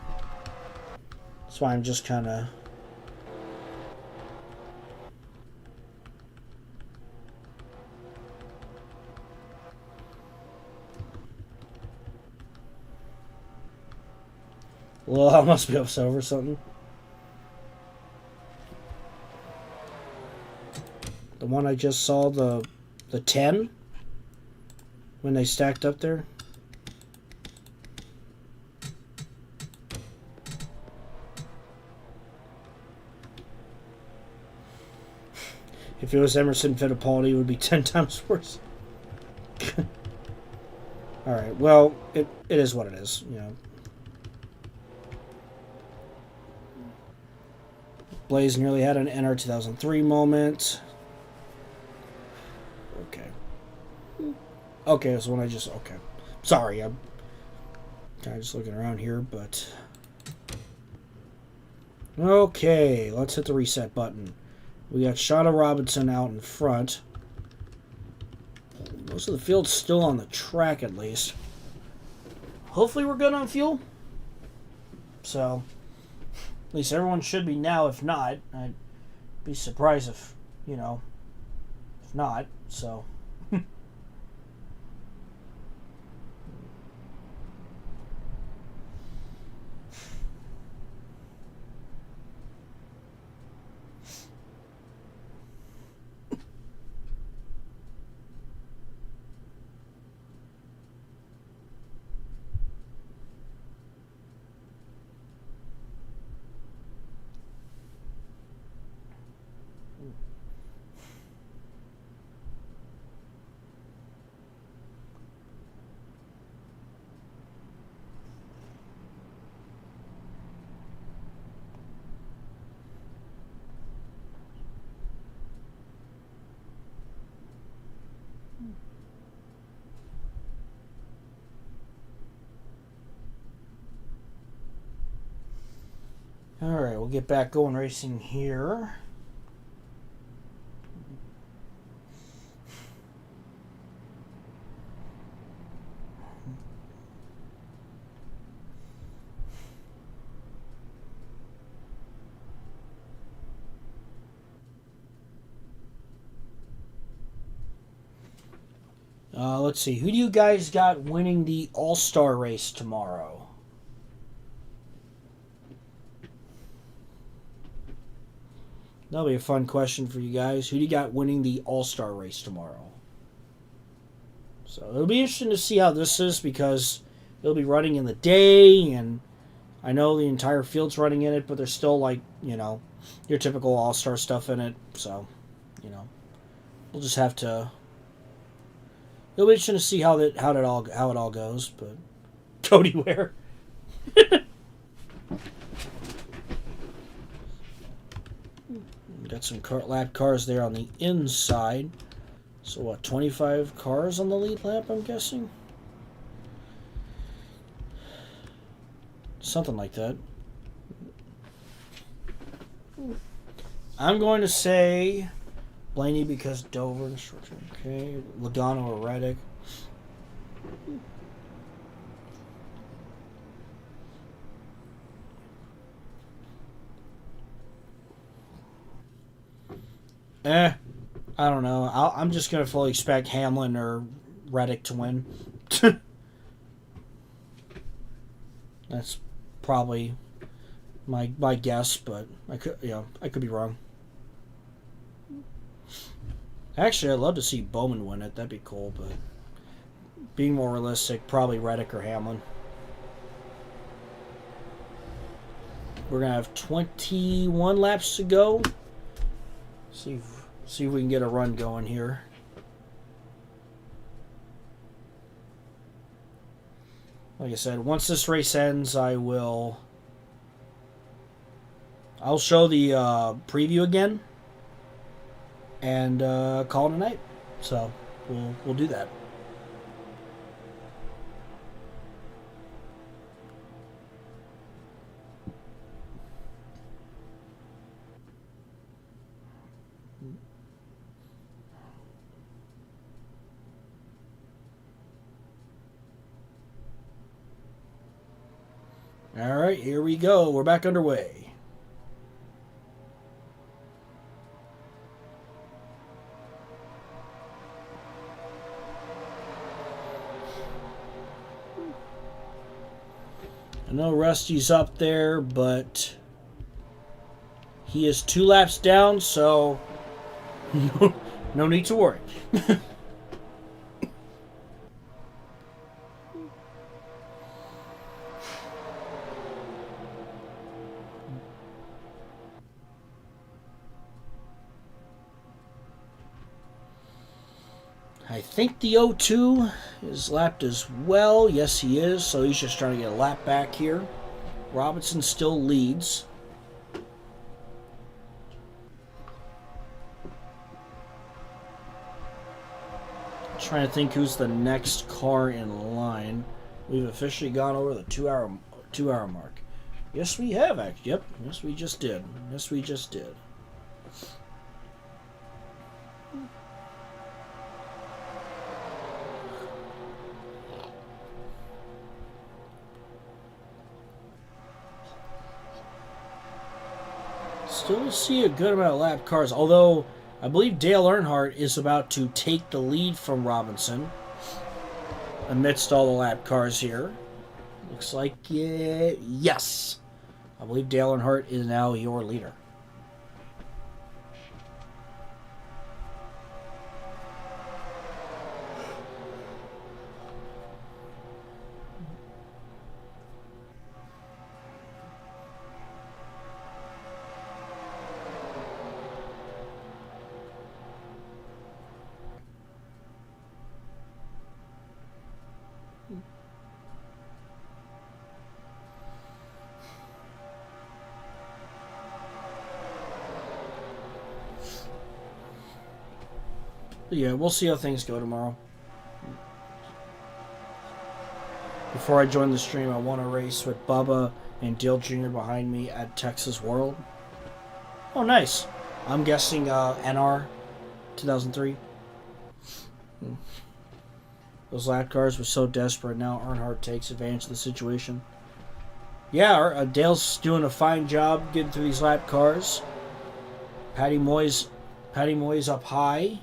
That's why I'm just kind of... Well, I must be upset over something. The one I just saw, the 10, when they stacked up there. If it was Emerson Fittipaldi, it would be 10 times worse. Alright, well, it is what it is, Blaze nearly had an NR 2003 moment. Okay, that's when I just... Okay. Sorry, I'm kind of just looking around here, but... Okay, let's hit the reset button. We got Shauna Robinson out in front. Most of the field's still on the track, at least. Hopefully we're good on fuel. So, at least everyone should be now. If not, I'd be surprised if, if not. So... Alright, we'll get back going racing here. Let's see. Who do you guys got winning the All-Star race tomorrow? That'll be a fun question for you guys. Who do you got winning the All-Star race tomorrow? So it'll be interesting to see how this is because it'll be running in the day, and I know the entire field's running in it, but there's still, like, you know, your typical All-Star stuff in it. So, you know, we'll just have to. It'll be interesting to see how it all goes. But Cody Ware. Got some lap cars there on the inside. So what, 25 cars on the lead lap, I'm guessing? Something like that. I'm going to say Blaney because Dover instruction. Okay, Logano or Reddick. I don't know. I'm just going to fully expect Hamlin or Reddick to win. That's probably my guess, but I could be wrong. Actually, I'd love to see Bowman win it. That'd be cool, but being more realistic, probably Reddick or Hamlin. We're going to have 21 laps to go. See if we can get a run going here. Like I said, once this race ends, I'll show the preview again and call it a night. So we'll do that. All right, here we go. We're back underway. I know Rusty's up there, but he is 2 laps down, so no need to worry. I think the O2 is lapped as well. Yes, he is. So he's just trying to get a lap back here. Robinson still leads. Trying to think who's the next car in line. We've officially gone over the 2 hour mark. Yes, we have, actually. Yep. Yes, we just did. Yes, we just did. Still see a good amount of lap cars, although I believe Dale Earnhardt is about to take the lead from Robinson amidst all the lap cars here. Looks like, yes. I believe Dale Earnhardt is now your leader. Yeah, we'll see how things go tomorrow. Before I join the stream, I won a race with Bubba and Dale Jr. behind me at Texas World. Oh, nice. I'm guessing NR 2003. Those lap cars were so desperate. Now Earnhardt takes advantage of the situation. Yeah, Dale's doing a fine job getting through these lap cars. Patty Moy's up high.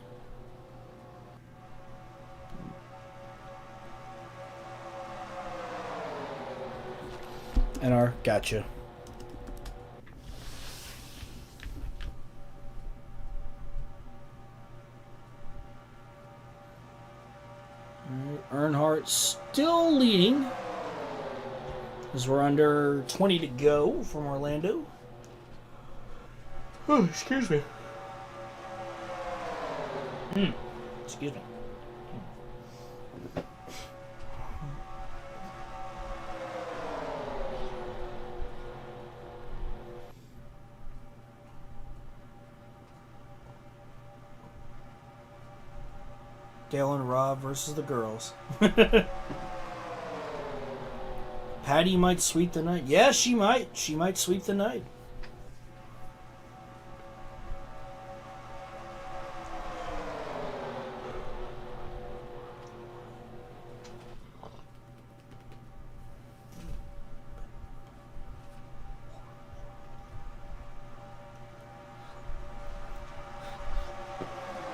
NR, gotcha. Alright, Earnhardt still leading as we're under 20 to go from Orlando. Oh, excuse me. Excuse me. Dale and Rob versus the girls. Patty might sweep the night. Yeah, she might. She might sweep the night.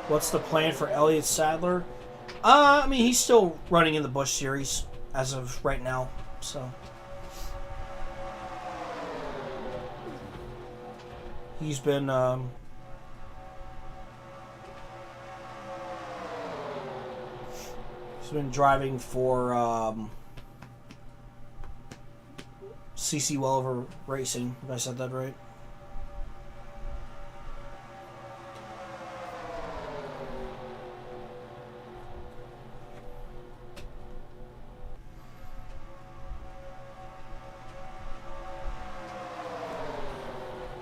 What's the plan for Elliott Sadler? I mean, he's still running in the Busch Series as of right now, so he's been driving for CC Welliver Racing. If I said that right.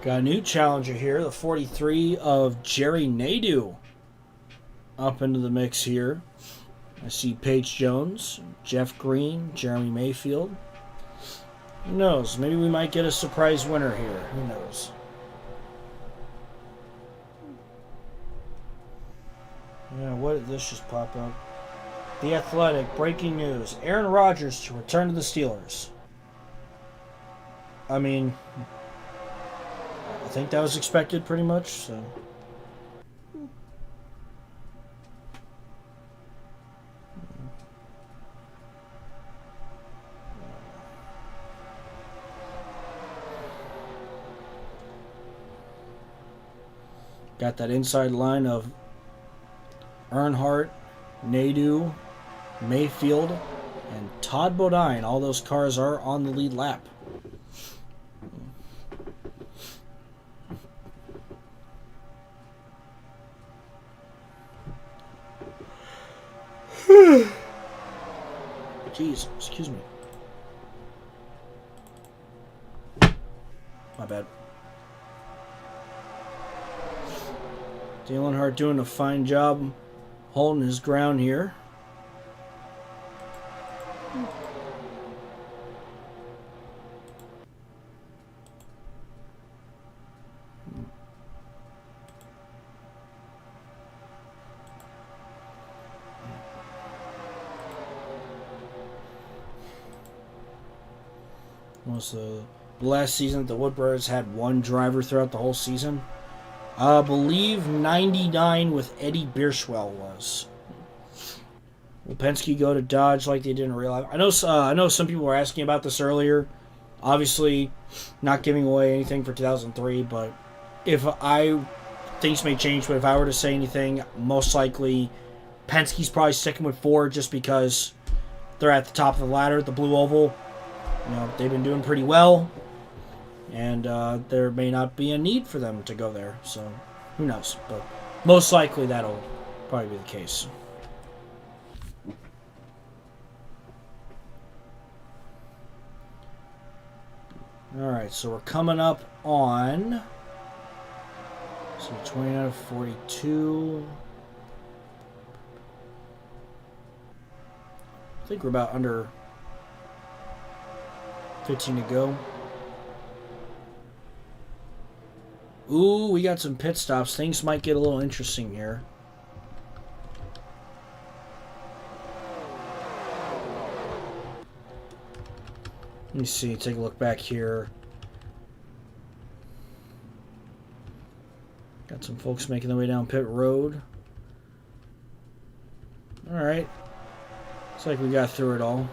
Got a new challenger here, the 43 of Jerry Nadeau up into the mix here. I see Paige Jones, Jeff Green, Jeremy Mayfield. Who knows? Maybe we might get a surprise winner here. Who knows? Yeah, what did this just pop up? The Athletic, breaking news. Aaron Rodgers to return to the Steelers. I mean, I think that was expected pretty much, so. Got that inside line of Earnhardt, Nadeau, Mayfield, and Todd Bodine. All those cars are on the lead lap. Jeez, excuse me. My bad. Dale Earnhardt doing a fine job holding his ground here. Was the last season the Wood Brothers had one driver throughout the whole season? I believe 99 with Eddie Bierschwell was. Will Penske go to Dodge like they didn't realize? I know some people were asking about this earlier. Obviously, not giving away anything for 2003, but things may change, but if I were to say anything, most likely Penske's probably sticking with Ford just because they're at the top of the ladder, the Blue Oval. You know, they've been doing pretty well, and there may not be a need for them to go there, so who knows, but most likely that'll probably be the case. Alright, so we're coming up on 29 out of 42. I think we're about under 15 to go. Ooh, we got some pit stops. Things might get a little interesting here. Let me see. Take a look back here. Got some folks making their way down pit road. Alright. Looks like we got through it all.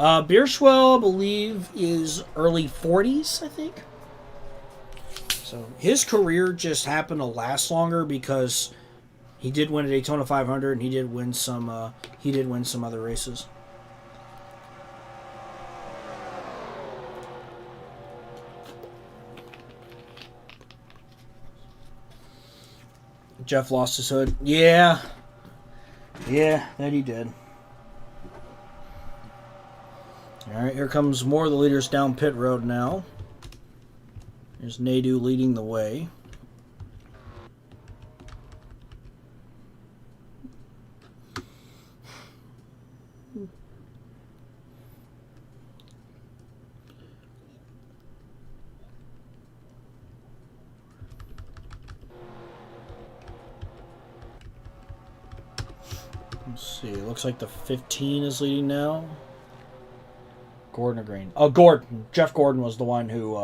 Bierschwell, I believe, is early 40s, I think. So his career just happened to last longer because he did win a Daytona 500 and he did win some other races. Jeff lost his hood. Yeah, that he did. All right, here comes more of the leaders down pit road now. There's Nadeau leading the way. Let's see. It looks like the 15 is leading now. Gordon or Green? Oh, Gordon. Jeff Gordon was the one who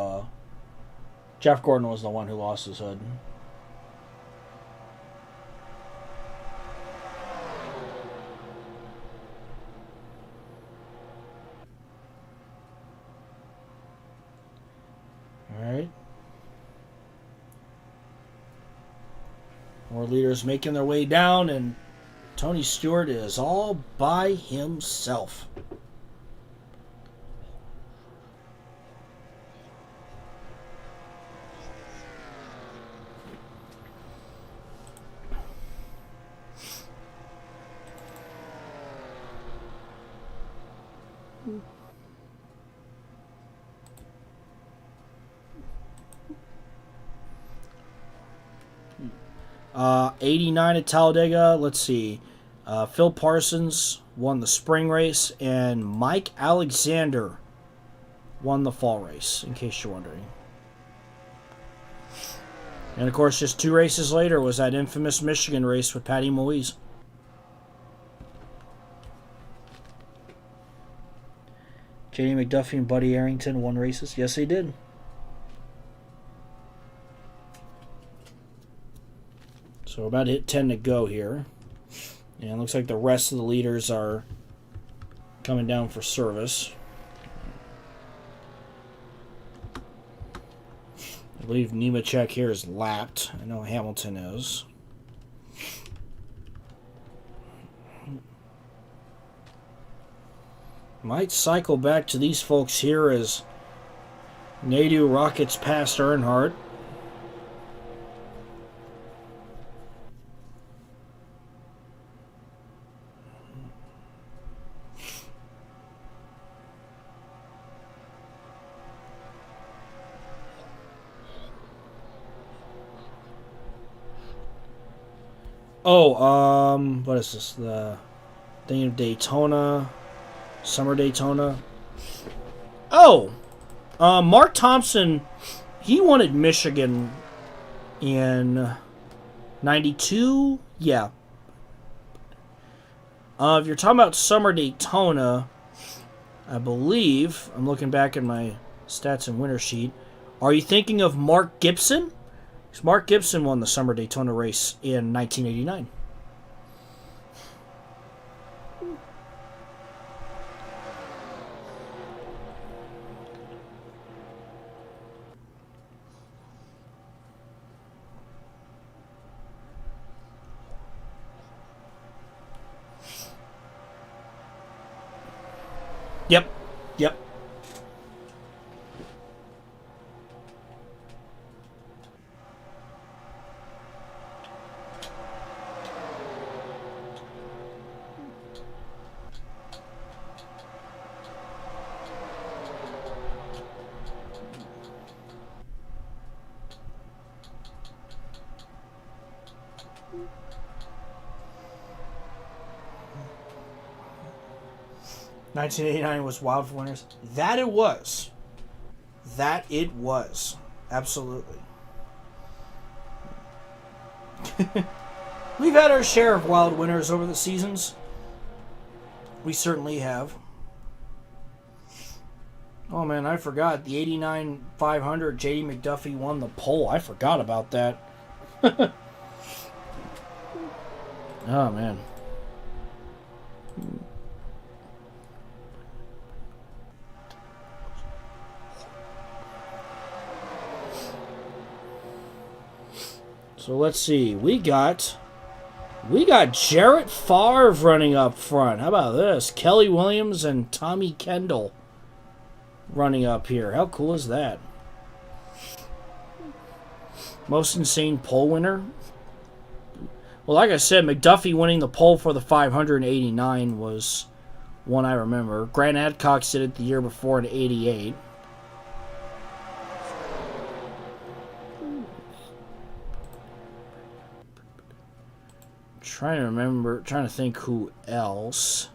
lost his hood. All right. More leaders making their way down, and Tony Stewart is all by himself. '89 at Talladega. Let's see. Phil Parsons won the spring race, and Mike Alexander won the fall race, in case you're wondering. And of course, just 2 races later was that infamous Michigan race with Patty Moise. J.D. McDuffie and Buddy Arrington won races. Yes, they did. So we're about to hit 10 to go here. And it looks like the rest of the leaders are coming down for service. I believe Nemechek here is lapped. I know Hamilton is. Might cycle back to these folks here as Nadeau rockets past Earnhardt. What is this? The thing of Daytona, Summer Daytona. Mark Thompson, he wanted Michigan in '92. Yeah. If you're talking about Summer Daytona, I believe I'm looking back at my stats and winner sheet. Are you thinking of Mark Gibson? Mark Gibson won the Summer Daytona race in 1989. Yep. 1989 was wild for winners. That it was. Absolutely. We've had our share of wild winners over the seasons. We certainly have. Oh man, I forgot. The 89 500, J.D. McDuffie won the pole. I forgot about that. Oh man. So let's see. We got Jarrett Favre running up front. How about this? Kelly Williams and Tommy Kendall running up here. How cool is that? Most insane pole winner. Well, like I said, McDuffie winning the pole for the 589 was one I remember. Grant Adcock did it the year before in 88. Trying to think who else.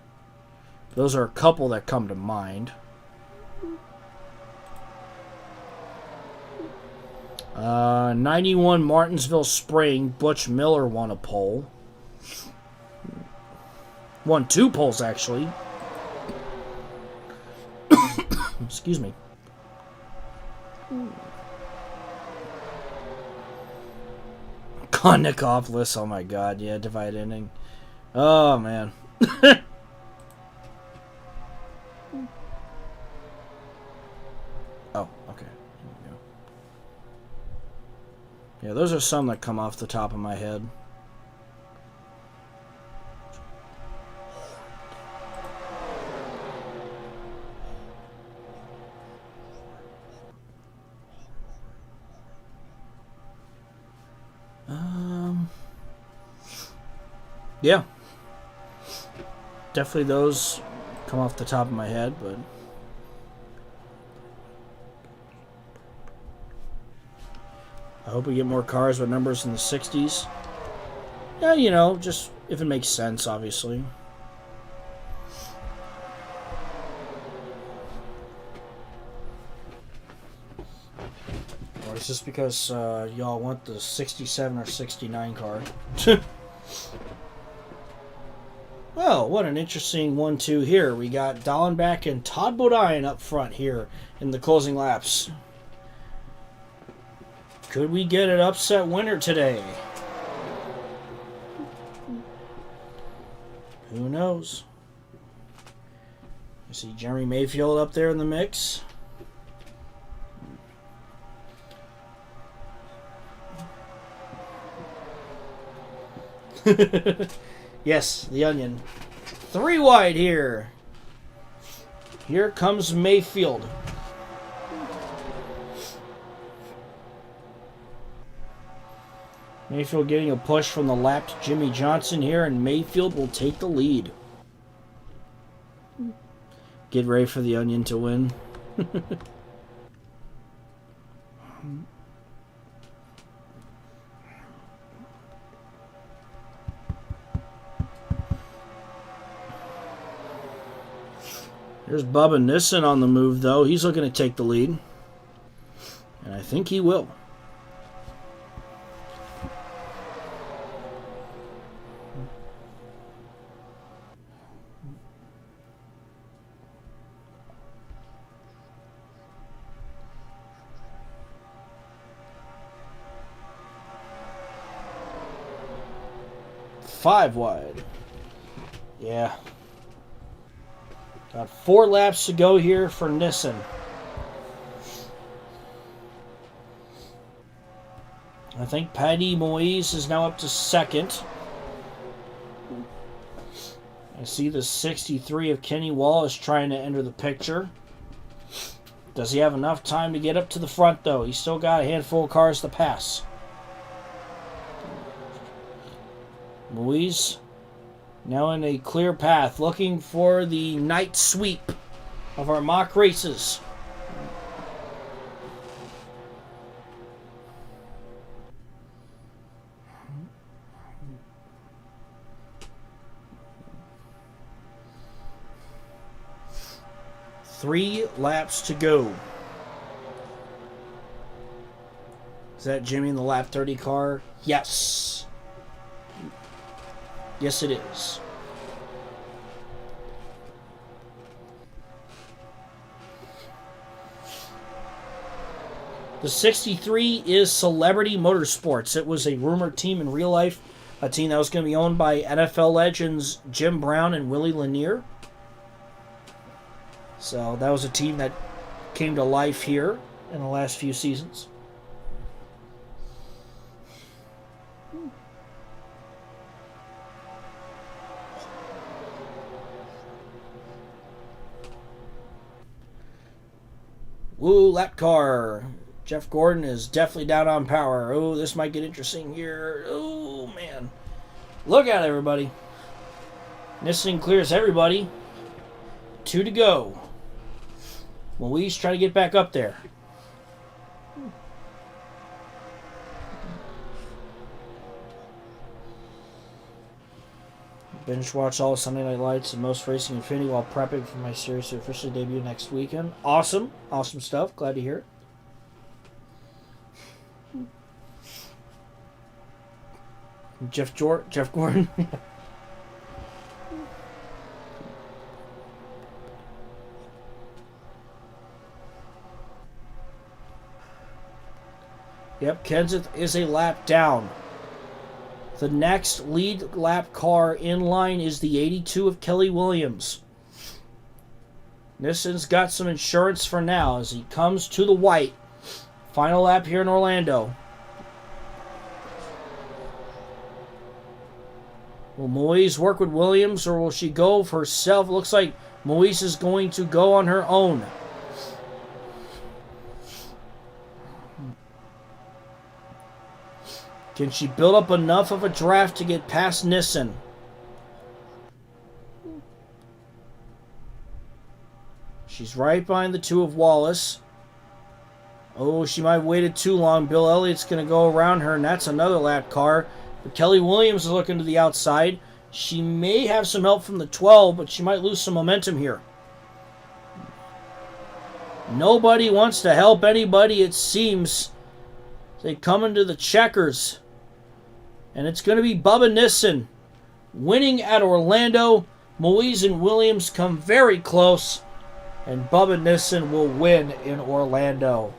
Those are a couple that come to mind. 91 Martinsville Spring, Butch Miller won a pole. Won 2 poles, actually. Excuse me. Konnikovlis, oh my god, yeah, divide ending. Oh, man. Oh, okay. Here we go. Yeah, those are some that come off the top of my head. Yeah. Definitely those come off the top of my head, but I hope we get more cars with numbers in the 60s. Yeah, you know, just if it makes sense, obviously. Or it's just because y'all want the 67 or 69 car. Well, what an interesting 1-2 here. We got Dallenbach and Todd Bodine up front here in the closing laps. Could we get an upset winner today? Who knows? I see Jeremy Mayfield up there in the mix. Yes, the Onion. 3 wide here. Here comes Mayfield. Mayfield getting a push from the lapped Jimmy Johnson here, and Mayfield will take the lead. Get ready for the Onion to win. There's Bubba Nissen on the move, though. He's looking to take the lead. And I think he will. Five wide. Yeah. Got 4 laps to go here for Nissen. I think Paddy Moise is now up to second. I see the 63 of Kenny Wallace trying to enter the picture. Does he have enough time to get up to the front, though? He's still got a handful of cars to pass. Moise now in a clear path, looking for the night sweep of our mock races. Three laps to go. Is that Jimmy in the lap 30 car? Yes. Yes, it is. The 63 is Celebrity Motorsports. It was a rumored team in real life, a team that was going to be owned by NFL legends Jim Brown and Willie Lanier. So that was a team that came to life here in the last few seasons. Woo, lap car. Jeff Gordon is definitely down on power. Oh, this might get interesting here. Oh, man. Look out, everybody. Nissan clears everybody. 2 to go. Moise trying to get back up there. Binge watch all of Sunday Night Lights and most Racing Infinity while prepping for my series to officially debut next weekend. Awesome. Awesome stuff. Glad to hear it. Jeff Gordon. Yep, Kenseth is a lap down. The next lead lap car in line is the 82 of Kelly Williams. Nissan's got some insurance for now as he comes to the white. Final lap here in Orlando. Will Moise work with Williams or will she go for herself? Looks like Moise is going to go on her own. Can she build up enough of a draft to get past Nissan? She's right behind the 2 of Wallace. Oh, she might have waited too long. Bill Elliott's going to go around her, and that's another lap car. But Kelly Williams is looking to the outside. She may have some help from the 12, but she might lose some momentum here. Nobody wants to help anybody, it seems. They come into the checkers. And it's going to be Bubba Nissan winning at Orlando. Moise and Williams come very close. And Bubba Nissan will win in Orlando.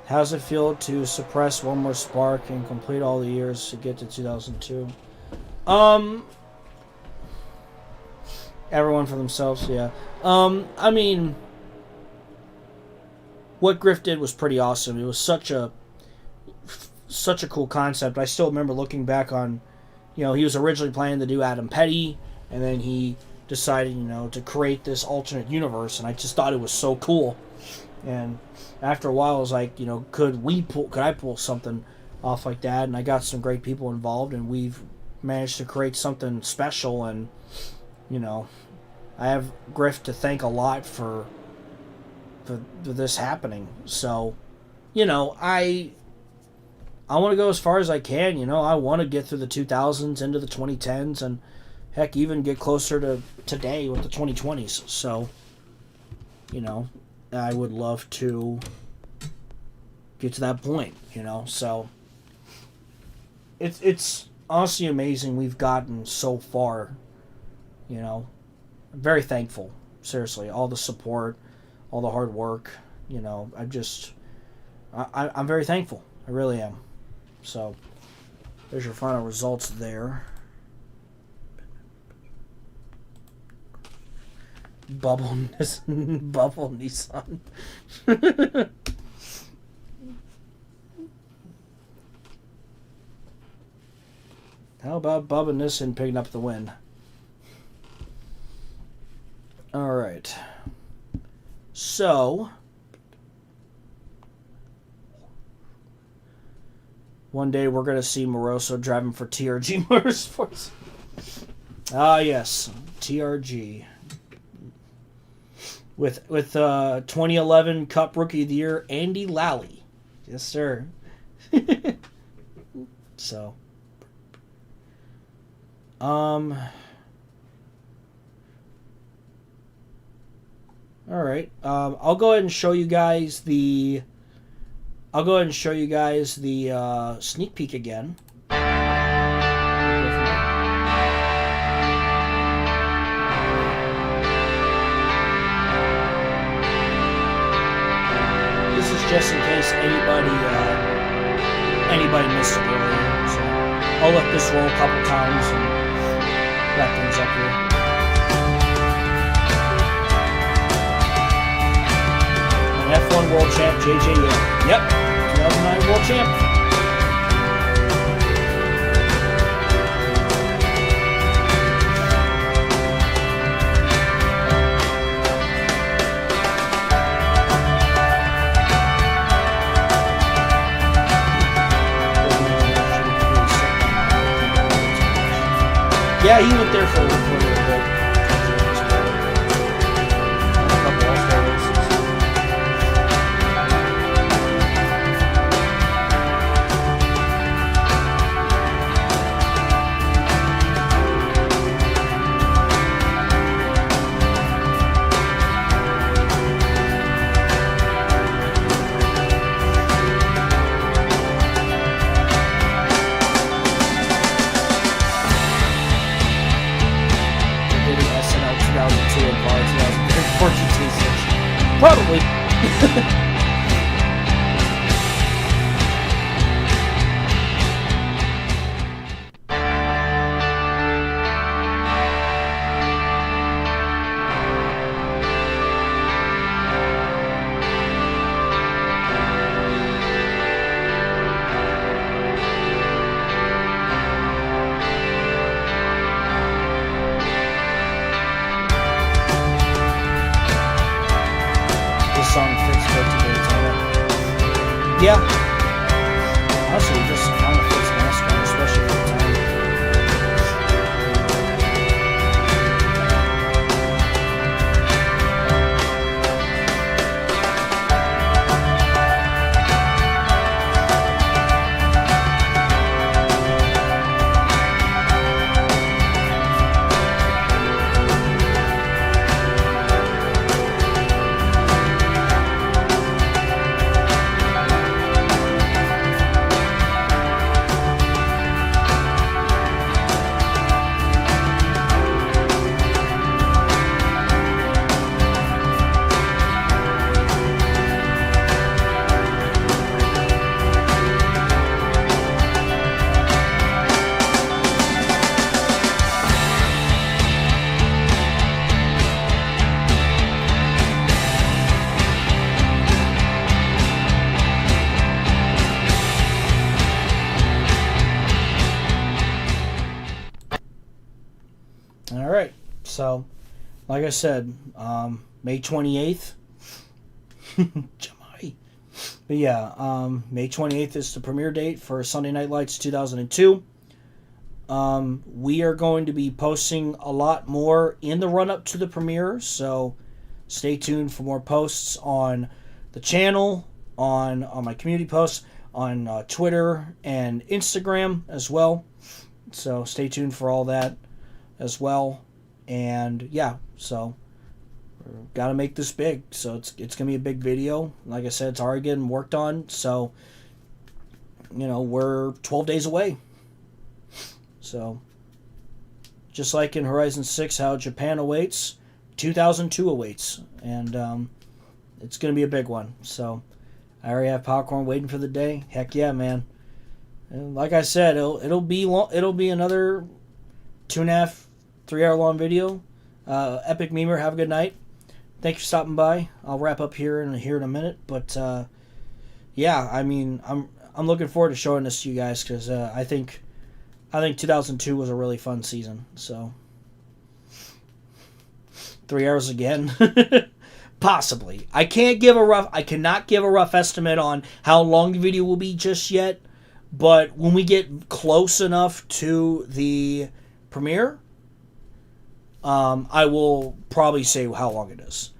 How's it feel to suppress one more spark and complete all the years to get to 2002? Everyone for themselves, yeah. I mean, what Griff did was pretty awesome. It was such a cool concept. I still remember looking back on, he was originally planning to do Adam Petty, and then he decided, to create this alternate universe, and I just thought it was so cool. And after a while, I was like, could I pull something off like that? And I got some great people involved, and we've managed to create something special. And I have Griff to thank a lot for this happening. So, I want to go as far as I can. I want to get through the 2000s into the 2010s, and heck, even get closer to today with the 2020s. So, I would love to get to that point, So it's honestly amazing we've gotten so far, I'm very thankful. Seriously, all the support, all the hard work, I'm very thankful. I really am. So there's your final results there. Bubble Nissan. How about Bubba Nissan picking up the win? All right. So, one day we're going to see Moroso driving for TRG Motorsports. Ah, yes. TRG. With 2011 Cup Rookie of the Year, Andy Lally. Yes, sir. So. All right. I'll go ahead and show you guys the sneak peek again. This is just in case anybody missed it earlier. So I'll let this roll a couple times and wrap things up here. F1 World Champ, JJ Yale. Yep, 2009 World Champ. he went there for a little bit. A couple All-Star races. SNL 2002 and Bar 2014 Probably. This song fits good to Daytona. Yeah. Honestly, it just kind of fits NASCAR, especially for the time. All right. So, like I said, May 28th. Jamai. But yeah, May 28th is the premiere date for Sunday Night Lights 2002. We are going to be posting a lot more in the run-up to the premiere, so stay tuned for more posts on the channel, on my community posts, on Twitter and Instagram as well. So stay tuned for all that as well. And yeah, so got to make this big. So it's going to be a big video. Like I said, it's already getting worked on. So, you know, we're 12 days away. So, just like in Horizon 6, how Japan awaits, 2002 awaits. And it's going to be a big one. So, I already have popcorn waiting for the day. Heck yeah, man. And like I said, it'll be another 2.5, 3 hour long video. Epic Memer, have a good night. Thanks for stopping by. I'll wrap up here in a minute. But yeah, I mean, I'm looking forward to showing this to you guys because I think 2002 was a really fun season. So 3 hours again, possibly. I cannot give a rough estimate on how long the video will be just yet. But when we get close enough to the premiere, I will probably say how long it is.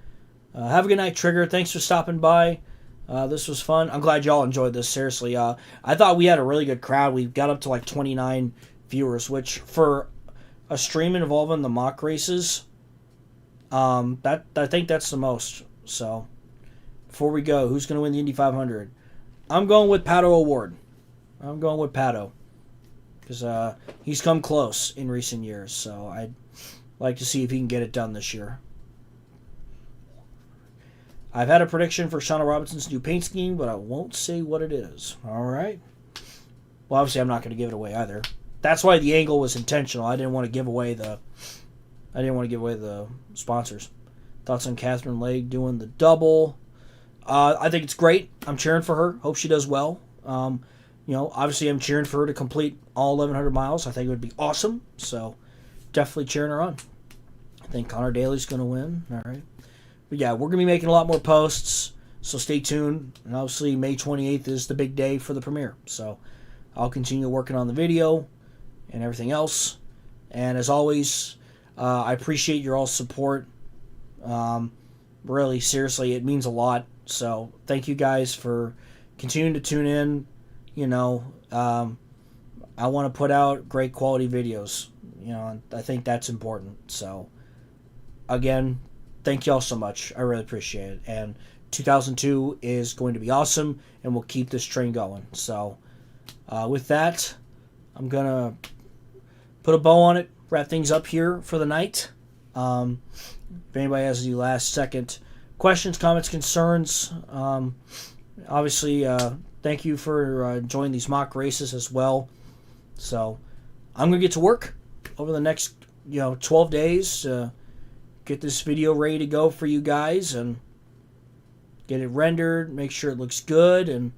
Have a good night, Trigger. Thanks for stopping by. This was fun. I'm glad y'all enjoyed this. Seriously, I thought we had a really good crowd. We got up to like 29 viewers, which for a stream involving the mock races, I think that's the most. So, before we go, who's going to win the Indy 500? I'm going with Pato O'Ward. I'm going with Pato because he's come close in recent years. So I'd like to see if he can get it done this year. I've had a prediction for Shauna Robinson's new paint scheme, but I won't say what it is. All right. Well, obviously, I'm not going to give it away either. That's why the angle was intentional. I didn't want to give away the sponsors. Thoughts on Catherine Legge doing the double? I think it's great. I'm cheering for her. Hope she does well. Obviously, I'm cheering for her to complete all 1,100 miles. I think it would be awesome. So, definitely cheering her on. I think Connor Daly's going to win. All right. But yeah, we're going to be making a lot more posts, so stay tuned. And obviously, May 28th is the big day for the premiere. So I'll continue working on the video and everything else. And as always, I appreciate your all support. Really, seriously, it means a lot. So thank you guys for continuing to tune in. You know, I want to put out great quality videos. You know, and I think that's important. So again, thank y'all so much. I really appreciate it. And 2002 is going to be awesome, and we'll keep this train going. So with that, I'm going to put a bow on it, wrap things up here for the night. If anybody has any last second questions, comments, concerns, obviously, thank you for joining these mock races as well. So I'm going to get to work over the next 12 days to get this video ready to go for you guys and get it rendered, make sure it looks good, and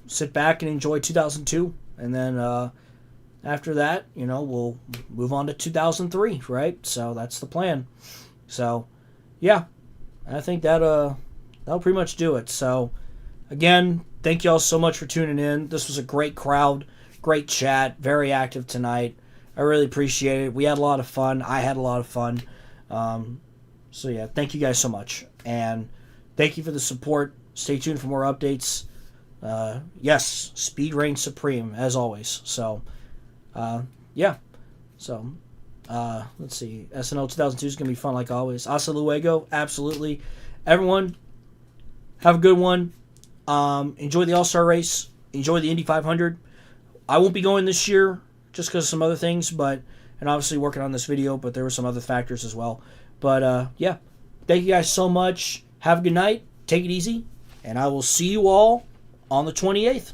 sit back and enjoy 2002. And then after that, we'll move on to 2003, right? So that's the plan. So yeah, I think that'll pretty much do it. So again, thank y'all so much for tuning in. This was a great crowd, great chat, very active tonight. I really appreciate it. We had a lot of fun. I had a lot of fun. So yeah, thank you guys so much. And thank you for the support. Stay tuned for more updates. Yes, speed reigns supreme, as always. So, yeah. So, let's see. SNL 2002 is going to be fun like always. Hasta luego. Absolutely. Everyone, have a good one. Enjoy the All-Star race. Enjoy the Indy 500. I won't be going this year just because of some other things, and obviously working on this video, but there were some other factors as well. But, yeah. Thank you guys so much. Have a good night. Take it easy. And I will see you all on the 28th.